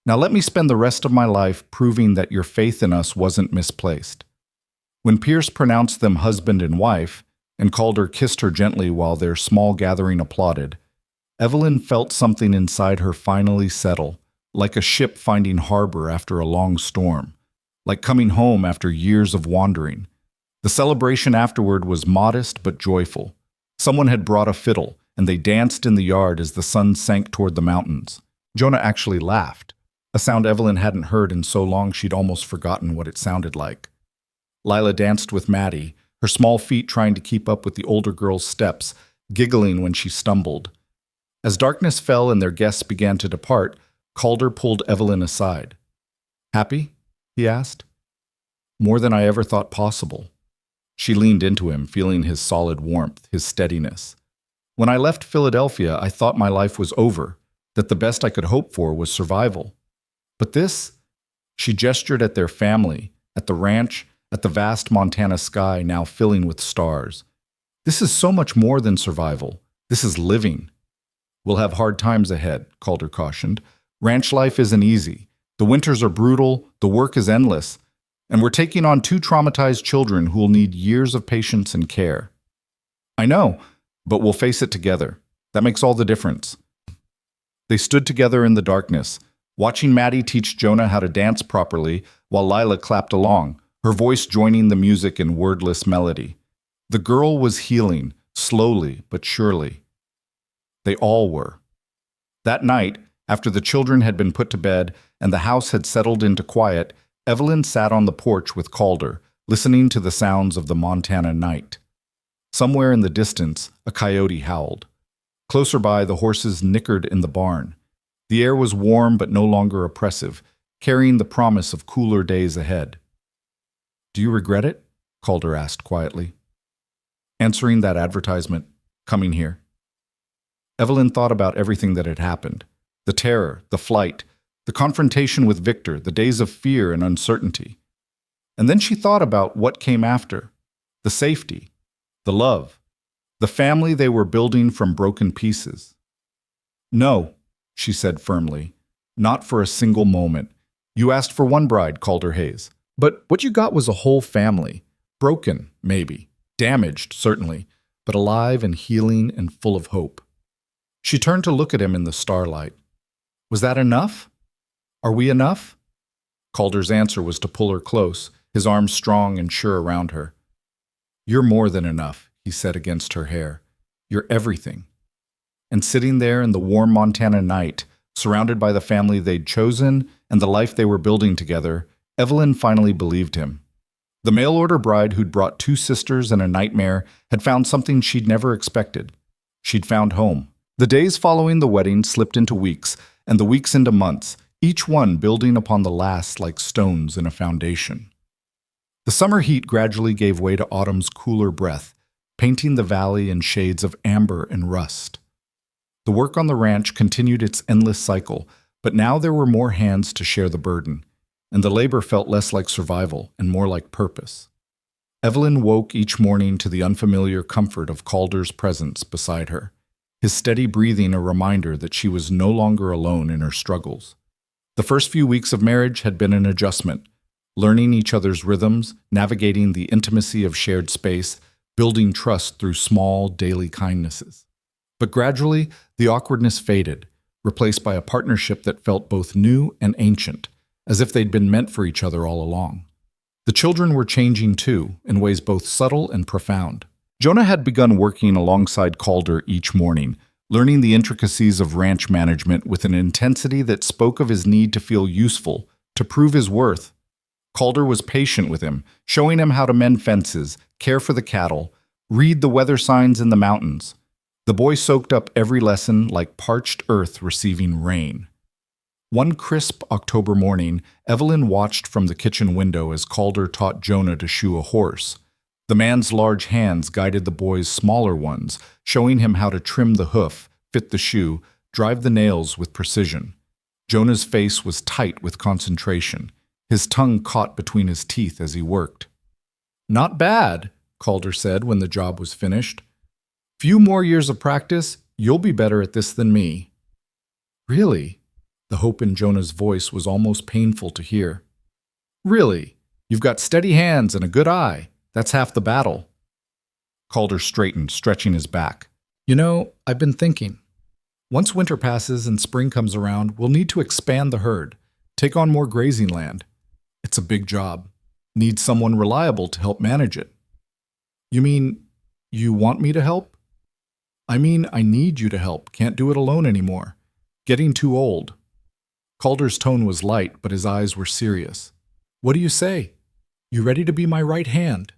Now let me spend the rest of my life proving that your faith in us wasn't misplaced." When Pierce pronounced them husband and wife, and Calder kissed her gently while their small gathering applauded, Evelyn felt something inside her finally settle, like a ship finding harbor after a long storm, like coming home after years of wandering. The celebration afterward was modest but joyful. Someone had brought a fiddle, and they danced in the yard as the sun sank toward the mountains. Jonah actually laughed, a sound Evelyn hadn't heard in so long she'd almost forgotten what it sounded like. Lila danced with Maddie, her small feet trying to keep up with the older girl's steps, giggling when she stumbled. As darkness fell and their guests began to depart, Calder pulled Evelyn aside. "Happy?" he asked. "More than I ever thought possible." She leaned into him, feeling his solid warmth, his steadiness. "When I left Philadelphia, I thought my life was over, that the best I could hope for was survival. But this," she gestured at their family, at the ranch, at the vast Montana sky now filling with stars. "This is so much more than survival. This is living." "We'll have hard times ahead," Calder cautioned. "Ranch life isn't easy. The winters are brutal, the work is endless, and we're taking on 2 traumatized children who'll need years of patience and care." "I know, but we'll face it together. That makes all the difference." They stood together in the darkness, watching Maddie teach Jonah how to dance properly while Lila clapped along, her voice joining the music in wordless melody. The girl was healing, slowly but surely. They all were. That night, after the children had been put to bed and the house had settled into quiet, Evelyn sat on the porch with Calder, listening to the sounds of the Montana night. Somewhere in the distance, a coyote howled. Closer by, the horses nickered in the barn. The air was warm but no longer oppressive, carrying the promise of cooler days ahead. "Do you regret it?" Calder asked quietly. "Answering that advertisement, coming here." Evelyn thought about everything that had happened. The terror, the flight, the confrontation with Victor, the days of fear and uncertainty. And then she thought about what came after. The safety, the love, the family they were building from broken pieces. "No," she said firmly, "not for a single moment. You asked for one bride," Calder Hayes. "But what you got was a whole family. Broken, maybe. Damaged, certainly. But alive and healing and full of hope." She turned to look at him in the starlight. "Was that enough? Are we enough?" Calder's answer was to pull her close, his arms strong and sure around her. "You're more than enough," he said against her hair. "You're everything." And sitting there in the warm Montana night, surrounded by the family they'd chosen and the life they were building together, Evelyn finally believed him. The mail-order bride who'd brought 2 sisters and a nightmare had found something she'd never expected. She'd found home. The days following the wedding slipped into weeks, and the weeks into months, each one building upon the last like stones in a foundation. The summer heat gradually gave way to autumn's cooler breath, painting the valley in shades of amber and rust. The work on the ranch continued its endless cycle, but now there were more hands to share the burden, and the labor felt less like survival and more like purpose. Evelyn woke each morning to the unfamiliar comfort of Calder's presence beside her, his steady breathing a reminder that she was no longer alone in her struggles. The first few weeks of marriage had been an adjustment, learning each other's rhythms, navigating the intimacy of shared space, building trust through small, daily kindnesses. But gradually, the awkwardness faded, replaced by a partnership that felt both new and ancient, as if they'd been meant for each other all along. The children were changing too, in ways both subtle and profound. Jonah had begun working alongside Calder each morning, learning the intricacies of ranch management with an intensity that spoke of his need to feel useful, to prove his worth. Calder was patient with him, showing him how to mend fences, care for the cattle, read the weather signs in the mountains. The boy soaked up every lesson like parched earth receiving rain. One crisp October morning, Evelyn watched from the kitchen window as Calder taught Jonah to shoe a horse. The man's large hands guided the boy's smaller ones, showing him how to trim the hoof, fit the shoe, drive the nails with precision. Jonah's face was tight with concentration. His tongue caught between his teeth as he worked. "Not bad," Calder said when the job was finished. "Few more years of practice, you'll be better at this than me." Really? The hope in Jonah's voice was almost painful to hear. Really? You've got steady hands and a good eye. That's half the battle. Calder straightened, stretching his back. You know, I've been thinking. Once winter passes and spring comes around, we'll need to expand the herd, take on more grazing land. It's a big job. Need someone reliable to help manage it. You mean, you want me to help? I mean, I need you to help. Can't do it alone anymore. Getting too old. Calder's tone was light, but his eyes were serious. What do you say? You ready to be my right hand?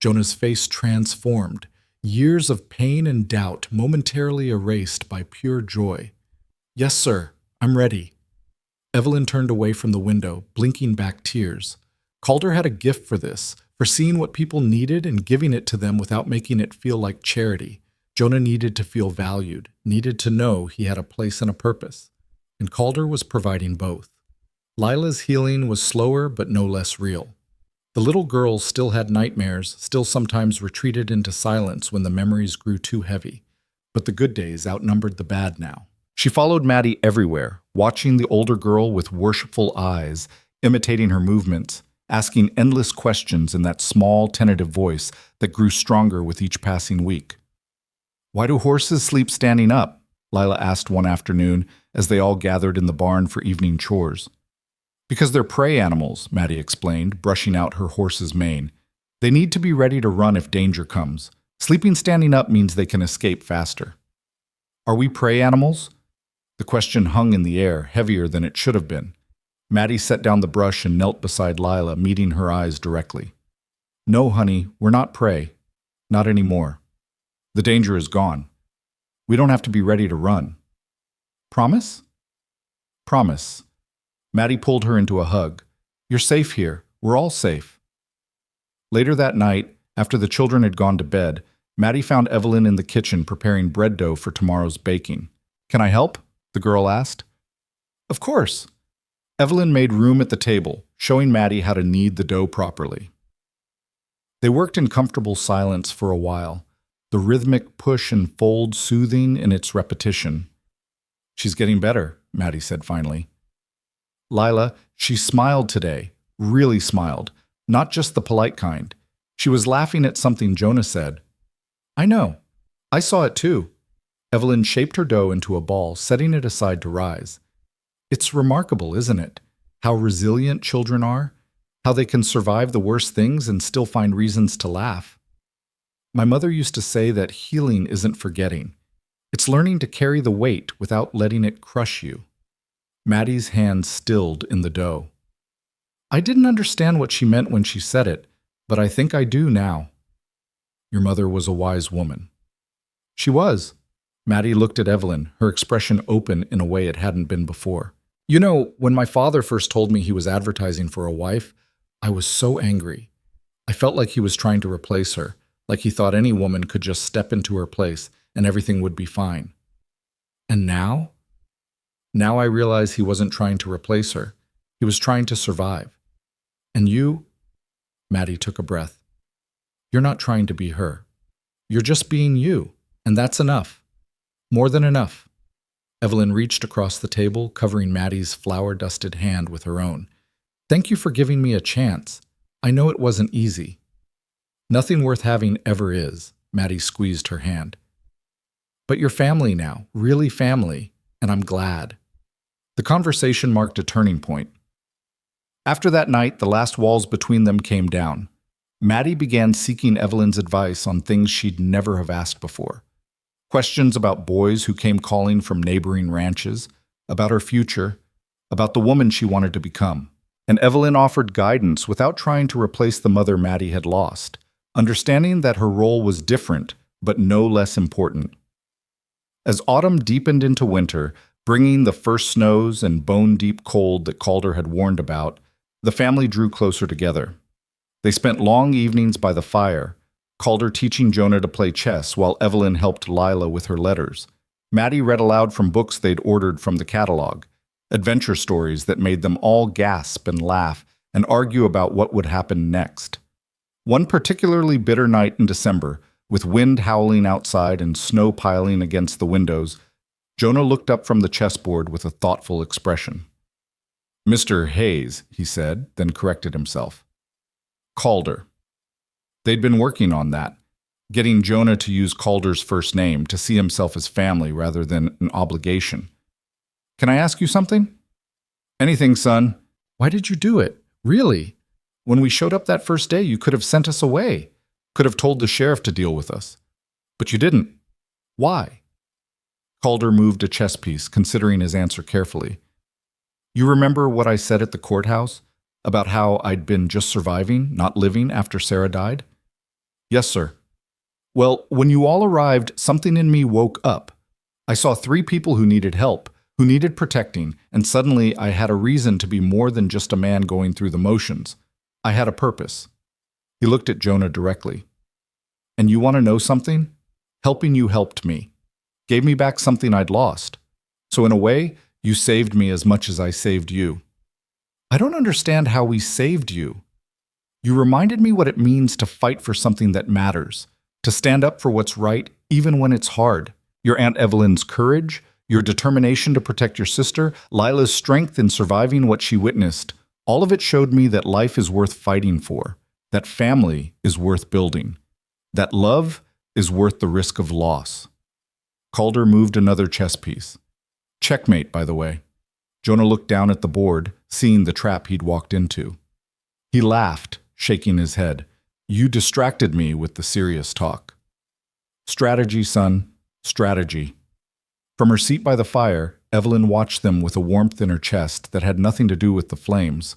Jonah's face transformed, years of pain and doubt momentarily erased by pure joy. Yes, sir, I'm ready. Evelyn turned away from the window, blinking back tears. Calder had a gift for this, for seeing what people needed and giving it to them without making it feel like charity. Jonah needed to feel valued, needed to know he had a place and a purpose. And Calder was providing both. Lila's healing was slower but no less real. The little girl still had nightmares, still sometimes retreated into silence when the memories grew too heavy. But the good days outnumbered the bad now. She followed Maddie everywhere, watching the older girl with worshipful eyes, imitating her movements, asking endless questions in that small, tentative voice that grew stronger with each passing week. Why do horses sleep standing up? Lila asked one afternoon as they all gathered in the barn for evening chores. Because they're prey animals, Maddie explained, brushing out her horse's mane. They need to be ready to run if danger comes. Sleeping standing up means they can escape faster. Are we prey animals? The question hung in the air, heavier than it should have been. Maddie set down the brush and knelt beside Lila, meeting her eyes directly. No, honey, we're not prey. Not anymore. The danger is gone. We don't have to be ready to run. Promise? Promise. Maddie pulled her into a hug. You're safe here. We're all safe. Later that night, after the children had gone to bed, Maddie found Evelyn in the kitchen preparing bread dough for tomorrow's baking. Can I help? The girl asked. Of course. Evelyn made room at the table, showing Maddie how to knead the dough properly. They worked in comfortable silence for a while, the rhythmic push and fold soothing in its repetition. She's getting better, Maddie said finally. Lila, she smiled today, really smiled, not just the polite kind. She was laughing at something Jonah said. I know. I saw it too. Evelyn shaped her dough into a ball, setting it aside to rise. It's remarkable, isn't it? How resilient children are, how they can survive the worst things and still find reasons to laugh. My mother used to say that healing isn't forgetting. It's learning to carry the weight without letting it crush you. Maddie's hand stilled in the dough. I didn't understand what she meant when she said it, but I think I do now. Your mother was a wise woman. She was. Maddie looked at Evelyn, her expression open in a way it hadn't been before. You know, when my father first told me he was advertising for a wife, I was so angry. I felt like he was trying to replace her, like he thought any woman could just step into her place and everything would be fine. And now? Now I realize he wasn't trying to replace her. He was trying to survive. And you? Maddie took a breath. You're not trying to be her. You're just being you, and that's enough. More than enough. Evelyn reached across the table, covering Maddie's flour-dusted hand with her own. Thank you for giving me a chance. I know it wasn't easy. Nothing worth having ever is. Maddie squeezed her hand. But you're family now, really family, and I'm glad. The conversation marked a turning point. After that night, the last walls between them came down. Maddie began seeking Evelyn's advice on things she'd never have asked before. Questions about boys who came calling from neighboring ranches, about her future, about the woman she wanted to become. And Evelyn offered guidance without trying to replace the mother Maddie had lost, understanding that her role was different, but no less important. As autumn deepened into winter, bringing the first snows and bone-deep cold that Calder had warned about, the family drew closer together. They spent long evenings by the fire, Calder teaching Jonah to play chess while Evelyn helped Lila with her letters. Maddie read aloud from books they'd ordered from the catalog, adventure stories that made them all gasp and laugh and argue about what would happen next. One particularly bitter night in December, with wind howling outside and snow piling against the windows, Jonah looked up from the chessboard with a thoughtful expression. Mr. Hayes, he said, then corrected himself. Calder. They'd been working on that, getting Jonah to use Calder's first name to see himself as family rather than an obligation. Can I ask you something? Anything, son. Why did you do it? Really? When we showed up that first day, you could have sent us away, could have told the sheriff to deal with us. But you didn't. Why? Calder moved a chess piece, considering his answer carefully. You remember what I said at the courthouse about how I'd been just surviving, not living after Sarah died? Yes, sir. Well, when you all arrived, something in me woke up. I saw 3 people who needed help, who needed protecting, and suddenly I had a reason to be more than just a man going through the motions. I had a purpose. He looked at Jonah directly. And you want to know something? Helping you helped me. Gave me back something I'd lost. So in a way, you saved me as much as I saved you. I don't understand how we saved you. You reminded me what it means to fight for something that matters, to stand up for what's right even when it's hard. Your Aunt Evelyn's courage, your determination to protect your sister, Lila's strength in surviving what she witnessed, all of it showed me that life is worth fighting for, that family is worth building, that love is worth the risk of loss. Calder moved another chess piece. Checkmate, by the way. Jonah looked down at the board, seeing the trap he'd walked into. He laughed, shaking his head. You distracted me with the serious talk. Strategy, son, strategy. From her seat by the fire, Evelyn watched them with a warmth in her chest that had nothing to do with the flames.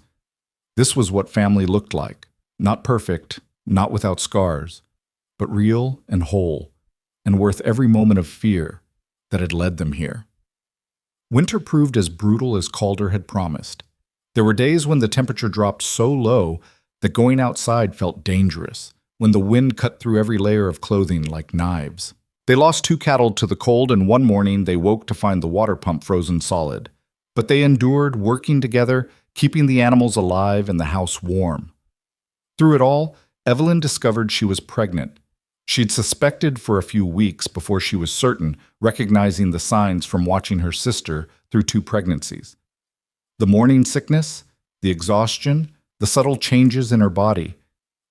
This was what family looked like. Not perfect, not without scars, but real and whole, and worth every moment of fear that had led them here. Winter proved as brutal as Calder had promised. There were days when the temperature dropped so low that going outside felt dangerous, when the wind cut through every layer of clothing like knives. They lost 2 cattle to the cold, and one morning they woke to find the water pump frozen solid. But they endured, working together, keeping the animals alive and the house warm. Through it all, Evelyn discovered she was pregnant. She'd suspected for a few weeks before she was certain, recognizing the signs from watching her sister through 2 pregnancies. The morning sickness, the exhaustion, the subtle changes in her body.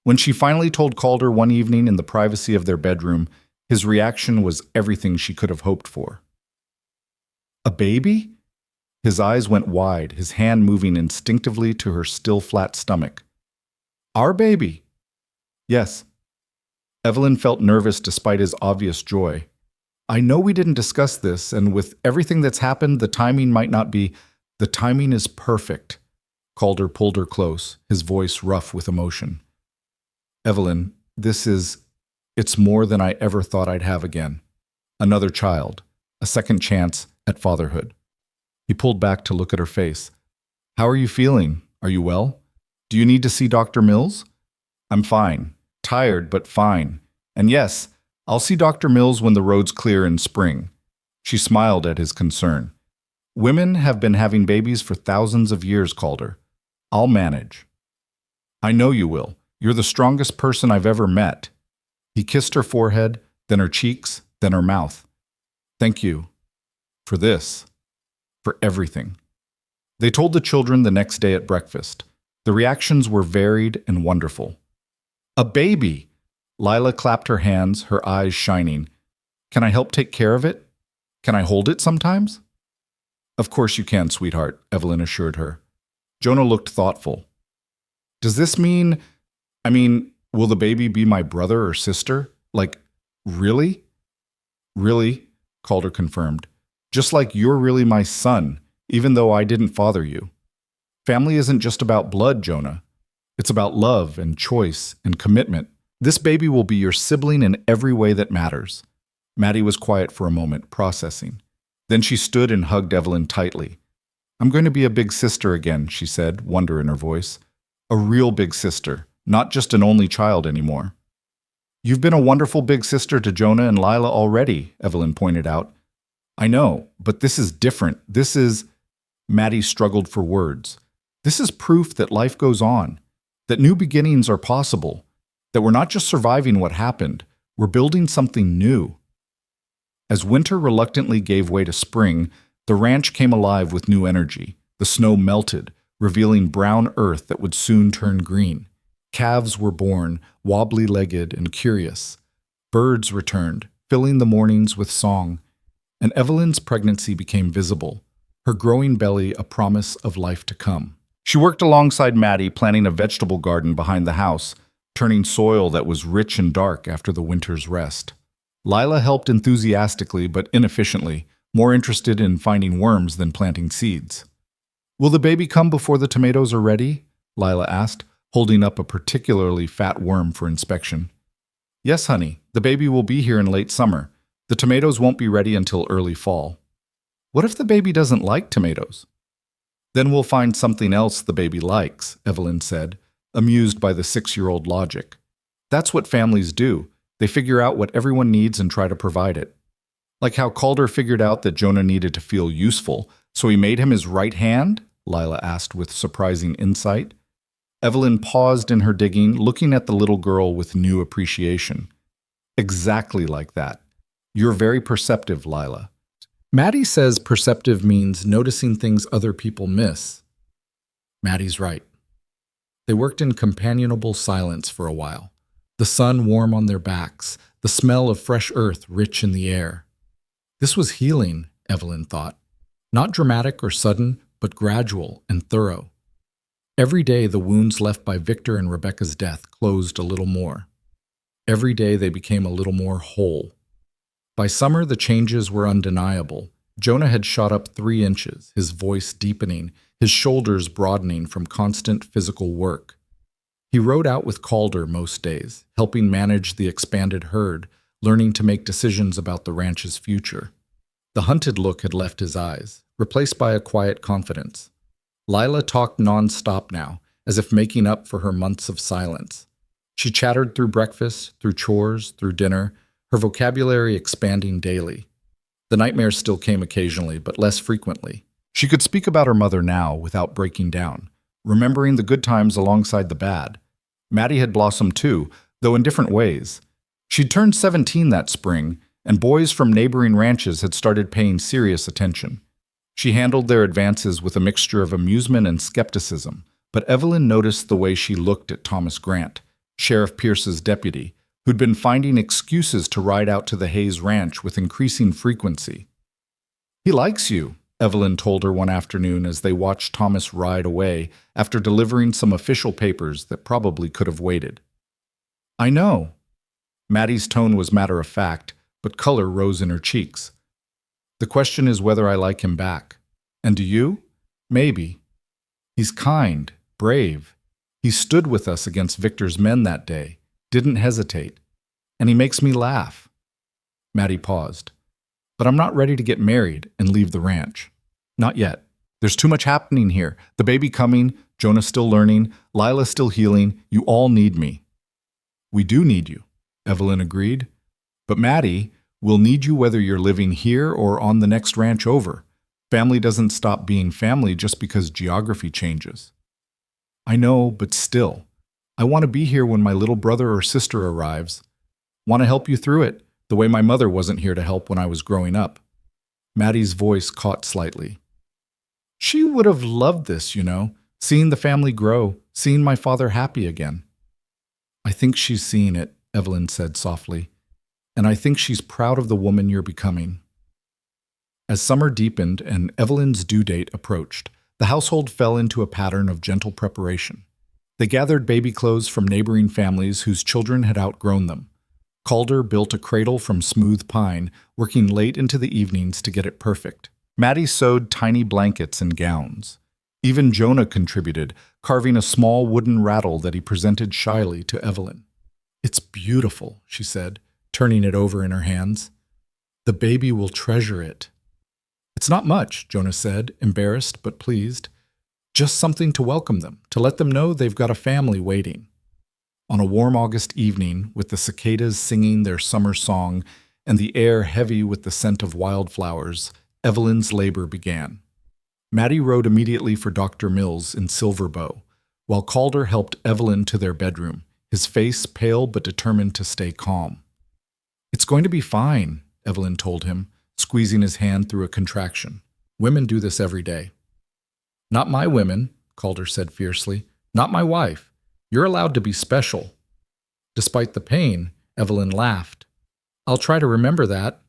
When she finally told Calder one evening in the privacy of their bedroom, his reaction was everything she could have hoped for. A baby? His eyes went wide, his hand moving instinctively to her still flat stomach. Our baby? Yes. Evelyn felt nervous despite his obvious joy. I know we didn't discuss this, and with everything that's happened, the timing might not be. The timing is perfect. Calder pulled her close, his voice rough with emotion. Evelyn, it's more than I ever thought I'd have again. Another child, a second chance at fatherhood. He pulled back to look at her face. How are you feeling? Are you well? Do you need to see Dr. Mills? I'm fine. Tired, but fine. And yes, I'll see Dr. Mills when the road's clear in spring. She smiled at his concern. Women have been having babies for thousands of years, Calder. I'll manage. I know you will. You're the strongest person I've ever met. He kissed her forehead, then her cheeks, then her mouth. Thank you. For this. For everything. They told the children the next day at breakfast. The reactions were varied and wonderful. A baby! Lila clapped her hands, her eyes shining. Can I help take care of it? Can I hold it sometimes? Of course you can, sweetheart, Evelyn assured her. Jonah looked thoughtful. Does this mean, will the baby be my brother or sister? Like, really? Really, Calder confirmed. Just like you're really my son, even though I didn't father you. Family isn't just about blood, Jonah. It's about love and choice and commitment. This baby will be your sibling in every way that matters. Maddie was quiet for a moment, processing. Then she stood and hugged Evelyn tightly. I'm going to be a big sister again, she said, wonder in her voice. A real big sister, not just an only child anymore. You've been a wonderful big sister to Jonah and Lila already, Evelyn pointed out. I know, but this is different. Maddie struggled for words. This is proof that life goes on, that new beginnings are possible, that we're not just surviving what happened, we're building something new. As winter reluctantly gave way to spring, the ranch came alive with new energy. The snow melted, revealing brown earth that would soon turn green. Calves were born, wobbly-legged and curious. Birds returned, filling the mornings with song. And Evelyn's pregnancy became visible, her growing belly a promise of life to come. She worked alongside Maddie, planting a vegetable garden behind the house, turning soil that was rich and dark after the winter's rest. Lila helped enthusiastically but inefficiently, more interested in finding worms than planting seeds. "Will the baby come before the tomatoes are ready?" Lila asked, holding up a particularly fat worm for inspection. "Yes, honey, the baby will be here in late summer. The tomatoes won't be ready until early fall." "What if the baby doesn't like tomatoes?" "Then we'll find something else the baby likes," Evelyn said, amused by the 6-year-old logic. "That's what families do. They figure out what everyone needs and try to provide it. Like how Calder figured out that Jonah needed to feel useful, so he made him his right hand?" Lila asked with surprising insight. Evelyn paused in her digging, looking at the little girl with new appreciation. "Exactly like that. You're very perceptive, Lila." Maddie says perceptive means noticing things other people miss. Maddie's right. They worked in companionable silence for a while, the sun warm on their backs, the smell of fresh earth rich in the air. This was healing, Evelyn thought. Not dramatic or sudden, but gradual and thorough. Every day the wounds left by Victor and Rebecca's death closed a little more. Every day they became a little more whole. By summer the changes were undeniable. Jonah had shot up 3 inches, his voice deepening, his shoulders broadening from constant physical work. He rode out with Calder most days, helping manage the expanded herd, learning to make decisions about the ranch's future. The hunted look had left his eyes, replaced by a quiet confidence. Lila talked non-stop now, as if making up for her months of silence. She chattered through breakfast, through chores, through dinner, her vocabulary expanding daily. The nightmares still came occasionally, but less frequently. She could speak about her mother now without breaking down, remembering the good times alongside the bad. Maddie had blossomed too, though in different ways. She'd turned 17 that spring, and boys from neighboring ranches had started paying serious attention. She handled their advances with a mixture of amusement and skepticism, but Evelyn noticed the way she looked at Thomas Grant, Sheriff Pierce's deputy, who'd been finding excuses to ride out to the Hayes Ranch with increasing frequency. "He likes you," Evelyn told her one afternoon as they watched Thomas ride away after delivering some official papers that probably could have waited. "I know." Maddie's tone was matter-of-fact, but color rose in her cheeks. "The question is whether I like him back. And do you? Maybe. He's kind, brave. He stood with us against Victor's men that day, didn't hesitate. And he makes me laugh." Maddie paused. "But I'm not ready to get married and leave the ranch. Not yet. There's too much happening here. The baby coming, Jonah still learning, Lila still healing. You all need me." "We do need you," Evelyn agreed. "But Maddie, we'll need you whether you're living here or on the next ranch over. Family doesn't stop being family just because geography changes." "I know, but still. I want to be here when my little brother or sister arrives. Want to help you through it, the way my mother wasn't here to help when I was growing up." Maddie's voice caught slightly. "She would have loved this, seeing the family grow, seeing my father happy again." "I think she's seeing it," Evelyn said softly. "And I think she's proud of the woman you're becoming." As summer deepened and Evelyn's due date approached, the household fell into a pattern of gentle preparation. They gathered baby clothes from neighboring families whose children had outgrown them. Calder built a cradle from smooth pine, working late into the evenings to get it perfect. Maddie sewed tiny blankets and gowns. Even Jonah contributed, carving a small wooden rattle that he presented shyly to Evelyn. "It's beautiful," she said, turning it over in her hands. "The baby will treasure it." "It's not much," Jonah said, embarrassed but pleased. "Just something to welcome them, to let them know they've got a family waiting." On a warm August evening, with the cicadas singing their summer song and the air heavy with the scent of wildflowers, Evelyn's labor began. Maddie rode immediately for Dr. Mills in Silver Bow, while Calder helped Evelyn to their bedroom, his face pale but determined to stay calm. "It's going to be fine," Evelyn told him, squeezing his hand through a contraction. Women do this every day. Not my women, Calder said fiercely. Not my wife. You're allowed to be special. Despite the pain, Evelyn laughed. I'll try to remember that.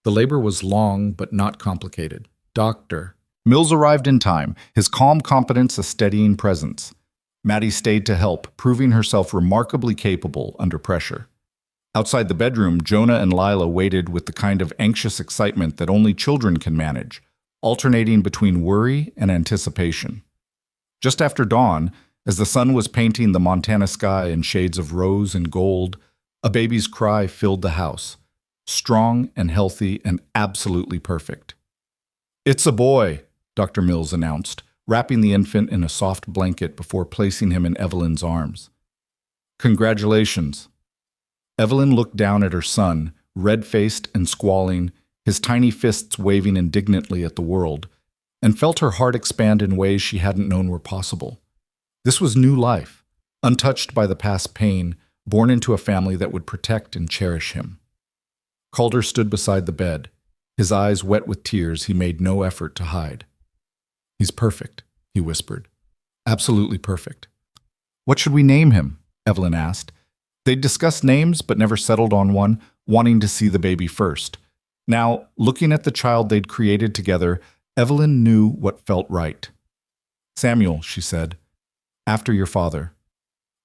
The labor was long but not complicated. Doctor. Mills arrived in time, his calm competence a steadying presence. Maddie stayed to help, proving herself remarkably capable under pressure. Outside the bedroom, Jonah and Lila waited with the kind of anxious excitement that only children can manage, alternating between worry and anticipation. Just after dawn, as the sun was painting the Montana sky in shades of rose and gold, a baby's cry filled the house, strong and healthy and absolutely perfect. "It's a boy," Dr. Mills announced, wrapping the infant in a soft blanket before placing him in Evelyn's arms. "Congratulations." Evelyn looked down at her son, red-faced and squalling, his tiny fists waving indignantly at the world, and felt her heart expand in ways she hadn't known were possible. This was new life, untouched by the past pain, born into a family that would protect and cherish him. Calder stood beside the bed, his eyes wet with tears he made no effort to hide. "He's perfect," he whispered. "Absolutely perfect." "What should we name him?" Evelyn asked. They'd discussed names but never settled on one, wanting to see the baby first. Now, looking at the child they'd created together, Evelyn knew what felt right. "Samuel," she said, "after your father.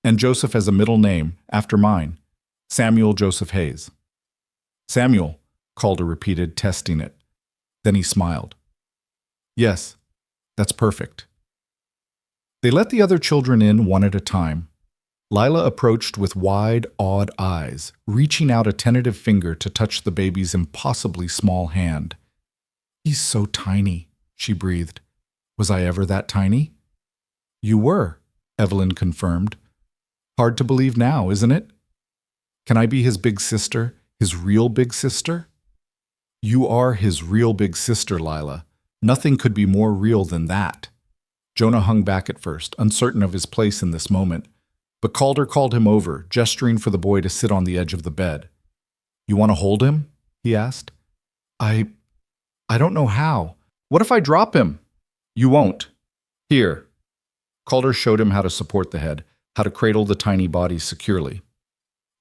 And Joseph as a middle name, after mine. Samuel Joseph Hayes." "Samuel," Calder repeated, testing it. Then he smiled. "Yes, that's perfect." They let the other children in one at a time. Lila approached with wide, awed eyes, reaching out a tentative finger to touch the baby's impossibly small hand. "He's so tiny," she breathed. "Was I ever that tiny?" "You were," Evelyn confirmed. "Hard to believe now, isn't it? Can I be his big sister, his real big sister?" "You are his real big sister, Lila. Nothing could be more real than that." Jonah hung back at first, uncertain of his place in this moment, but Calder called him over, gesturing for the boy to sit on the edge of the bed. "You want to hold him?" he asked. I don't know how. What if I drop him?" "You won't. Here." Calder showed him how to support the head, how to cradle the tiny body securely.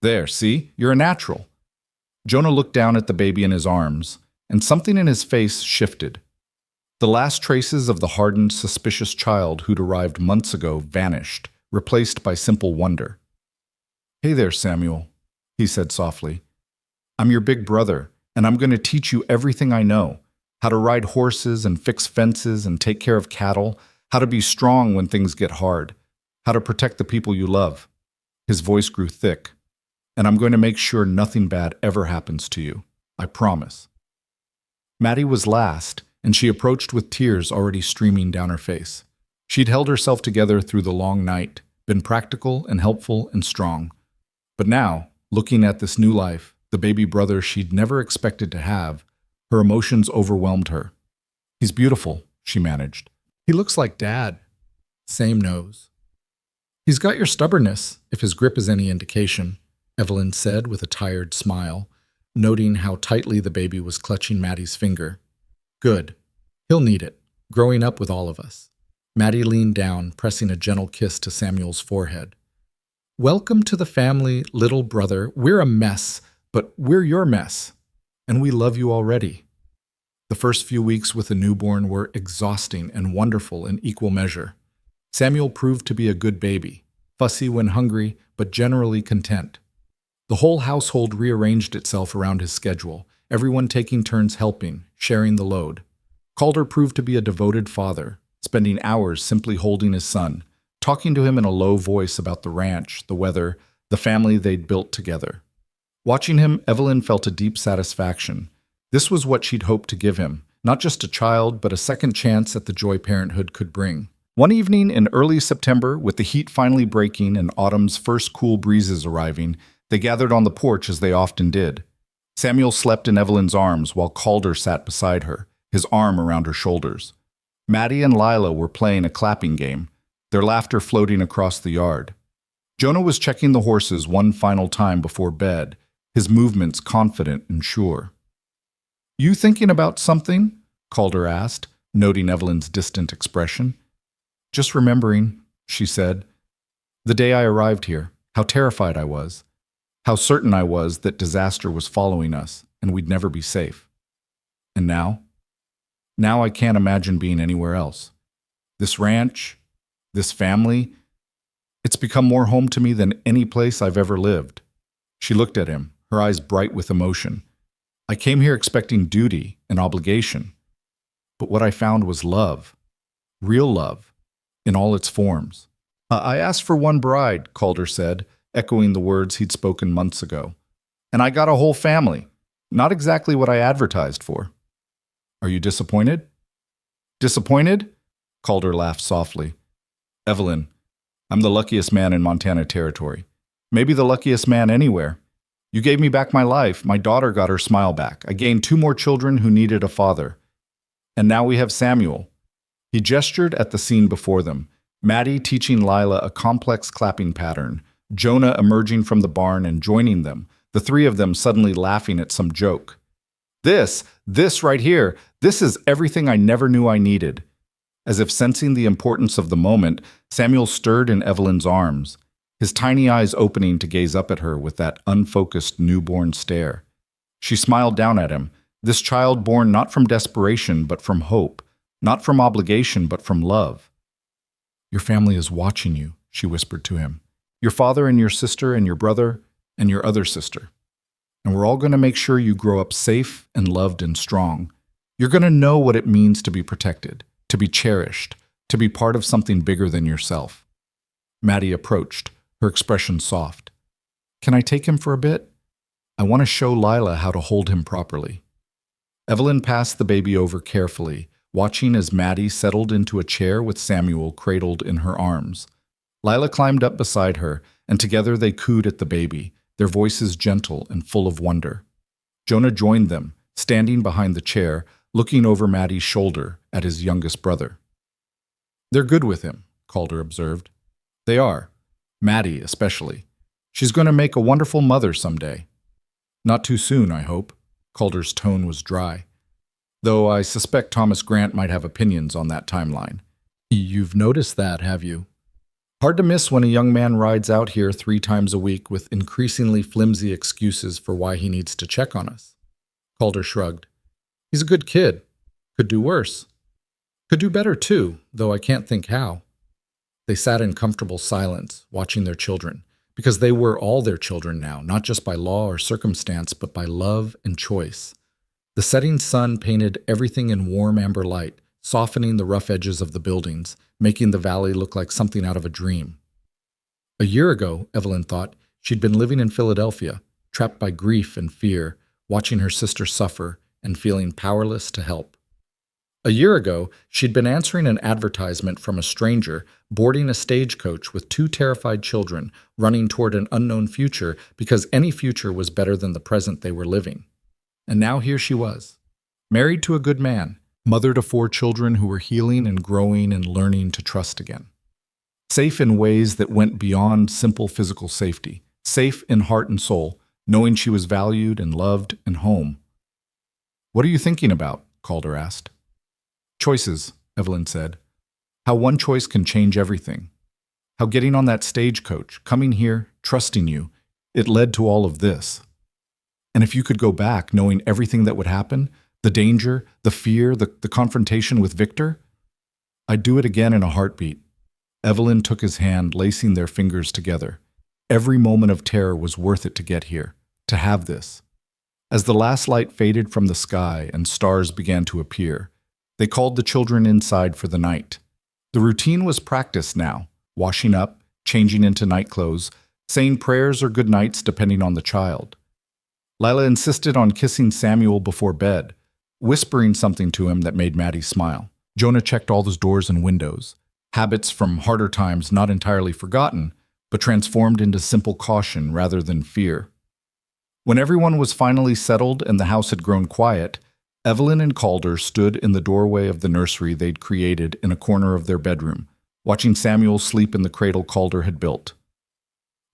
"There, see? You're a natural." Jonah looked down at the baby in his arms, and something in his face shifted. The last traces of the hardened, suspicious child who'd arrived months ago vanished, replaced by simple wonder. "Hey there, Samuel," he said softly. "I'm your big brother, and I'm going to teach you everything I know. How to ride horses and fix fences and take care of cattle, how to be strong when things get hard, how to protect the people you love." His voice grew thick. "And I'm going to make sure nothing bad ever happens to you. I promise." Maddie was last, and she approached with tears already streaming down her face. She'd held herself together through the long night, been practical and helpful and strong. But now, looking at this new life, the baby brother she'd never expected to have, her emotions overwhelmed her. "He's beautiful," she managed. "He looks like Dad." "Same nose." "He's got your stubbornness, if his grip is any indication," Evelyn said with a tired smile, noting how tightly the baby was clutching Maddie's finger. "Good. He'll need it, growing up with all of us." Maddie leaned down, pressing a gentle kiss to Samuel's forehead. "Welcome to the family, little brother. We're a mess, but we're your mess. And we love you already." The first few weeks with the newborn were exhausting and wonderful in equal measure. Samuel proved to be a good baby, fussy when hungry, but generally content. The whole household rearranged itself around his schedule, everyone taking turns helping, sharing the load. Calder proved to be a devoted father, spending hours simply holding his son, talking to him in a low voice about the ranch, the weather, the family they'd built together. Watching him, Evelyn felt a deep satisfaction. This was what she'd hoped to give him, not just a child, but a second chance at the joy parenthood could bring. One evening in early September, with the heat finally breaking and autumn's first cool breezes arriving, they gathered on the porch as they often did. Samuel slept in Evelyn's arms while Calder sat beside her, his arm around her shoulders. Maddie and Lila were playing a clapping game, their laughter floating across the yard. Jonah was checking the horses one final time before bed, his movements confident and sure. You thinking about something? Calder asked, noting Evelyn's distant expression. Just remembering, she said, the day I arrived here, how terrified I was, how certain I was that disaster was following us and we'd never be safe. And now? Now I can't imagine being anywhere else. This ranch, this family, it's become more home to me than any place I've ever lived. She looked at him, her eyes bright with emotion. I came here expecting duty and obligation, but what I found was love, real love, in all its forms. I asked for one bride, Calder said, echoing the words he'd spoken months ago. And I got a whole family. Not exactly what I advertised for. Are you disappointed? Disappointed? Calder laughed softly. Evelyn, I'm the luckiest man in Montana Territory. Maybe the luckiest man anywhere. You gave me back my life. My daughter got her smile back. I gained 2 more children who needed a father. And now we have Samuel. He gestured at the scene before them. Maddie teaching Lila a complex clapping pattern. Jonah emerging from the barn and joining them. The 3 of them suddenly laughing at some joke. This right here, this is everything I never knew I needed. As if sensing the importance of the moment, Samuel stirred in Evelyn's arms, his tiny eyes opening to gaze up at her with that unfocused newborn stare. She smiled down at him, this child born not from desperation but from hope, not from obligation but from love. Your family is watching you, she whispered to him. Your father and your sister and your brother and your other sister. And we're all going to make sure you grow up safe and loved and strong. You're going to know what it means to be protected, to be cherished, to be part of something bigger than yourself. Maddie approached, her expression soft. Can I take him for a bit? I want to show Lila how to hold him properly. Evelyn passed the baby over carefully, watching as Maddie settled into a chair with Samuel cradled in her arms. Lila climbed up beside her, and together they cooed at the baby, their voices gentle and full of wonder. Jonah joined them, standing behind the chair, looking over Maddie's shoulder at his youngest brother. They're good with him, Calder observed. They are. Maddie, especially. She's going to make a wonderful mother someday. Not too soon, I hope. Calder's tone was dry. Though I suspect Thomas Grant might have opinions on that timeline. You've noticed that, have you? Hard to miss when a young man rides out here 3 times a week with increasingly flimsy excuses for why he needs to check on us. Calder shrugged. He's a good kid. Could do worse. Could do better too, though I can't think how. They sat in comfortable silence, watching their children, because they were all their children now, not just by law or circumstance, but by love and choice. The setting sun painted everything in warm amber light, softening the rough edges of the buildings, making the valley look like something out of a dream. A year ago, Evelyn thought, she'd been living in Philadelphia, trapped by grief and fear, watching her sister suffer and feeling powerless to help. A year ago, she'd been answering an advertisement from a stranger, boarding a stagecoach with 2 terrified children, running toward an unknown future because any future was better than the present they were living. And now here she was, married to a good man, mother to 4 children who were healing and growing and learning to trust again. Safe in ways that went beyond simple physical safety, safe in heart and soul, knowing she was valued and loved and home. What are you thinking about? Calder asked. Choices, Evelyn said. How one choice can change everything. How getting on that stagecoach, coming here, trusting you, it led to all of this. And if you could go back knowing everything that would happen, the danger, the fear, the confrontation with Victor, I'd do it again in a heartbeat. Evelyn took his hand, lacing their fingers together. Every moment of terror was worth it to get here, to have this. As the last light faded from the sky and stars began to appear, they called the children inside for the night. The routine was practiced now, washing up, changing into night clothes, saying prayers or good nights depending on the child. Lila insisted on kissing Samuel before bed, whispering something to him that made Maddie smile. Jonah checked all those doors and windows, habits from harder times not entirely forgotten, but transformed into simple caution rather than fear. When everyone was finally settled and the house had grown quiet, Evelyn and Calder stood in the doorway of the nursery they'd created in a corner of their bedroom, watching Samuel sleep in the cradle Calder had built.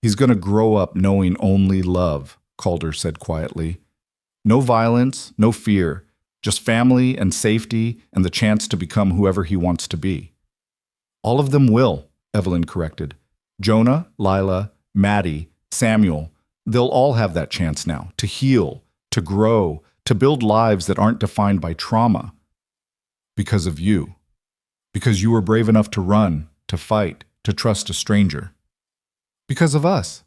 He's going to grow up knowing only love, Calder said quietly. No violence, no fear, just family and safety and the chance to become whoever he wants to be. All of them will, Evelyn corrected. Jonah, Lila, Maddie, Samuel, they'll all have that chance now to heal, to grow, to build lives that aren't defined by trauma. Because of you. Because you were brave enough to run, to fight, to trust a stranger. Because of us,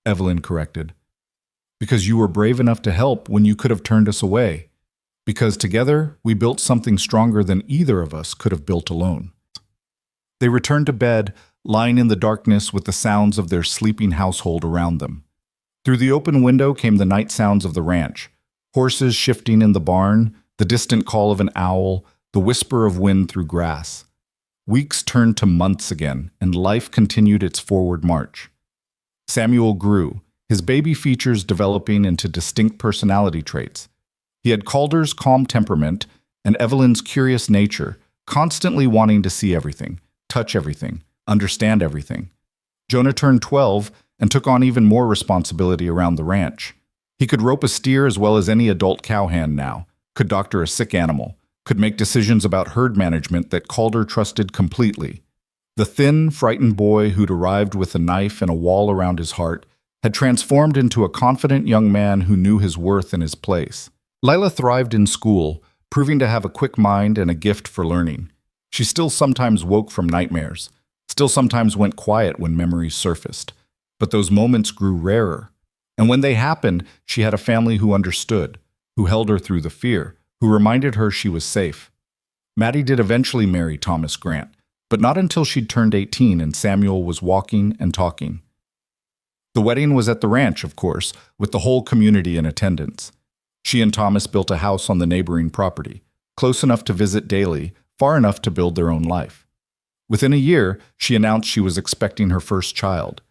Evelyn corrected. Because you were brave enough to help when you could have turned us away. Because together we built something stronger than either of us could have built alone. They returned to bed, lying in the darkness with the sounds of their sleeping household around them. Through the open window came the night sounds of the ranch, horses shifting in the barn, the distant call of an owl, the whisper of wind through grass. Weeks turned to months again, and life continued its forward march. Samuel grew, his baby features developing into distinct personality traits. He had Calder's calm temperament and Evelyn's curious nature, constantly wanting to see everything, touch everything, understand everything. Jonah turned 12 and took on even more responsibility around the ranch. He could rope a steer as well as any adult cowhand now, could doctor a sick animal, could make decisions about herd management that Calder trusted completely. The thin, frightened boy who'd arrived with a knife and a wall around his heart had transformed into a confident young man who knew his worth and his place. Lila thrived in school, proving to have a quick mind and a gift for learning. She still sometimes woke from nightmares, still sometimes went quiet when memories surfaced. But those moments grew rarer. And when they happened, she had a family who understood, who held her through the fear, who reminded her she was safe. Maddie did eventually marry Thomas Grant, but not until she'd turned 18 and Samuel was walking and talking. The wedding was at the ranch, of course, with the whole community in attendance. She and Thomas built a house on the neighboring property, close enough to visit daily, far enough to build their own life. Within a year, she announced she was expecting her first child,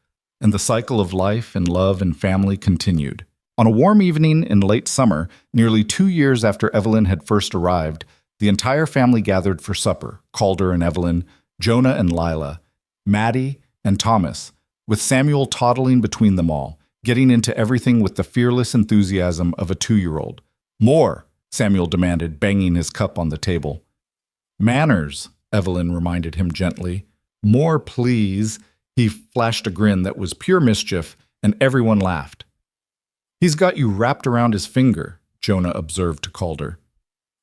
and the cycle of life and love and family continued. On a warm evening in late summer, nearly 2 years after Evelyn had first arrived, the entire family gathered for supper, Calder and Evelyn, Jonah and Lila, Maddie and Thomas, with Samuel toddling between them all, getting into everything with the fearless enthusiasm of a 2-year-old. "More," Samuel demanded, banging his cup on the table. "Manners," Evelyn reminded him gently. "More, please." He flashed a grin that was pure mischief, and everyone laughed. "He's got you wrapped around his finger," Jonah observed to Calder.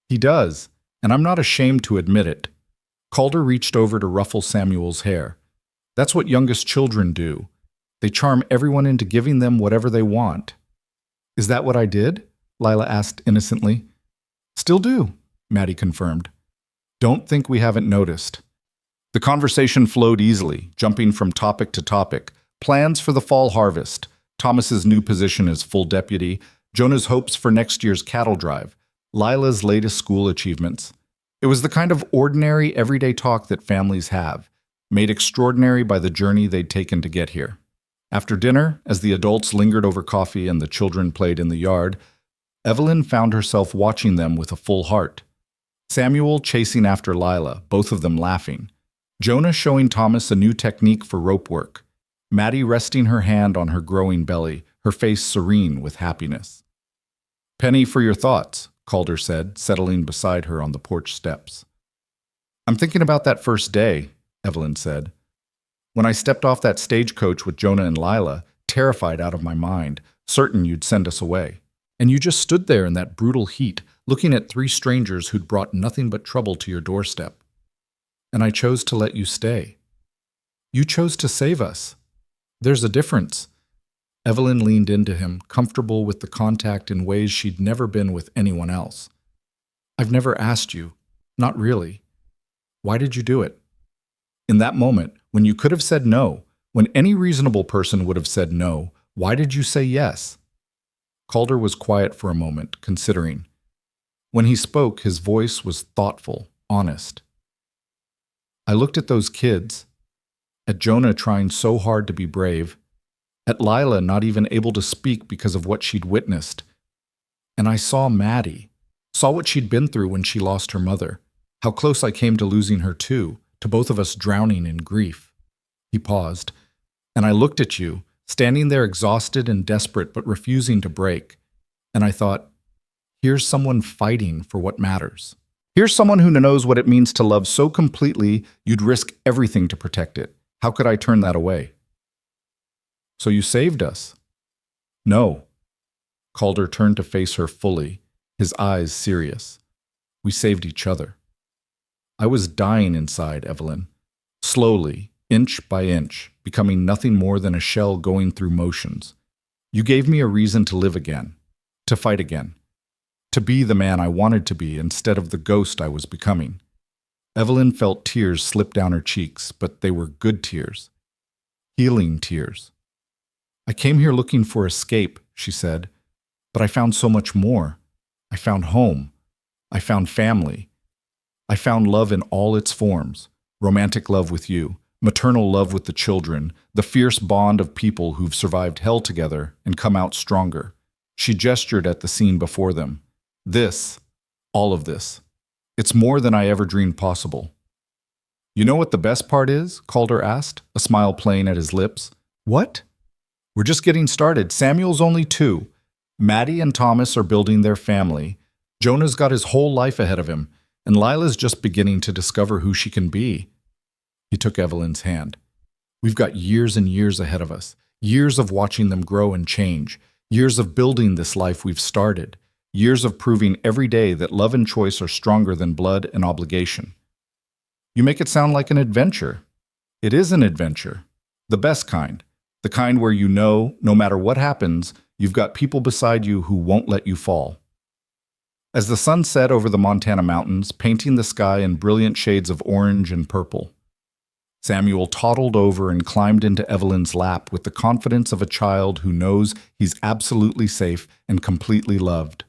"He does, and I'm not ashamed to admit it." Calder reached over to ruffle Samuel's hair. "That's what youngest children do. They charm everyone into giving them whatever they want." "Is that what I did?" Lila asked innocently. "Still do," Maddie confirmed. "Don't think we haven't noticed." The conversation flowed easily, jumping from topic to topic. Plans for the fall harvest, Thomas's new position as full deputy, Jonah's hopes for next year's cattle drive, Lila's latest school achievements. It was the kind of ordinary, everyday talk that families have, made extraordinary by the journey they'd taken to get here. After dinner, as the adults lingered over coffee and the children played in the yard, Evelyn found herself watching them with a full heart. Samuel chasing after Lila, both of them laughing. Jonah showing Thomas a new technique for rope work. Maddie resting her hand on her growing belly, her face serene with happiness. "Penny for your thoughts," Calder said, settling beside her on the porch steps. "I'm thinking about that first day," Evelyn said. "When I stepped off that stagecoach with Jonah and Lila, terrified out of my mind, certain you'd send us away. And you just stood there in that brutal heat, looking at 3 strangers who'd brought nothing but trouble to your doorstep. And I chose to let you stay. You chose to save us. There's a difference." Evelyn leaned into him, comfortable with the contact in ways she'd never been with anyone else. "I've never asked you. Not really. Why did you do it? In that moment, when you could have said no, when any reasonable person would have said no, why did you say yes?" Calder was quiet for a moment, considering. When he spoke, his voice was thoughtful, honest. "I looked at those kids, at Jonah trying so hard to be brave, at Lila not even able to speak because of what she'd witnessed. And I saw Maddie, saw what she'd been through when she lost her mother, how close I came to losing her too, to both of us drowning in grief." He paused. "And I looked at you, standing there exhausted and desperate but refusing to break. And I thought, Here's someone fighting for what matters. Here's someone who knows what it means to love so completely you'd risk everything to protect it. How could I turn that away? So you saved us? No. Calder turned to face her fully, his eyes serious. We saved each other. I was dying inside, Evelyn. Slowly, inch by inch, becoming nothing more than a shell going through motions. You gave me a reason to live again, to fight again, to be the man I wanted to be instead of the ghost I was becoming. Evelyn felt tears slip down her cheeks, but they were good tears. Healing tears. I came here looking for escape, she said, but I found so much more. I found home. I found family. I found love in all its forms. Romantic love with you, maternal love with the children, the fierce bond of people who've survived hell together and come out stronger. She gestured at the scene before them. This, all of this. It's more than I ever dreamed possible. You know what the best part is? Calder asked, a smile playing at his lips. What? We're just getting started. Samuel's only 2. Maddie and Thomas are building their family. Jonah's got his whole life ahead of him, and Lila's just beginning to discover who she can be. He took Evelyn's hand. We've got years and years ahead of us, years of watching them grow and change, years of building this life we've started, years of proving every day that love and choice are stronger than blood and obligation. You make it sound like an adventure. It is an adventure. The best kind. The kind where you know, no matter what happens, you've got people beside you who won't let you fall. As the sun set over the Montana mountains, painting the sky in brilliant shades of orange and purple, Samuel toddled over and climbed into Evelyn's lap with the confidence of a child who knows he's absolutely safe and completely loved.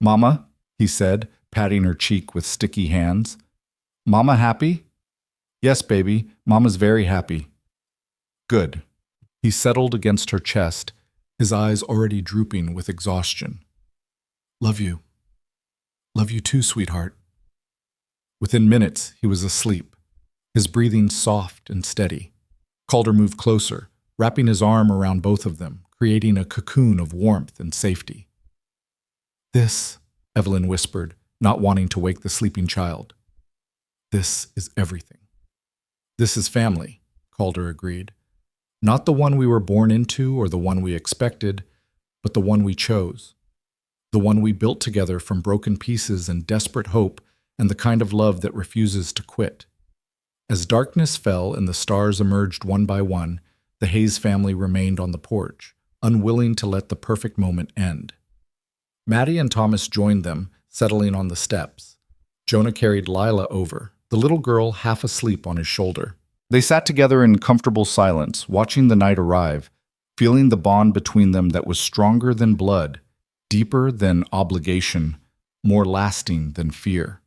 Mama, he said, patting her cheek with sticky hands. Mama happy? Yes, baby, Mama's very happy. Good. He settled against her chest, his eyes already drooping with exhaustion. Love you. Love you too, sweetheart. Within minutes, he was asleep, his breathing soft and steady. Calder moved closer, wrapping his arm around both of them, creating a cocoon of warmth and safety. This, Evelyn whispered, not wanting to wake the sleeping child. This is everything. This is family, Calder agreed. Not the one we were born into or the one we expected, but the one we chose. The one we built together from broken pieces and desperate hope and the kind of love that refuses to quit. As darkness fell and the stars emerged one by one, the Hayes family remained on the porch, unwilling to let the perfect moment end. Maddie and Thomas joined them, settling on the steps. Jonah carried Lila over, the little girl half asleep on his shoulder. They sat together in comfortable silence, watching the night arrive, feeling the bond between them that was stronger than blood, deeper than obligation, more lasting than fear.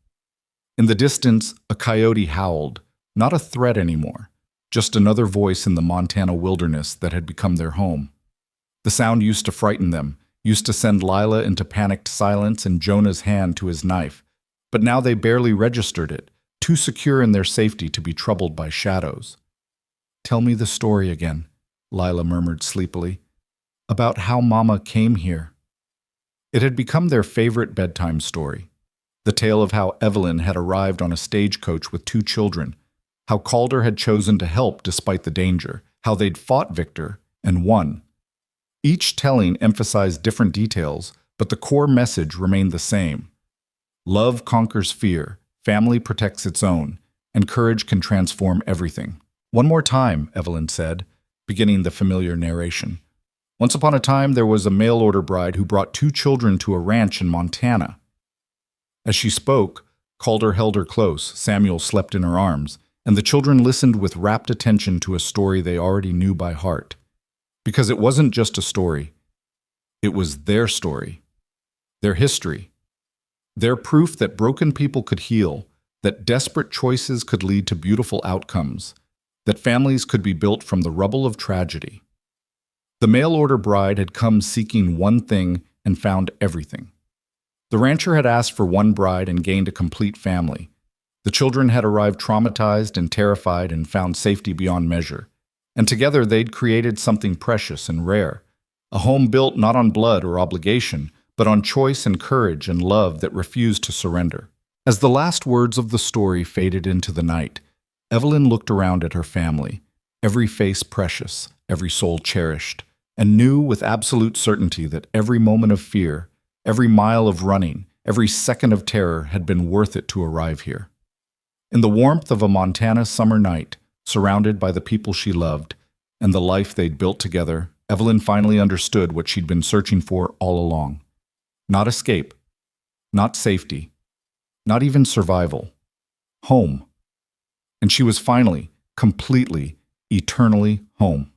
In the distance, a coyote howled, not a threat anymore, just another voice in the Montana wilderness that had become their home. The sound used to frighten them, used to send Lila into panicked silence and Jonah's hand to his knife, but now they barely registered it, too secure in their safety to be troubled by shadows. Tell me the story again, Lila murmured sleepily, about how Mama came here. It had become their favorite bedtime story, the tale of how Evelyn had arrived on a stagecoach with 2 children, how Calder had chosen to help despite the danger, how they'd fought Victor and won. Each telling emphasized different details, but the core message remained the same. Love conquers fear, family protects its own, and courage can transform everything. One more time, Evelyn said, beginning the familiar narration. Once upon a time, there was a mail-order bride who brought 2 children to a ranch in Montana. As she spoke, Calder held her close, Samuel slept in her arms, and the children listened with rapt attention to a story they already knew by heart. Because it wasn't just a story. It was their story, their history, their proof that broken people could heal, that desperate choices could lead to beautiful outcomes, that families could be built from the rubble of tragedy. The mail-order bride had come seeking one thing and found everything. The rancher had asked for one bride and gained a complete family. The children had arrived traumatized and terrified and found safety beyond measure. And together they'd created something precious and rare, a home built not on blood or obligation, but on choice and courage and love that refused to surrender. As the last words of the story faded into the night, Evelyn looked around at her family, every face precious, every soul cherished, and knew with absolute certainty that every moment of fear, every mile of running, every second of terror had been worth it to arrive here. In the warmth of a Montana summer night, surrounded by the people she loved and the life they'd built together, Evelyn finally understood what she'd been searching for all along. Not escape, not safety, not even survival. Home. And she was finally, completely, eternally home.